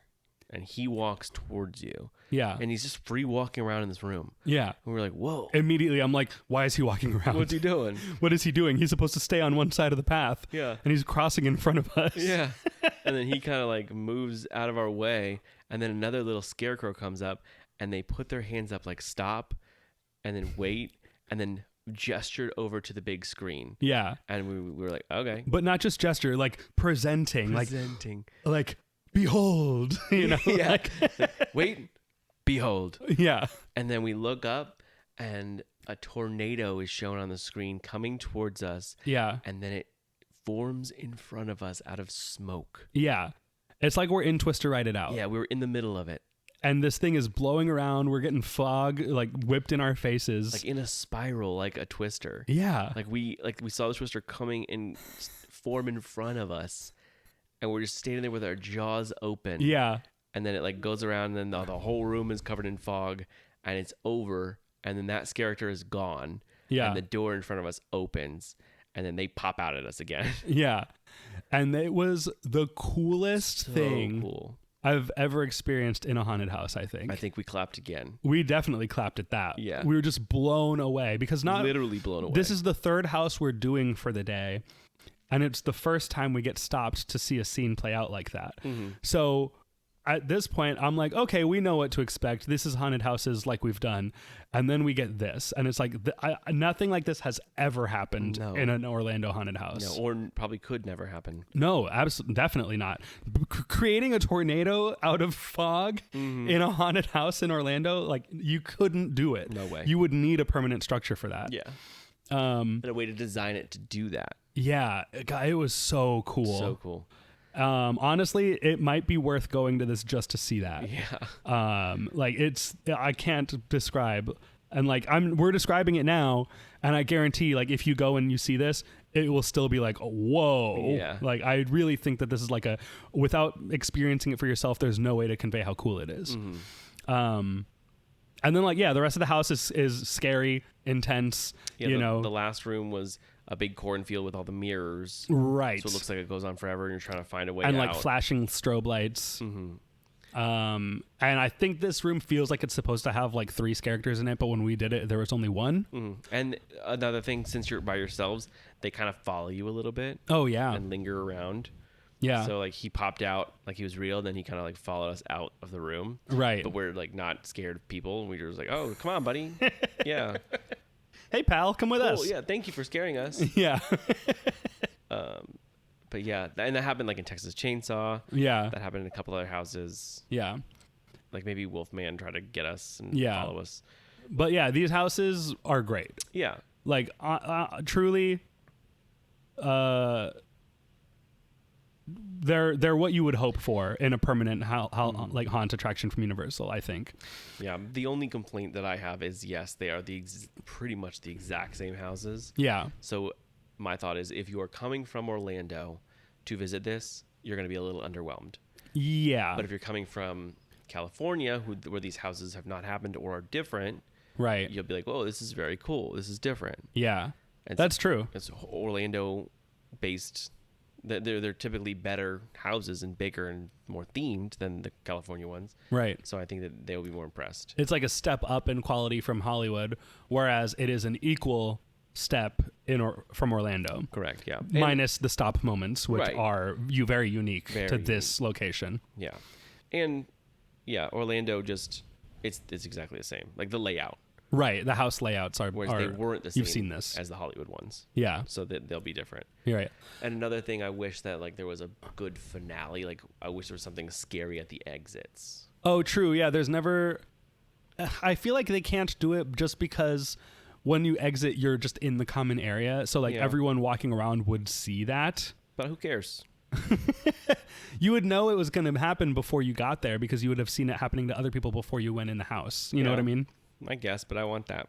and he walks towards you.
Yeah.
And he's just free walking around in this room.
Yeah.
And we're like, whoa.
Immediately I'm like, why is he walking around?
What's he doing?
What is he doing? He's supposed to stay on one side of the path.
Yeah.
And he's crossing in front of us.
Yeah. And then he kind of like moves out of our way, and then another little scarecrow comes up, and they put their hands up like stop, and then wait, and then gestured over to the big screen.
Yeah.
And we were like, okay.
But not just gesture, like presenting. Like behold, you know.
Yeah.
Like,
Wait, behold.
yeah.
And then we look up, and a tornado is shown on the screen coming towards us.
Yeah.
And then it forms in front of us out of smoke.
Yeah. It's like we're in Twister Ride It Out.
Yeah, we were in the middle of it.
And this thing is blowing around. We're getting fog like whipped in our faces.
Like in a spiral, like a twister.
Yeah.
Like we saw the twister coming and form in front of us, and we're just standing there with our jaws open.
Yeah.
And then it like goes around, and then the whole room is covered in fog, and it's over, and then that character is gone.
Yeah.
And the door in front of us opens, and then they pop out at us again.
Yeah. And it was the coolest thing
Cool.
I've ever experienced in a haunted house, I think.
I think we clapped again.
We definitely clapped at that.
Yeah.
We were just blown away because
Literally blown away.
This is the third house we're doing for the day. And it's the first time we get stopped to see a scene play out like that.
Mm-hmm.
So at this point, I'm like, okay, we know what to expect. This is haunted houses like we've done. And then we get this. And it's like, nothing like this has ever happened in an Orlando haunted house.
No, or probably could never happen.
No, absolutely, definitely not. Creating a tornado out of fog in a haunted house in Orlando, like you couldn't do it.
No way.
You would need a permanent structure for that.
Yeah. And a way to design it to do that.
Yeah, it was so cool.
So cool.
Honestly, it might be worth going to this just to see that.
Yeah.
Like I can't describe, and like we're describing it now, and I guarantee, like if you go and you see this, it will still be like, whoa.
Yeah.
Like I really think that this is like without experiencing it for yourself, there's no way to convey how cool it is.
Mm-hmm.
And then the rest of the house is scary, intense.
Yeah, the last room was a big cornfield with all the mirrors.
Right.
So it looks like it goes on forever and you're trying to find a way
and
out.
like flashing strobe lights.
Mm-hmm.
And I think this room feels like it's supposed to have like 3 characters in it, but when we did it, there was only 1.
Mm-hmm. And another thing, since you're by yourselves, they kind of follow you a little bit.
Oh, yeah.
And linger around.
Yeah.
So like he popped out like he was real, then he kind of like followed us out of the room.
Right.
But we're like not scared of people, and we were just like, "Oh, come on, buddy." Yeah.
Hey, pal, come with
Cool.
us.
Yeah, thank you for scaring us.
Yeah.
But yeah, and that happened like in Texas Chainsaw.
Yeah.
That happened in a couple other houses.
Yeah.
Like maybe Wolfman tried to get us and follow us.
But yeah, these houses are great.
Yeah.
Like truly, they're what you would hope for in a permanent like haunt attraction from Universal, I think.
Yeah. The only complaint that I have is yes, they are pretty much the exact same houses.
Yeah.
So my thought is, if you are coming from Orlando to visit this, you're going to be a little underwhelmed.
Yeah.
But if you're coming from California, where these houses have not happened or are different,
right,
you'll be like, "Oh, this is very cool. This is different."
Yeah. That's true.
It's Orlando based. They're typically better houses and bigger and more themed than the California ones.
Right.
So I think that they will be more impressed.
It's like a step up in quality from Hollywood, whereas it is an equal step from Orlando.
Correct. Yeah.
Minus the stop moments, which
Right.
are very unique to this location.
Yeah. And yeah, Orlando just it's exactly the same. Like the layout.
Right. The house layouts are.
Whereas they weren't the same
You've seen this
as the Hollywood ones.
Yeah.
So that they'll be different.
You're right.
And another thing, I wish that like there was a good finale. Like I wish there was something scary at the exits.
Oh, true. Yeah. There's never. I feel like they can't do it just because when you exit, you're just in the common area. So like everyone walking around would see that.
But who cares?
You would know it was going to happen before you got there because you would have seen it happening to other people before you went in the house. You know what I mean?
I guess, but I want that.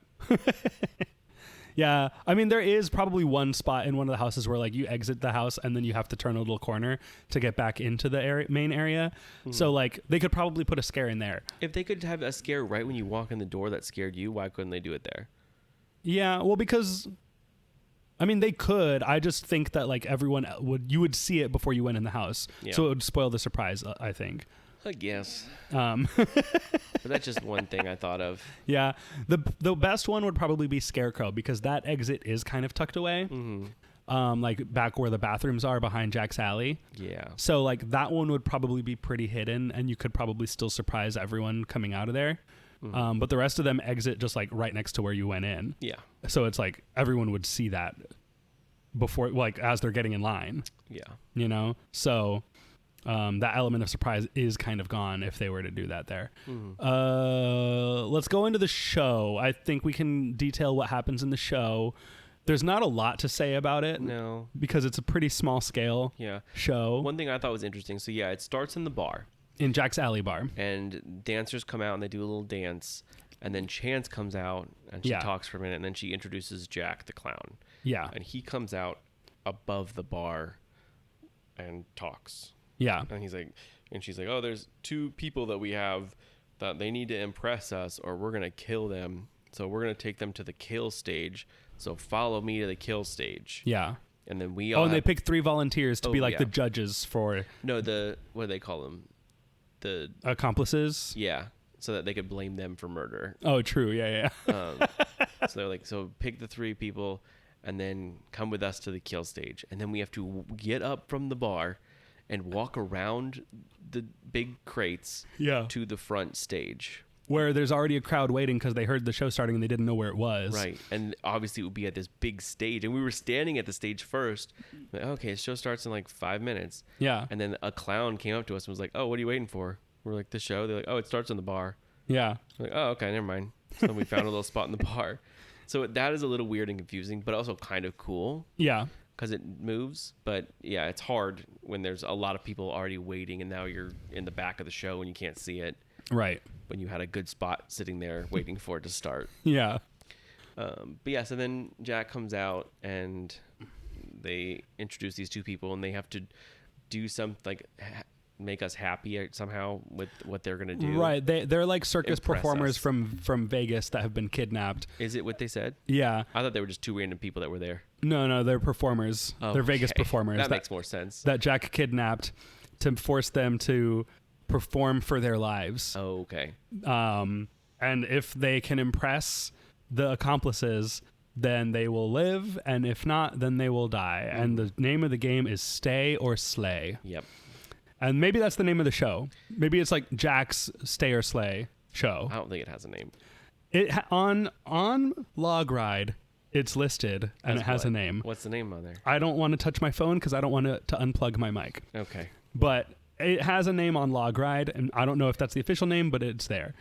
Yeah. I mean, there is probably one spot in one of the houses where like you exit the house and then you have to turn a little corner to get back into the main area. So like they could probably put a scare in there.
If they could have a scare right when you walk in the door that scared you, why couldn't they do it there?
Yeah. Well, because I mean, they could. I just think that like everyone you would see it before you went in the house.
Yeah.
So it would spoil the surprise, I think.
I guess. But that's just one thing I thought of.
Yeah. The best one would probably be Scarecrow because that exit is kind of tucked away.
Mm-hmm.
Like back where the bathrooms are behind Jack's Alley.
Yeah.
So like that one would probably be pretty hidden and you could probably still surprise everyone coming out of there. Mm-hmm. But the rest of them exit just like right next to where you went in.
Yeah.
So it's like everyone would see that before, like as they're getting in line.
Yeah.
You know? So that element of surprise is kind of gone if they were to do that there. Mm-hmm. Let's go into the show. I think we can detail what happens in the show. There's not a lot to say about it.
No.
Because it's a pretty small scale show.
One thing I thought was interesting. So yeah, it starts in the bar.
In Jack's Alley bar.
And dancers come out and they do a little dance. And then Chance comes out and she talks for a minute. And then she introduces Jack the clown.
Yeah.
And he comes out above the bar and talks.
Yeah.
And she's like, "Oh, there's 2 people that we have that they need to impress us or we're going to kill them. So we're going to take them to the kill stage. So follow me to the kill stage."
Yeah.
And then we all
and they pick 3 volunteers to be like the judges for...
No, what do they call them? The...
Accomplices?
Yeah. So that they could blame them for murder.
Oh, true. Yeah.
So they're like, so pick the 3 people and then come with us to the kill stage. And then we have to get up from the bar and walk around the big crates to the front stage.
Where there's already a crowd waiting because they heard the show starting and they didn't know where it was.
Right. And obviously it would be at this big stage. And we were standing at the stage first. Like, okay, the show starts in like 5 minutes.
Yeah.
And then a clown came up to us and was like, "Oh, what are you waiting for?" We're like, "The show." They're like, "Oh, it starts in the bar."
Yeah.
We're like, "Oh, okay, never mind." So then we found a little spot in the bar. So that is a little weird and confusing, but also kind of cool
Yeah.
because it moves. But yeah, it's hard when there's a lot of people already waiting and now you're in the back of the show and you can't see it.
Right.
When you had a good spot sitting there waiting for it to start.
Yeah.
But yeah, so then Jack comes out and they introduce these two people and they have to do something like make us happy somehow with what they're going to do.
Right. They're like circus
Impress
performers
us.
from Vegas that have been kidnapped.
Is it what they said?
Yeah.
I thought they were just two random people that were there.
No, they're performers. They're Vegas
Okay.
performers.
That makes more sense.
That Jack kidnapped to force them to perform for their lives.
Oh, okay.
And if they can impress the accomplices, then they will live, and if not, then they will die. And the name of the game is Stay or Slay.
Yep.
And maybe that's the name of the show. Maybe it's like Jack's Stay or Slay show.
I don't think it has a name.
On Log Ride, it's listed and
As
it has
what?
a name.
What's the name on there?
I don't want to touch my phone because I don't want to unplug my mic.
Okay.
But it has a name on Log Ride, and I don't know if that's the official name, but it's there.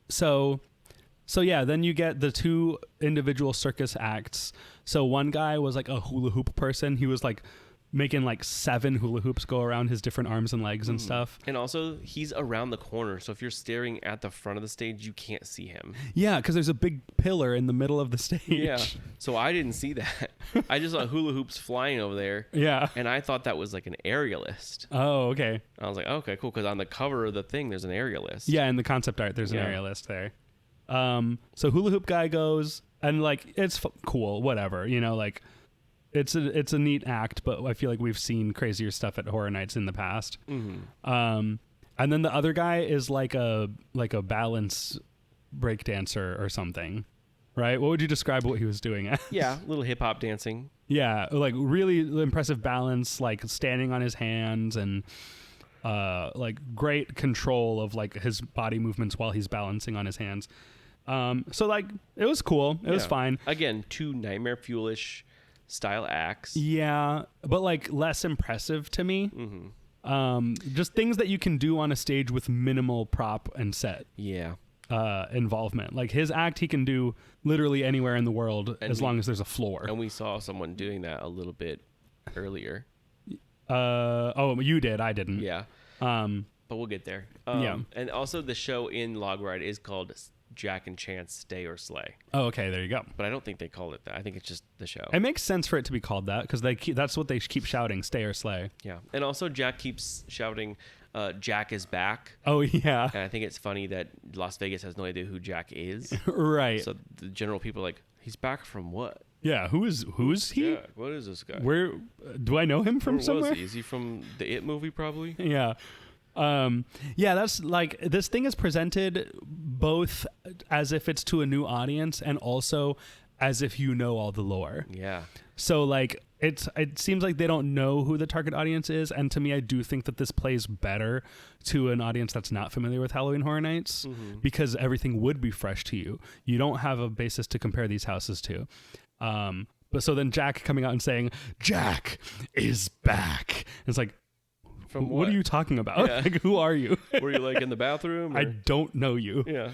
So yeah, then you get the two individual circus acts. So one guy was like a hula hoop person. He was like making like 7 hula hoops go around his different arms and legs and stuff.
And also, he's around the corner, so if you're staring at the front of the stage, you can't see him.
Yeah, because there's a big pillar in the middle of the stage.
Yeah. So I didn't see that. I just saw hula hoops flying over there.
Yeah.
And I thought that was like an aerialist.
Oh, okay.
I was like, okay, cool, because on the cover of the thing, there's an aerialist.
Yeah, in the concept art, there's an
Yeah.
aerialist there. So hula hoop guy goes, and like it's cool, whatever, you know, like it's a neat act, but I feel like we've seen crazier stuff at Horror Nights in the past. And then the other guy is like a balance break dancer or something, right? What would you describe what he was doing as?
Yeah, little hip hop dancing.
Yeah, like really impressive balance, like standing on his hands and like great control of like his body movements while he's balancing on his hands. So like it was cool. It was
Yeah.
fine.
Again, 2 Nightmare Fuel-ish style acts.
Yeah, but like less impressive to me. Just things that you can do on a stage with minimal prop and set
Yeah.
involvement. Like his act, he can do literally anywhere in the world as long as there's a floor.
And we saw someone doing that a little bit earlier.
Oh, you did. I didn't.
Yeah. But we'll get there.
Yeah.
And also the show in Log Ride is called Jack and Chance Stay or Slay.
Oh, okay. There you go.
But I don't think they called it that. I think it's just the show.
It makes sense for it to be called that because that's what they keep shouting, Stay or Slay.
Yeah. And also Jack keeps shouting, Jack is back.
Oh, yeah.
And I think it's funny that Las Vegas has no idea who Jack is.
Right.
So the general people are like, he's back from what?
Yeah. Who's he?
Jack, what is this guy?
Where do I know him from
Where
somewhere?
was he? Is he from the It movie probably?
Yeah. Yeah, that's like this thing is presented both as if it's to a new audience and also as if you know all the lore.
Yeah.
So like it seems like they don't know who the target audience is, and to me I do think that this plays better to an audience that's not familiar with Halloween Horror Nights because everything would be fresh to you. You don't have a basis to compare these houses to. But so then Jack coming out and saying Jack is back. It's like,
From
what are you talking about?
Yeah.
Like, who are you?
Were you like in the bathroom? Or?
I don't know you.
Yeah.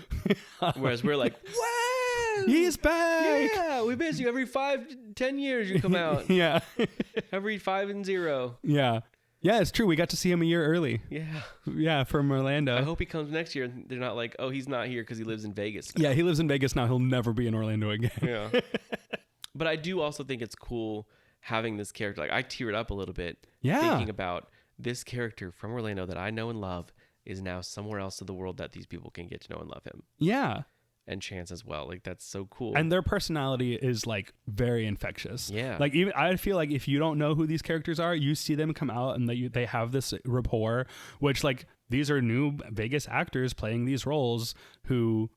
Whereas we're like, what?
He's back.
Yeah, we miss you every 5-10 years. You come out
Yeah.
every 5 and 0.
Yeah. Yeah, it's true. We got to see him a year early.
Yeah.
Yeah, from Orlando.
I hope he comes next year. And they're not like, oh, he's not here because he lives in Vegas.
Yeah, he lives in Vegas now. He'll never be in Orlando again.
Yeah. But I do also think it's cool having this character. Like I teared up a little bit thinking about this character from Orlando that I know and love is now somewhere else in the world that these people can get to know and love him.
Yeah.
And Chance as well. Like that's so cool.
And their personality is like very infectious.
Yeah.
Like even I feel like if you don't know who these characters are, you see them come out and they have this rapport, which like these are new Vegas actors playing these roles who,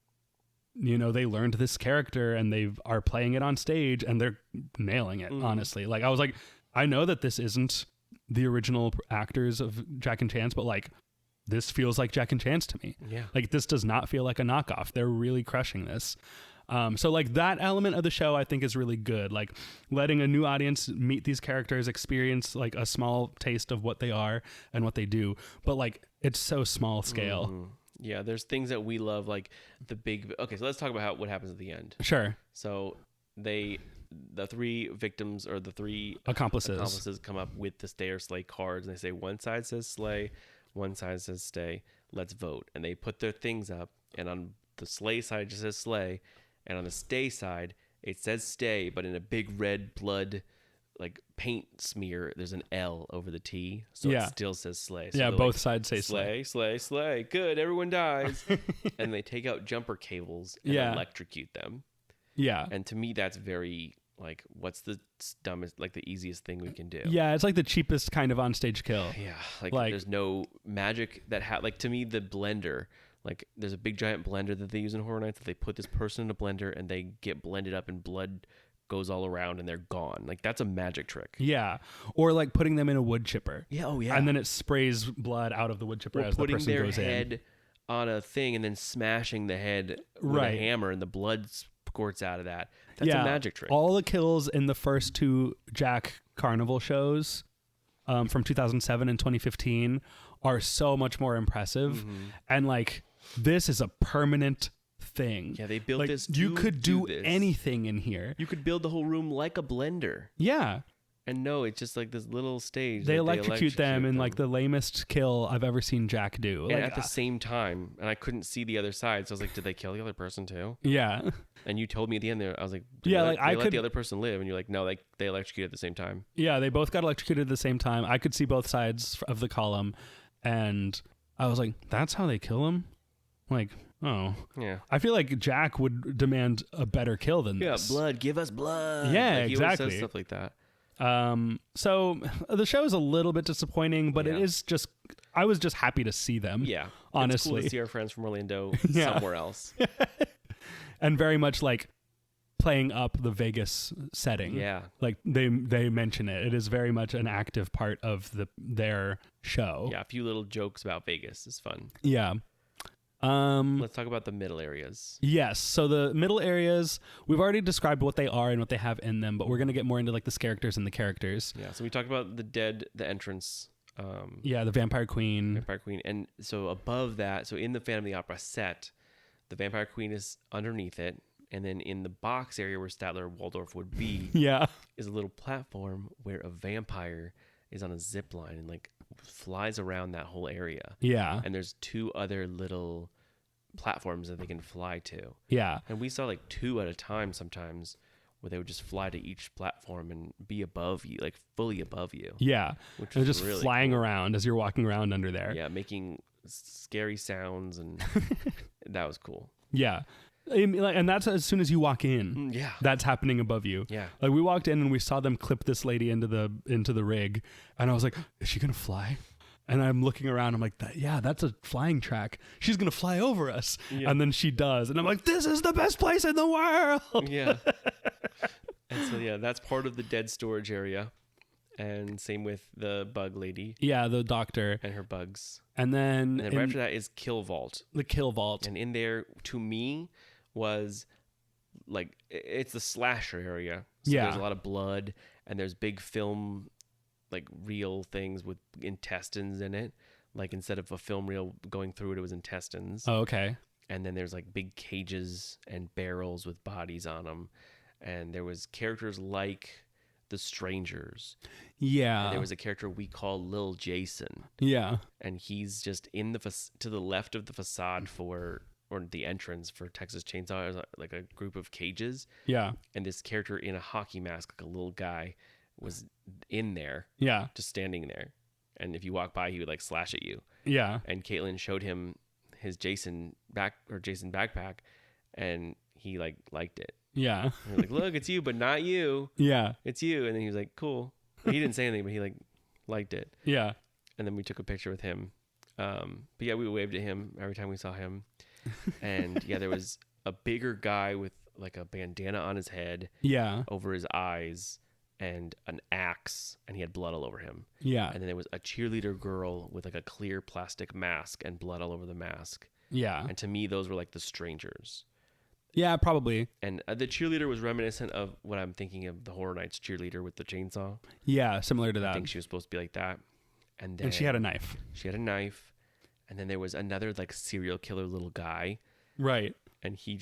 you know, they learned this character and they are playing it on stage and they're nailing it, honestly. Like I was like, I know that this isn't the original actors of Jack and Chance, but like this feels like Jack and Chance to me.
Yeah.
Like this does not feel like a knockoff. They're really crushing this. So like that element of the show I think is really good. Like letting a new audience meet these characters, experience like a small taste of what they are and what they do. But like it's so small scale.
Yeah, there's things that we love, like the big. Okay, so let's talk about what happens at the end.
Sure.
So the three victims or the three
Accomplices
come up with the stay or slay cards, and they say one side says slay, one side says stay. Let's vote, and they put their things up, and on the slay side it just says slay, and on the stay side it says stay, but in a big red blood like paint smear, there's an L over the T, so it still says slay. So
both sides say
slay, slay, slay. Good, everyone dies, and they take out jumper cables and electrocute them. Yeah, and to me that's very like, what's the dumbest, like the easiest thing we can do?
Yeah, it's like the cheapest kind of onstage kill.
Yeah, like there's no magic that like to me the blender. Like there's a big giant blender that they use in Horror Nights that they put this person in a blender and they get blended up and blood goes all around and they're gone. Like that's a magic trick.
Yeah. Or like putting them in a wood chipper.
Yeah, oh yeah.
And then it sprays blood out of the wood chipper as the person goes in.
Putting their head on a thing and then smashing the head with a hammer and the blood squirts out of that. That's a magic trick.
All the kills in the first two Jack Carnival shows from 2007 and 2015 are so much more impressive. And like this is a permanent thing.
Yeah, they built
like,
this.
You could do anything in here.
You could build the whole room like a blender.
Yeah.
And no, it's just like this little stage.
They electrocute them in like the lamest kill I've ever seen Jack do.
And
like,
at the same time, and I couldn't see the other side, so I was like, did they kill the other person too?
Yeah.
And you told me at the end there, I was like,
I
let the other person live, and you're like, no, they electrocuted at the same time.
Yeah, they both got electrocuted at the same time. I could see both sides of the column, and I was like, that's how they kill him? Like, oh. Yeah. I feel like Jack would demand a better kill than this.
Yeah, blood, give us blood.
Yeah,
like,
exactly.
He always says stuff like that.
So the show is a little bit disappointing, but it is just, I was just happy to see them.
Yeah.
Honestly.
It's cool to see our friends from Orlando somewhere else.
And very much like playing up the Vegas setting.
Yeah. Like
they mention it. It is very much an active part of their show.
Yeah. A few little jokes about Vegas is fun.
Yeah.
Let's talk about the middle areas.
Yes. So the middle areas, we've already described what they are and what they have in them, but we're going to get more into like the characters and the characters.
Yeah. So we talked about the entrance.
The Vampire Queen.
And so above that, so in the Phantom of the Opera set, the Vampire Queen is underneath it. And then in the box area where Statler Waldorf would be, is a little platform where a vampire is on a zip line and like flies around that whole area.
Yeah.
And there's two other little platforms that they can fly to.
Yeah.
And we saw like two at a time sometimes where they would just fly to each platform and be above you, like fully above you.
Yeah.
Which
was just
really
flying
cool.
around as you're walking around under there.
Yeah, making scary sounds and that was cool.
Yeah. And that's as soon as you walk in.
Yeah.
That's happening above you.
Yeah.
Like we walked in and we saw them clip this lady into the rig and I was like, is she going to fly? And I'm looking around. I'm like, that's a flying track. She's going to fly over us. Yeah. And then she does. And I'm like, this is the best place in the world.
Yeah. And so, that's part of the dead storage area. And same with the bug lady.
Yeah, the doctor.
And her bugs.
And then
right after that is Kill Vault.
The Kill Vault.
And in there, to me, was like, it's the slasher area. So there's a lot of blood. And there's big film, like real things with intestines in it. Like instead of a film reel going through it, it was intestines.
Oh, okay.
And then there's like big cages and barrels with bodies on them. And there was characters like the Strangers.
Yeah.
And there was a character we call Lil Jason.
Yeah.
And he's just in to the left of the facade or the entrance for Texas Chainsaw, like a group of cages.
Yeah.
And this character in a hockey mask, like a little guy, was in there.
Yeah.
Just standing there. And if you walk by, he would like slash at you.
Yeah.
And Caitlin showed him his Jason backpack, and he liked it.
Yeah.
And like, look, it's you, but not you.
Yeah.
It's you. And then he was like, cool. He didn't say anything, but he liked it.
Yeah.
And then we took a picture with him. But yeah, we waved at him every time we saw him. And yeah, there was a bigger guy with like a bandana on his head.
Yeah.
Over his eyes and an axe, and he had blood all over him.
Yeah.
And then there was a cheerleader girl with like a clear plastic mask and blood all over the mask.
Yeah.
And to me, those were like the Strangers.
Yeah, probably.
And the cheerleader was reminiscent of what I'm thinking of the Horror Nights cheerleader with the chainsaw.
Yeah, similar to that.
I think she was supposed to be like that. And then
she had a knife.
She had a knife. And then there was another like serial killer little guy,
Right.
and he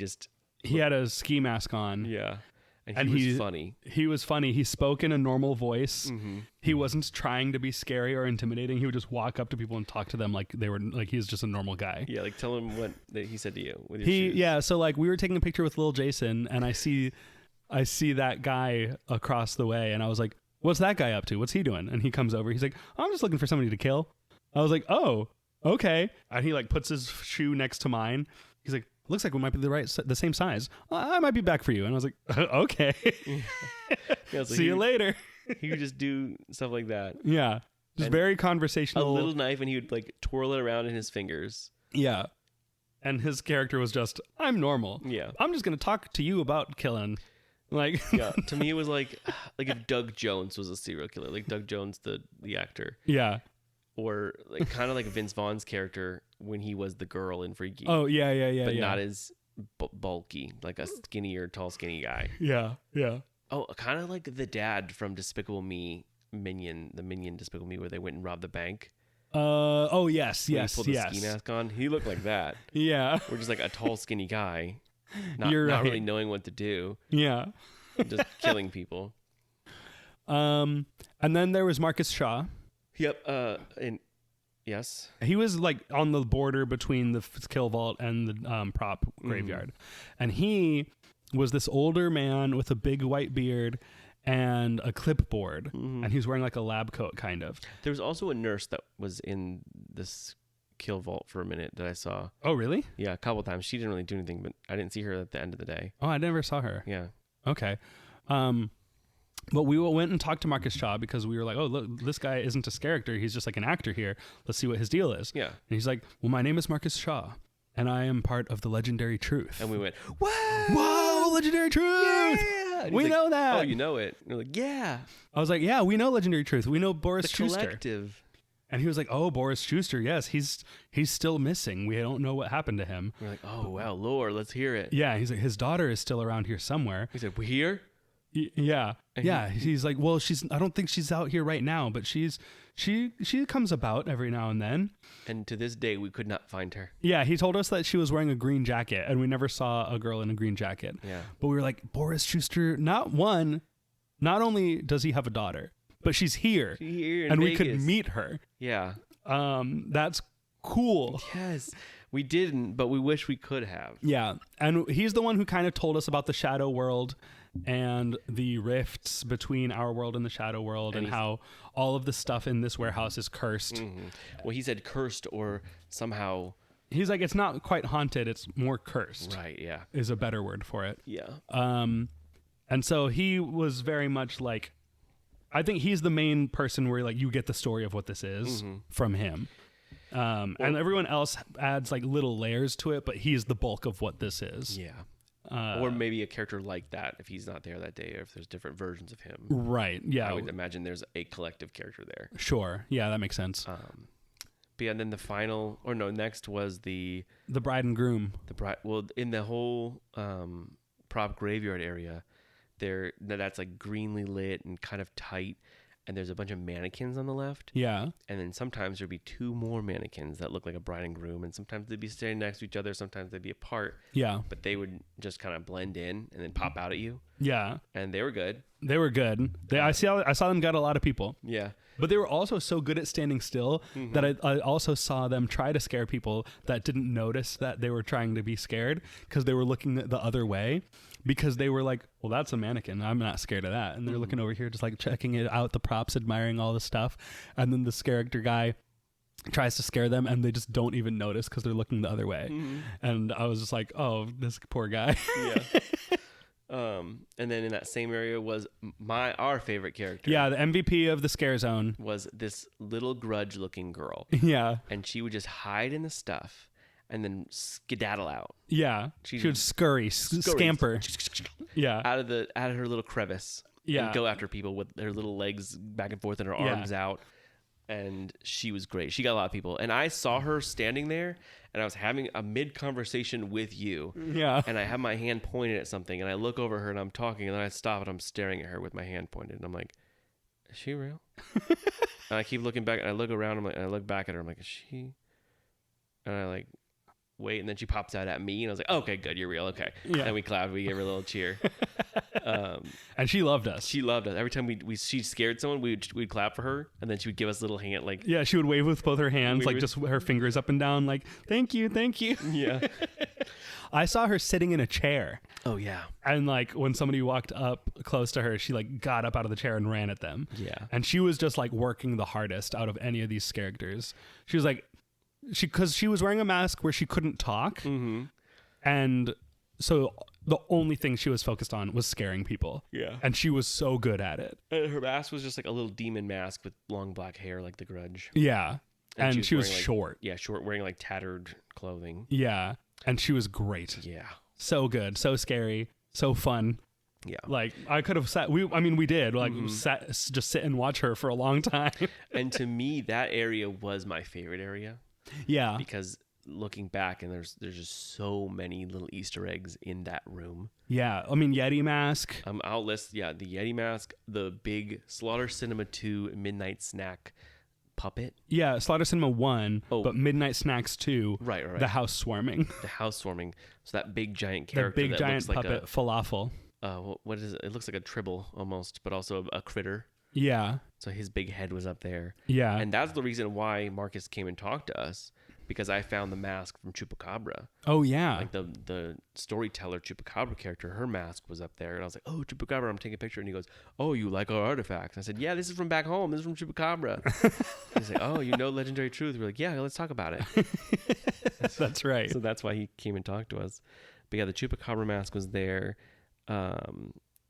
had a ski mask on.
yeah, and he was funny.
He was funny. He spoke in a normal voice.
Mm-hmm.
He wasn't trying to be scary or intimidating. He would just walk up to people and talk to them like they were like he was just a normal guy.
Yeah, like tell him what that he said to you with your shoes.
Yeah, so like we were taking a picture with little Jason, and I see that guy across the way, and I was like, "What's that guy up to? What's he doing?" And he comes over. He's like, "I'm just looking for somebody to kill." I was like, "Oh, okay." And he like puts his shoe next to mine. He's like, "Looks like we might be the same size. I might be back for you." And I was like, "Okay."
Yeah, so
See you later.
He would just do stuff like that.
Yeah, just
And
very
A
conversational.
little knife, and he would like twirl it around in his fingers.
Yeah. And his character was just, I'm normal.
Yeah.
I'm just going to talk to you about killing. Like,
Yeah, to me it was like if Doug Jones was a serial killer, like Doug Jones, the actor,
yeah.
or like kind of like Vince Vaughn's character when he was the girl in Freaky.
Oh, yeah,
but
yeah.
not as bulky, like a tall, skinny guy.
Yeah, yeah.
Oh, kind of like the dad from Despicable Me, the Minion Despicable Me, where they went and robbed the bank.
Oh, yes,
When
yes,
he pulled the
yes.
ski mask on. He looked like that.
Yeah.
Or just like a tall, skinny guy, not
You're right.
really knowing what to do,
Yeah.
just killing people.
And then there was Marcus Shaw.
Yep. And yes.
He was like on the border between the kill vault and the prop graveyard. And he was this older man with a big white beard and a clipboard. And he was wearing like a lab coat, kind of.
There was also a nurse that was in this kill vault for a minute that I saw.
Oh, really?
Yeah, a couple times. She didn't really do anything, but I didn't see her at the end of the day.
Oh, I never saw her.
Yeah.
Okay. But we went and talked to Marcus Shaw because we were like, oh, look, this guy isn't a character. He's just like an actor here. Let's see what his deal is.
Yeah.
And he's like, well, my name is Marcus Shaw, and I am part of the Legendary Truth.
And we went, whoa!
Whoa, Legendary Truth!
Yeah! And
We
he's
know
like,
that.
Oh, you know it. And we're like, yeah.
I was like, yeah, we know Legendary Truth. We know Boris
The
Schuster.
collective.
And he was like, oh, Boris Schuster, yes, he's still missing. We don't know what happened to him.
We're like, oh, wow, lore, let's hear it.
Yeah, he's like, his daughter is still around here somewhere.
He said, we here?
Yeah.
And
Yeah. He's like, well, I don't think she's out here right now, but she comes about every now and then.
And to this day, we could not find her.
Yeah. He told us that she was wearing a green jacket, and we never saw a girl in a green jacket.
Yeah.
But we were like, Boris Schuster, not only does he have a daughter, but she's here.
She's here in
and
Vegas.
we could meet her.
Yeah.
That's cool.
Yes. We didn't, but we wish we could have.
Yeah. And he's the one who kind of told us about the shadow world and the rifts between our world and the shadow world, and how all of the stuff in this warehouse is cursed.
Mm-hmm. Well, he said cursed or somehow.
He's like, it's not quite haunted, it's more cursed.
Right, yeah.
Is a better word for it.
Yeah.
And so he was very much like, I think he's the main person where like you get the story of what this is from him. And everyone else adds like little layers to it, but he's the bulk of what this is.
Yeah. Or maybe a character like that if he's not there that day, or if there's different versions of him.
Right. Yeah.
I would imagine there's a collective character there.
Sure. Yeah, that makes sense.
But yeah, and then next was the
bride and groom.
bride. Well, in the whole prop graveyard area, that's like greenly lit and kind of tight, and there's a bunch of mannequins on the left.
Yeah.
And then sometimes there'd be two more mannequins that look like a bride and groom, and sometimes they'd be standing next to each other, sometimes they'd be apart.
Yeah.
But they would just kind of blend in and then pop out at you.
Yeah.
And they were good.
They were good. I saw them get a lot of people.
Yeah.
But they were also so good at standing still that I also saw them try to scare people that didn't notice that they were trying to be scared because they were looking the other way, because they were like, well, that's a mannequin. I'm not scared of that. And they're looking over here just like checking it out, the props, admiring all the stuff. And then the character guy tries to scare them and they just don't even notice because they're looking the other way. And I was just like, oh, this poor guy.
Yeah. And then in that same area was our favorite character.
Yeah, the MVP of the scare zone
was this little grudge-looking girl.
Yeah.
And she would just hide in the stuff and then skedaddle out.
Yeah. She would scurry, scamper. Yeah.
Out of her little crevice.
Yeah.
And go after people with her little legs back and forth and her arms out. And she was great. She got a lot of people. And I saw her standing there, and I was having a mid-conversation with you.
Yeah.
And I have my hand pointed at something, and I look over her, and I'm talking, and then I stop, and I'm staring at her with my hand pointed. And I'm like, is she real? And I keep looking back, and I look around, and I look back at her. I'm like, is And I like wait, and then she pops out at me, and I was like, okay, good, you're real. Okay.
Yeah.
And we clapped. We gave her a little cheer.
And she loved us.
She loved us. Every time she scared someone, we'd clap for her, and then she would give us a little hand, like,
Yeah, she would wave with both her hands,
We
like
would-
just her fingers up and down, like, thank you, thank you.
yeah.
I saw her sitting in a chair.
Oh yeah.
And like when somebody walked up close to her, she like got up out of the chair and ran at them.
Yeah.
And she was just like working the hardest out of any of these characters. She was like, because she was wearing a mask where she couldn't talk.
Mm-hmm.
And so the only thing she was focused on was scaring people.
Yeah.
And she was so good at it.
And her mask was just like a little demon mask with long black hair, like the Grudge.
Yeah. And she was
wearing, like,
short.
Yeah, short, wearing like tattered clothing.
Yeah. And she was great.
Yeah.
So good. So scary. So fun.
Yeah.
Like I could have sat. We did. Like sat, just sit and watch her for a long time.
And to me, that area was my favorite area
Yeah.
because looking back, and there's just so many little Easter eggs in that room.
Yeah. I mean, Yeti mask.
I'll list the Yeti mask, the big Slaughter Cinema 2 midnight snack puppet,
Yeah. Slaughter Cinema 1,
Oh.
but Midnight Snacks 2.
Right.
The house swarming.
the house swarming. So that big giant
The
character,
big
that
giant
looks like
puppet falafel.
what is it? It looks like a tribble almost, but also a critter.
Yeah.
So his big head was up there.
Yeah.
And that's the reason why Marcus came and talked to us, because I found the mask from Chupacabra.
Oh yeah.
Like the storyteller Chupacabra character, her mask was up there. And I was like, oh, Chupacabra, I'm taking a picture. And he goes, oh, you like our artifacts? And I said, yeah, this is from back home. This is from Chupacabra. He's like, oh, you know Legendary Truth? We're like, yeah, let's talk about it.
That's right.
So that's why he came and talked to us. But yeah, the Chupacabra mask was there.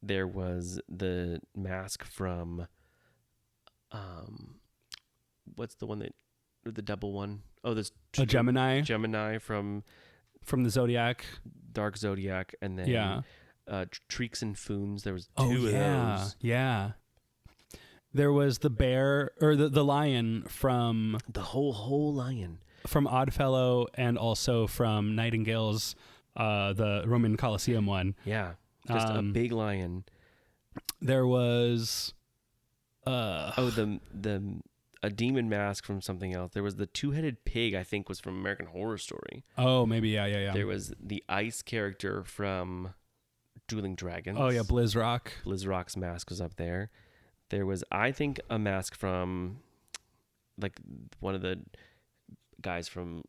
There was the mask from, what's the one that, the double one? Oh, there's
A Gemini
Gemini from
from the Zodiac.
Dark Zodiac, and then
Yeah.
Treeks and Foons. There was two
Oh
of
yeah.
those.
Yeah. There was the bear or the lion from
The whole lion.
Oddfellow and also from Nightingale's the Roman Colosseum one.
Yeah, just a big lion.
There was
A demon mask from something else. There was the two-headed pig, I think, was from American Horror Story.
oh maybe yeah.
There was the ice character from Dueling Dragons.
Oh yeah, Blizzrock.
Blizzrock's mask was up there. There was, I think, a mask from like one of the guys from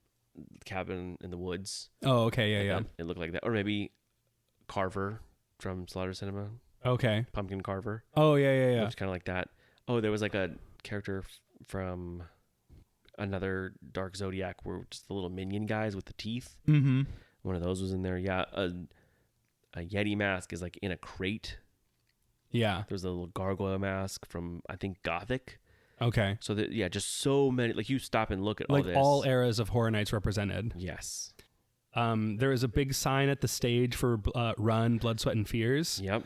Cabin in the Woods.
Oh okay, yeah.
It looked like that. Or maybe Carver from Slaughter Cinema.
Okay.
Pumpkin Carver.
Oh yeah.
Which kind of like that. Oh, there was like a character from another Dark Zodiac where just the little minion guys with the teeth.
Mm-hmm.
One of those was in there. Yeah, a Yeti mask is like in a crate.
Yeah.
There's a little gargoyle mask from, I think, Gothic.
Okay.
So that, yeah, just so many. Like you stop and look at all
Like
this.
all eras of Horror Nights represented.
Yes.
There is a big sign at the stage for Run, Blood, Sweat, and Fears.
Yep.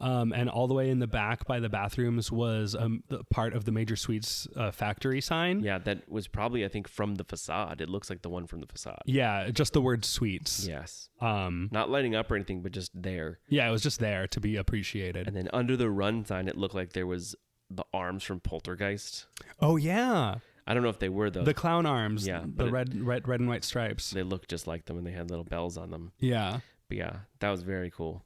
And all the way in the back by the bathrooms was the part of the Major Suites factory sign.
Yeah, that was probably, I think, from the facade. It looks like the one from the facade.
Yeah, just the word suites.
Yes.
Um,
Not lighting up or anything, but just there.
yeah, it was just there to be appreciated.
And then under the Run sign, it looked like there was the arms from Poltergeist.
Oh yeah,
I don't know if they were, though.
the clown arms.
Yeah,
the
but
red and white stripes.
They looked just like them, and they had little bells on them.
Yeah,
But yeah, that was very cool.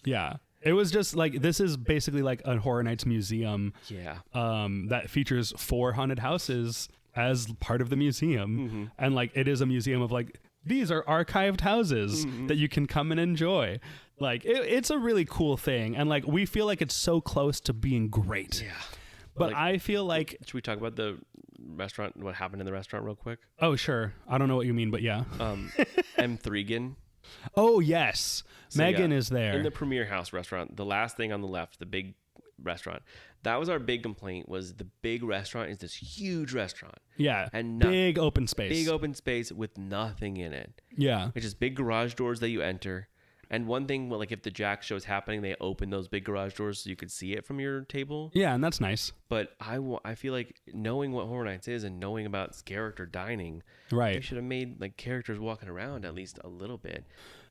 yeah. It was just like, this is basically like a Horror Nights museum.
Yeah.
That features 4 haunted houses as part of the museum.
Mm-hmm.
And like, it is a museum of like, these are archived houses that you can come and enjoy. Like, it's a really cool thing. And like, we feel like it's so close to being great.
Yeah.
But
Like-
I feel like,
Should we talk about the restaurant, what happened in the restaurant real quick?
oh, sure. I don't know what you mean, but yeah.
M. Thregan.
Oh, yes.
So,
Megan
yeah,
is there.
in the Premier House restaurant, the last thing on the left, the big restaurant. That was our big complaint, was the big restaurant is this huge restaurant.
yeah.
and
big open space.
Big open space with nothing in it.
Yeah.
It's just big garage doors that you enter. And one thing, well, like if the Jack show's happening, they open those big garage doors so you could see it from your table.
Yeah, and that's nice.
But I feel like knowing what Horror Nights is and knowing about character dining, they
Right.
should have made like characters walking around at least a little bit.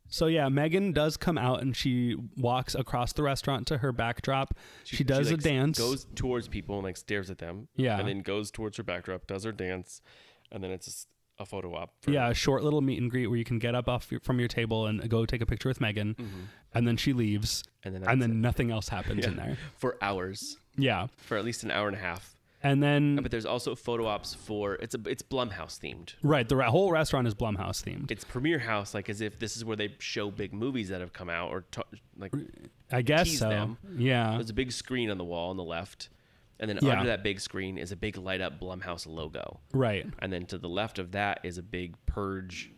So yeah, Megan does come out and she walks across the restaurant to her backdrop. She does a
like,
dance.
goes towards people and like stares at them.
Yeah.
And then goes towards her backdrop, does her dance, and then it's a photo op. For,
Yeah, a short little meet and greet where you can get up from your table and go take a picture with Megan, and then she leaves, and then nothing else happens in there
for hours.
Yeah,
for at least an hour and a half.
And then,
but there's also photo ops for it's Blumhouse themed.
Right, the whole restaurant is Blumhouse themed.
It's Premiere House, like as if this is where they show big movies that have come out or like.
I guess
tease
so.
Them.
Yeah.
There's a big screen on the wall on the left, and then under that big screen is a big light up Blumhouse logo. Right. And then to the left of that is a big Purge,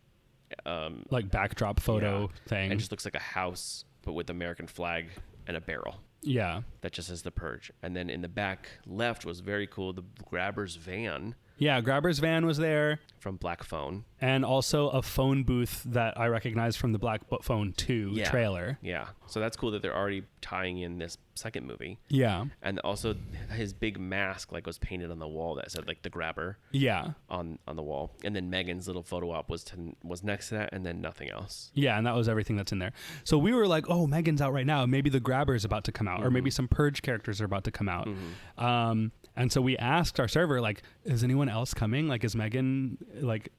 like backdrop photo thing.
And it just looks like a house, but with American flag and a barrel.
Yeah.
That just says The Purge. And then in the back left was very cool, the Grabber's van.
Yeah, Grabber's van was there.
From Black Phone.
And also a phone booth that I recognized from the Black Phone 2 trailer.
Yeah. So that's cool that they're already tying in this second movie.
Yeah.
And also his big mask like was painted on the wall that said like The Grabber.
Yeah.
On the wall. And then Megan's little photo op was next to that and then nothing else.
Yeah, and that was everything that's in there. So we were like, oh, Megan's out right now. Maybe The Grabber is about to come out. Or maybe some Purge characters are about to come out. And so we asked our server, like, is anyone else coming? Like, is Megan, like,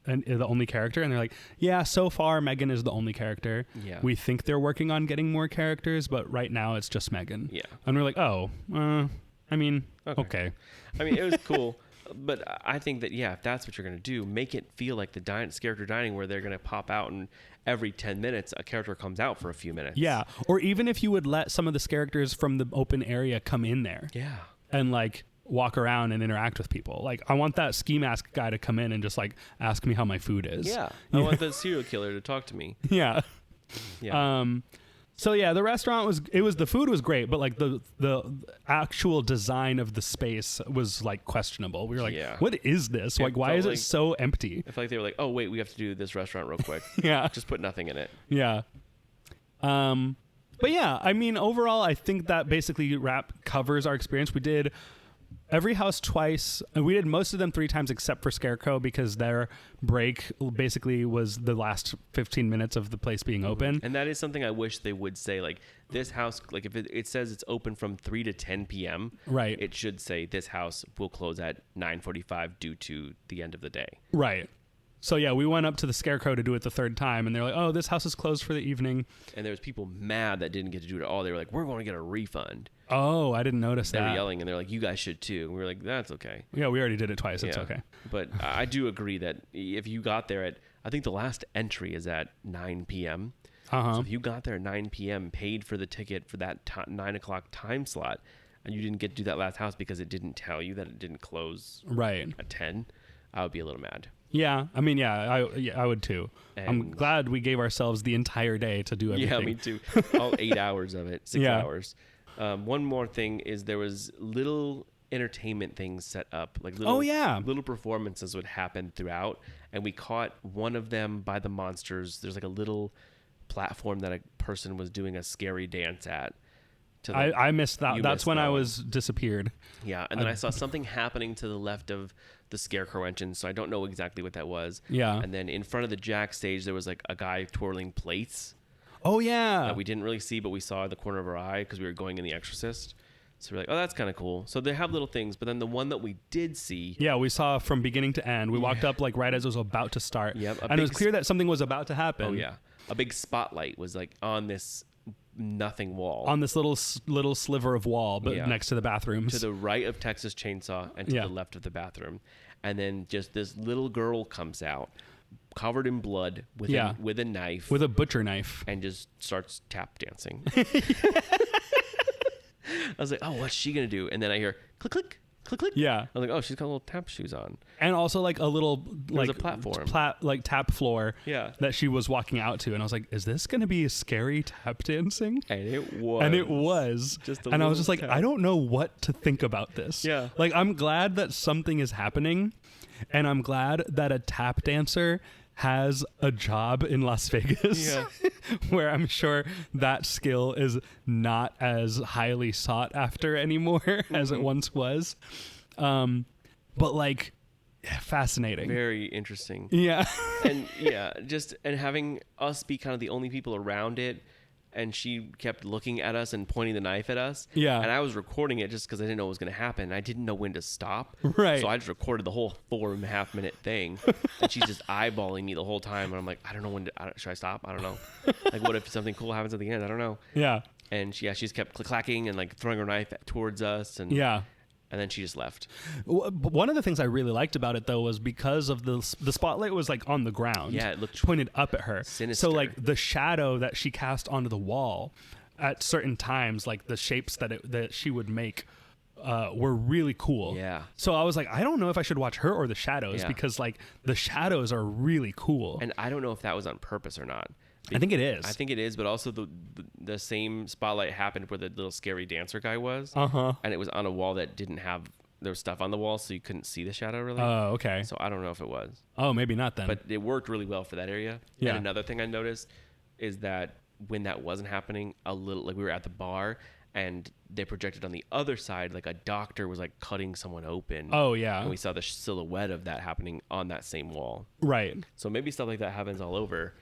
the only character? And they're like, yeah, so far Megan is the only character. Yeah. We think they're working on getting more characters, but right now it's just Megan. Yeah. And we're like, oh, I mean, okay.
I mean, it was cool. But I think that, if that's what you're going to do, make it feel like the character dining where they're going to pop out and every 10 minutes a character comes out for a few minutes.
Yeah. Or even if you would let some of the characters from the open area come in there. Yeah. And like walk around and interact with people. Like I want that ski mask guy to come in and just like ask me how my food is.
Yeah. I want the serial killer to talk to me.
Yeah. Yeah. So yeah, the restaurant the food was great, but like the actual design of the space was like questionable. We were like, what is this? Like, why is it so empty?
I feel like they were like, oh wait, we have to do this restaurant real quick.
Yeah.
Just put nothing in it.
Yeah. But yeah, I mean, overall, I think that basically covers our experience. We did every house twice, and we did most of them 3 times except for Scarecrow because their break basically was the last 15 minutes of the place being open.
And that is something I wish they would say. Like this house, like if it says it's open from 3 to 10 p.m.,
right?
It should say this house will close at 9:45 due to the end of the day.
Right. So yeah, we went up to the Scarecrow to do it the 3rd time, and they're like, "Oh, this house is closed for the evening."
And there was people mad that didn't get to do it at all. They were like, "We're going to get a refund."
Oh, I didn't notice that.
They were yelling, and they're like, "You guys should too." And we were like, "That's okay."
Yeah, we already did it twice. It's okay.
But I do agree that if you got there I think the last entry is at 9 p.m. So if you got there at 9 p.m., paid for the ticket for that 9 o'clock time slot, and you didn't get to do that last house because it didn't tell you that it didn't close at 10, I would be a little mad.
Yeah, I mean, I would too. And I'm glad we gave ourselves the entire day to do everything.
Yeah, me too. All 8 hours of it, 6 hours. One more thing is there was little entertainment things set up, like little performances would happen throughout, and we caught one of them by the monsters. There's like a little platform that a person was doing a scary dance at.
I missed that. That's when I was disappeared.
Yeah, and then I saw something happening to the left of the Scarecrow entrance, so I don't know exactly what that was. Yeah. And then in front of the Jack stage, there was like a guy twirling plates.
Oh, yeah.
That we didn't really see, but we saw in the corner of our eye because we were going in The Exorcist. So we're like, oh, that's kind of cool. So they have little things, but then the one that we did see.
Yeah, we saw from beginning to end. We walked up like right as it was about to start. Yep. And it was clear that something was about to happen.
Oh, yeah. A big spotlight was like on this nothing wall.
On this little sliver of wall, but next to the bathrooms.
To the right of Texas Chainsaw and to the left of the bathroom. And then just this little girl comes out, covered in blood, with a knife.
With a butcher knife.
And just starts tap dancing. I was like, oh, what's she going to do? And then I hear click, click, click, click.
Yeah.
I was like, oh, she's got little tap shoes on.
And also like a little like
a platform.
Like tap floor that she was walking out to. And I was like, is this going to be a scary tap dancing?
And it was.
And it was. And I was just like, I don't know what to think about this.
Yeah.
Like, I'm glad that something is happening. And I'm glad that a tap dancer has a job in Las Vegas where I'm sure that skill is not as highly sought after anymore as it once was. But like fascinating.
Very interesting.
Yeah.
And having us be kind of the only people around it and she kept looking at us and pointing the knife at us.
Yeah.
And I was recording it just because I didn't know what was going to happen. And I didn't know when to stop.
Right.
So I just recorded the whole 4.5 minute thing. And she's just eyeballing me the whole time. And I'm like, I don't know when should I stop? I don't know. Like, what if something cool happens at the end? I don't know.
Yeah.
And she just kept clacking and like throwing her knife towards us. And
Yeah.
And then she just left.
One of the things I really liked about it, though, was because of the spotlight was like on the ground.
Yeah, it looked
pointed up at her.
sinister.
So like the shadow that she cast onto the wall at certain times, like the shapes that she would make, were really cool.
Yeah.
So I was like, I don't know if I should watch her or the shadows
Yeah.
because like the shadows are really cool.
And I don't know if that was on purpose or not.
I think it is.
I think it is, but also the same spotlight happened where the little scary dancer guy was.
Uh-huh.
And it was on a wall that didn't have, there was stuff on the wall, so you couldn't see the shadow really.
Oh, okay.
So I don't know if it was.
Oh, maybe not then.
But it worked really well for that area.
Yeah.
And another thing I noticed is that when that wasn't happening, like we were at the bar and they projected on the other side, like a doctor was like cutting someone open.
Oh, yeah.
And we saw the silhouette of that happening on that same wall.
Right.
So maybe stuff like that happens all over.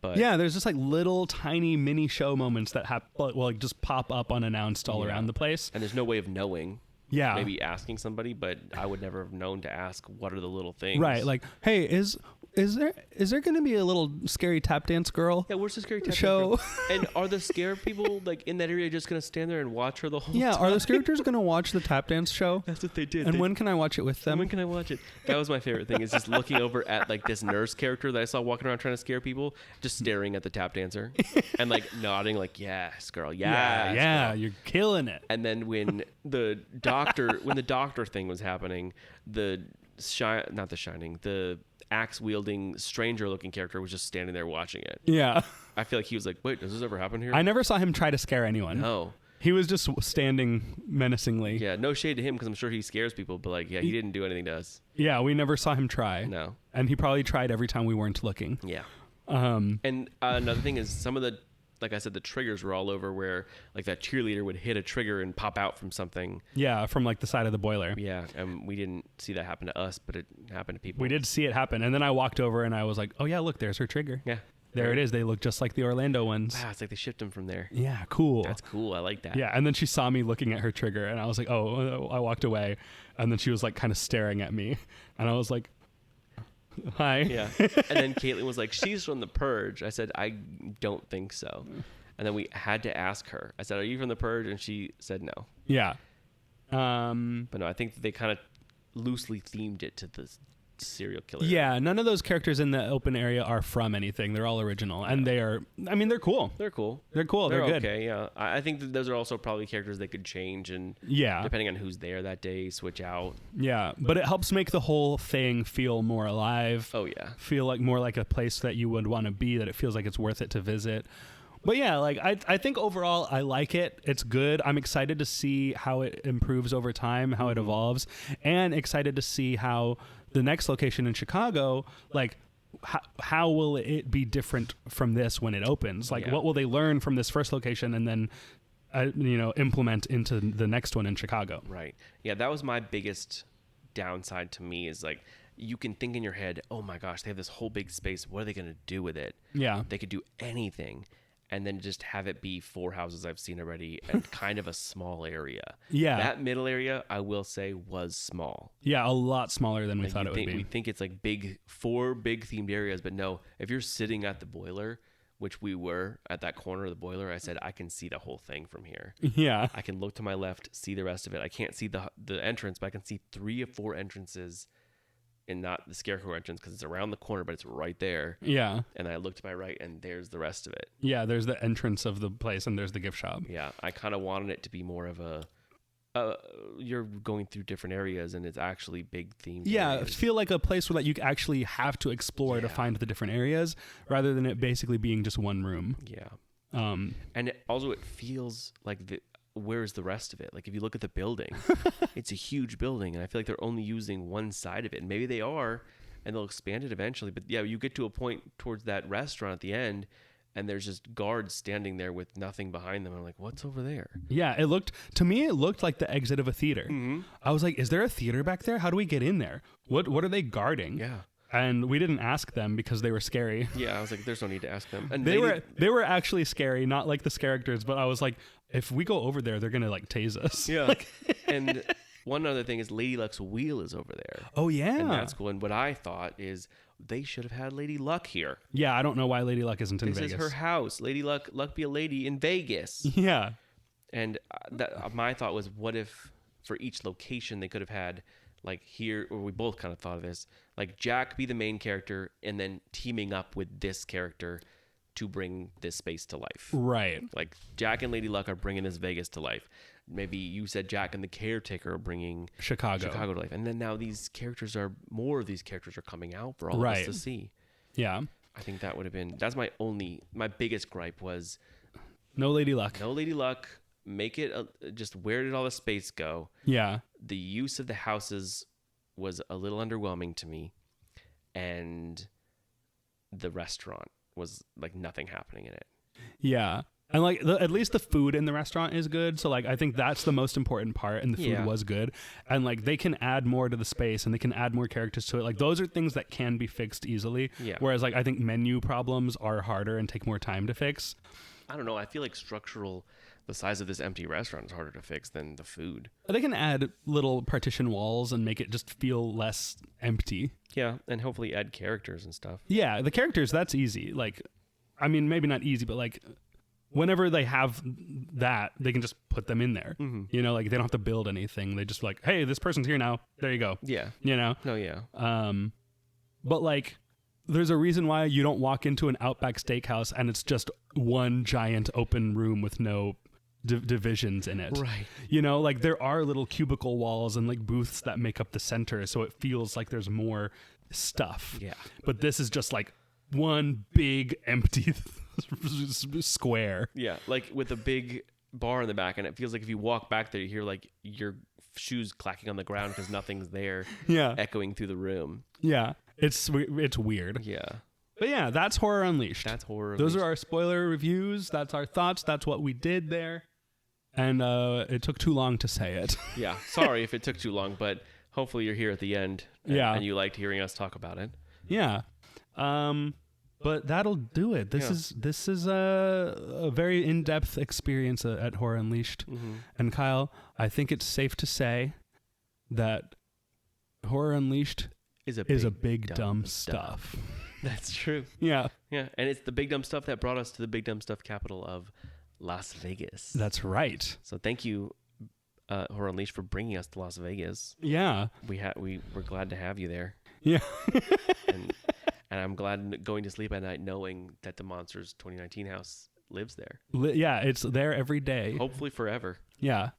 But
Yeah, there's just like little tiny mini show moments that like just pop up unannounced all around the place.
And there's no way of knowing.
Yeah.
Maybe asking somebody, but I would never have known to ask what are the little things.
Right, like, hey, is there going to be a little scary tap dance girl?
Yeah, where's the scary tap
show?
dance girl? And are the scared people like in that area just gonna stand there and watch her the whole
Yeah,
time?
are the characters going to watch the tap dance show?
That's what they did.
And when can I watch it with them?
When can I watch it? That was my favorite thing, is just looking over at like this nurse character that I saw walking around trying to scare people, just staring at the tap dancer and like nodding like, yes, girl, yes,
yeah,
girl.
you're killing it.
And then when the doctor thing was happening, the axe wielding stranger looking character was just standing there watching it.
Yeah.
I feel like he was like, wait, does this ever happen here?
I never saw him try to scare anyone.
No.
He was just standing menacingly.
Yeah, no shade to him because I'm sure he scares people, but like, yeah, he didn't do anything to us.
Yeah, we never saw him try.
No.
And he probably tried every time we weren't looking.
Yeah. And another thing is some of the, like I said, the triggers were all over where like that cheerleader would hit a trigger and pop out from something.
Yeah, from like the side of the boiler.
Yeah, and we didn't see that happen to us, but it happened to people.
We did see it happen. And then I walked over and I was like, oh yeah, look, there's her trigger.
Yeah.
There it is. They look just like the Orlando ones.
Wow, it's like they shipped him from there.
Yeah, cool.
That's cool. I like that.
Yeah, and then she saw me looking at her trigger, and I was like, oh, I walked away. And then she was like kind of staring at me. And I was like, hi.
Yeah. And then Caitlin was like, she's from The Purge. I said, I don't think so. And then we had to ask her. I said, are you from The Purge? And she said no.
Yeah.
But no, I think that they kind of loosely themed it to the serial killer.
Yeah, none of those characters in the open area are from anything. They're all original. And they are, I mean, they're cool.
They're cool.
They're cool. They're good.
Okay, yeah. I think that those are also probably characters that could change and
Yeah.
depending on who's there that day, switch out.
Yeah, but it helps make the whole thing feel more alive.
Oh, yeah.
Feel like more like a place that you would want to be, that it feels like it's worth it to visit. But yeah, like I think overall I like it. It's good. I'm excited to see how it improves over time, how it evolves, and excited to see how the next location in Chicago, like how will it be different from this when it opens? Like what will they learn from this first location and then implement into the next one in Chicago?
Right. Yeah, that was my biggest downside to me is like you can think in your head, oh my gosh, they have this whole big space. What are they going to do with it?
Yeah.
They could do anything. And then just have it be 4 houses I've seen already and kind of a small area.
Yeah.
That middle area, I will say, was small.
Yeah, a lot smaller than we
Like
thought it would be.
We think it's like 4 big themed areas, but no, if you're sitting at the boiler, which we were at that corner of the boiler, I said, I can see the whole thing from here.
Yeah.
I can look to my left, see the rest of it. I can't see the entrance, but I can see 3 or 4 entrances. And not the Scarecrow entrance because it's around the corner, but it's right there.
Yeah.
And I look to my right, and there's the rest of it.
Yeah, there's the entrance of the place, and there's the gift shop.
Yeah, I kind of wanted it to be more of you're going through different areas, and it's actually big themed.
Yeah,
areas.
feel like a place where that you actually have to explore to find the different areas, rather than it basically being just one room.
Yeah.
And
it feels like where's the rest of it? Like if you look at the building, it's a huge building, and I feel like they're only using one side of it. And maybe they are, and they'll expand it eventually. But yeah, you get to a point towards that restaurant at the end, and there's just guards standing there with nothing behind them. I'm like, what's over there?
yeah, it looked like the exit of a theater.
Mm-hmm.
I was like, is there a theater back there? How do we get in there? What are they guarding?
Yeah.
and we didn't ask them because they were scary.
Yeah, I was like, there's no need to ask them. And
They were actually scary, not like the characters, but I was like, if we go over there, they're gonna like tase us.
Yeah. And one other thing is Lady Luck's wheel is over there.
Oh yeah.
And that's cool. And what I thought is they should have had Lady Luck here.
Yeah, I don't know why Lady Luck isn't in
This
Vegas.
is her house. Lady Luck be a lady in Vegas.
Yeah.
And my thought was, what if for each location they could have had, like here, or we both kind of thought of this, like Jack be the main character and then teaming up with this character to bring this space to life.
Right.
Like Jack and Lady Luck are bringing this Vegas to life. Maybe you said Jack and the Caretaker are bringing
Chicago
to life. And then now more of these characters are coming out for all of us to see.
Yeah.
I think that would have been, that's my biggest gripe was
no Lady Luck.
no Lady Luck. Make it just, where did all the space go?
Yeah.
The use of the houses was a little underwhelming to me, and the restaurant was like nothing happening in it.
Yeah. And like at least the food in the restaurant is good. So like I think that's the most important part, and the food was good. And like they can add more to the space and they can add more characters to it. Like those are things that can be fixed easily.
Yeah.
Whereas like I think menu problems are harder and take more time to fix.
I don't know. I feel like the size of this empty restaurant is harder to fix than the food.
They can add little partition walls and make it just feel less empty.
Yeah, and hopefully add characters and stuff.
Yeah, the characters, that's easy. Like, I mean, maybe not easy, but like whenever they have that, they can just put them in there. Mm-hmm. You know, like they don't have to build anything. They just like, hey, this person's here now. There you go.
Yeah.
You know?
No, yeah.
But like, there's a reason why you don't walk into an Outback Steakhouse and it's just one giant open room with no divisions in it.
Right.
You know, like there are little cubicle walls and like booths that make up the center, so it feels like there's more stuff.
Yeah.
But this is just like one big empty square.
Yeah, like with a big bar in the back, and it feels like if you walk back there, you hear like your shoes clacking on the ground because nothing's there.
Yeah.
Echoing through the room.
Yeah. It's weird.
Yeah.
But yeah, that's Horror Unleashed.
That's Horror
Those
Unleashed.
are our spoiler reviews. That's our thoughts. That's what we did there. And it took too long to say it.
Yeah. Sorry if it took too long, but hopefully you're here at the end. And you liked hearing us talk about it.
Yeah. But that'll do it. This is a very in-depth experience at Horror Unleashed. Mm-hmm. And Kyle, I think it's safe to say that Horror Unleashed is a big dumb stuff.
That's true.
Yeah.
Yeah. And it's the big dumb stuff that brought us to the big dumb stuff capital of Las Vegas.
That's right.
So thank you, Horror Unleashed, for bringing us to Las Vegas.
Yeah.
We're glad to have you there.
Yeah.
and I'm glad going to sleep at night knowing that the Monsters 2019 house lives there.
Yeah, it's there every day.
Hopefully forever.
Yeah.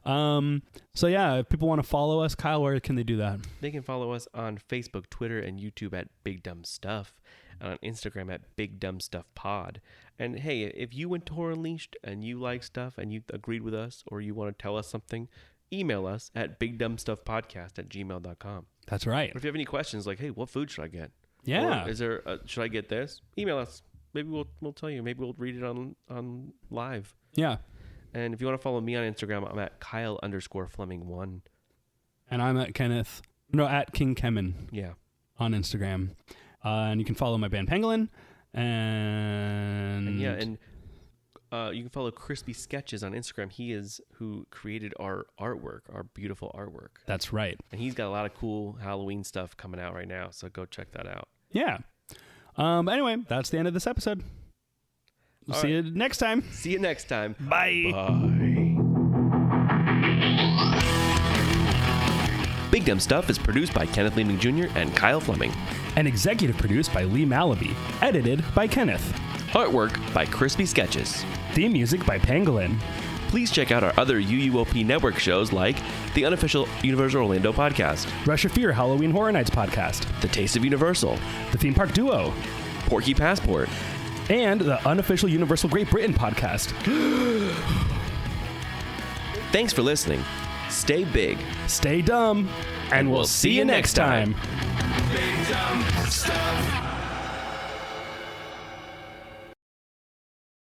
So yeah, if people want to follow us, Kyle, where can they do that?
They can follow us on Facebook, Twitter, and YouTube at Big Dumb Stuff, and on Instagram at Big Dumb Stuff Pod. And hey, if you went to Horror Unleashed and you like stuff and you agreed with us, or you want to tell us something, email us at bigdumbstuffpodcast@gmail.com.
That's right.
Or if you have any questions like, hey, what food should I get?
Yeah.
Or should I get this? Email us. Maybe we'll tell you. Maybe we'll read it on live.
Yeah.
And if you want to follow me on Instagram, I'm at Kyle_Fleming1.
And I'm at King Kemen.
Yeah.
On Instagram. And you can follow my band Pangolin. And
you can follow Crispy Sketches on Instagram. He is who created our artwork, our beautiful artwork.
That's right.
And he's got a lot of cool Halloween stuff coming out right now, so go check that out.
Yeah. Anyway, that's the end of this episode. We'll see you next time.
See you next time.
Bye.
Bye. Big Dumb Stuff is produced by Kenneth Leeming Jr. and Kyle Fleming.
And executive produced by Lee Malaby. Edited by Kenneth.
Artwork by Crispy Sketches.
Theme music by Pangolin.
Please check out our other UUOP network shows like the unofficial Universal Orlando podcast,
Rush of Fear Halloween Horror Nights podcast,
The Taste of Universal,
The Theme Park Duo,
Porky Passport,
and the unofficial Universal Great Britain podcast.
Thanks for listening. Stay big.
Stay dumb. And we'll see you next time.
Big dumb stuff.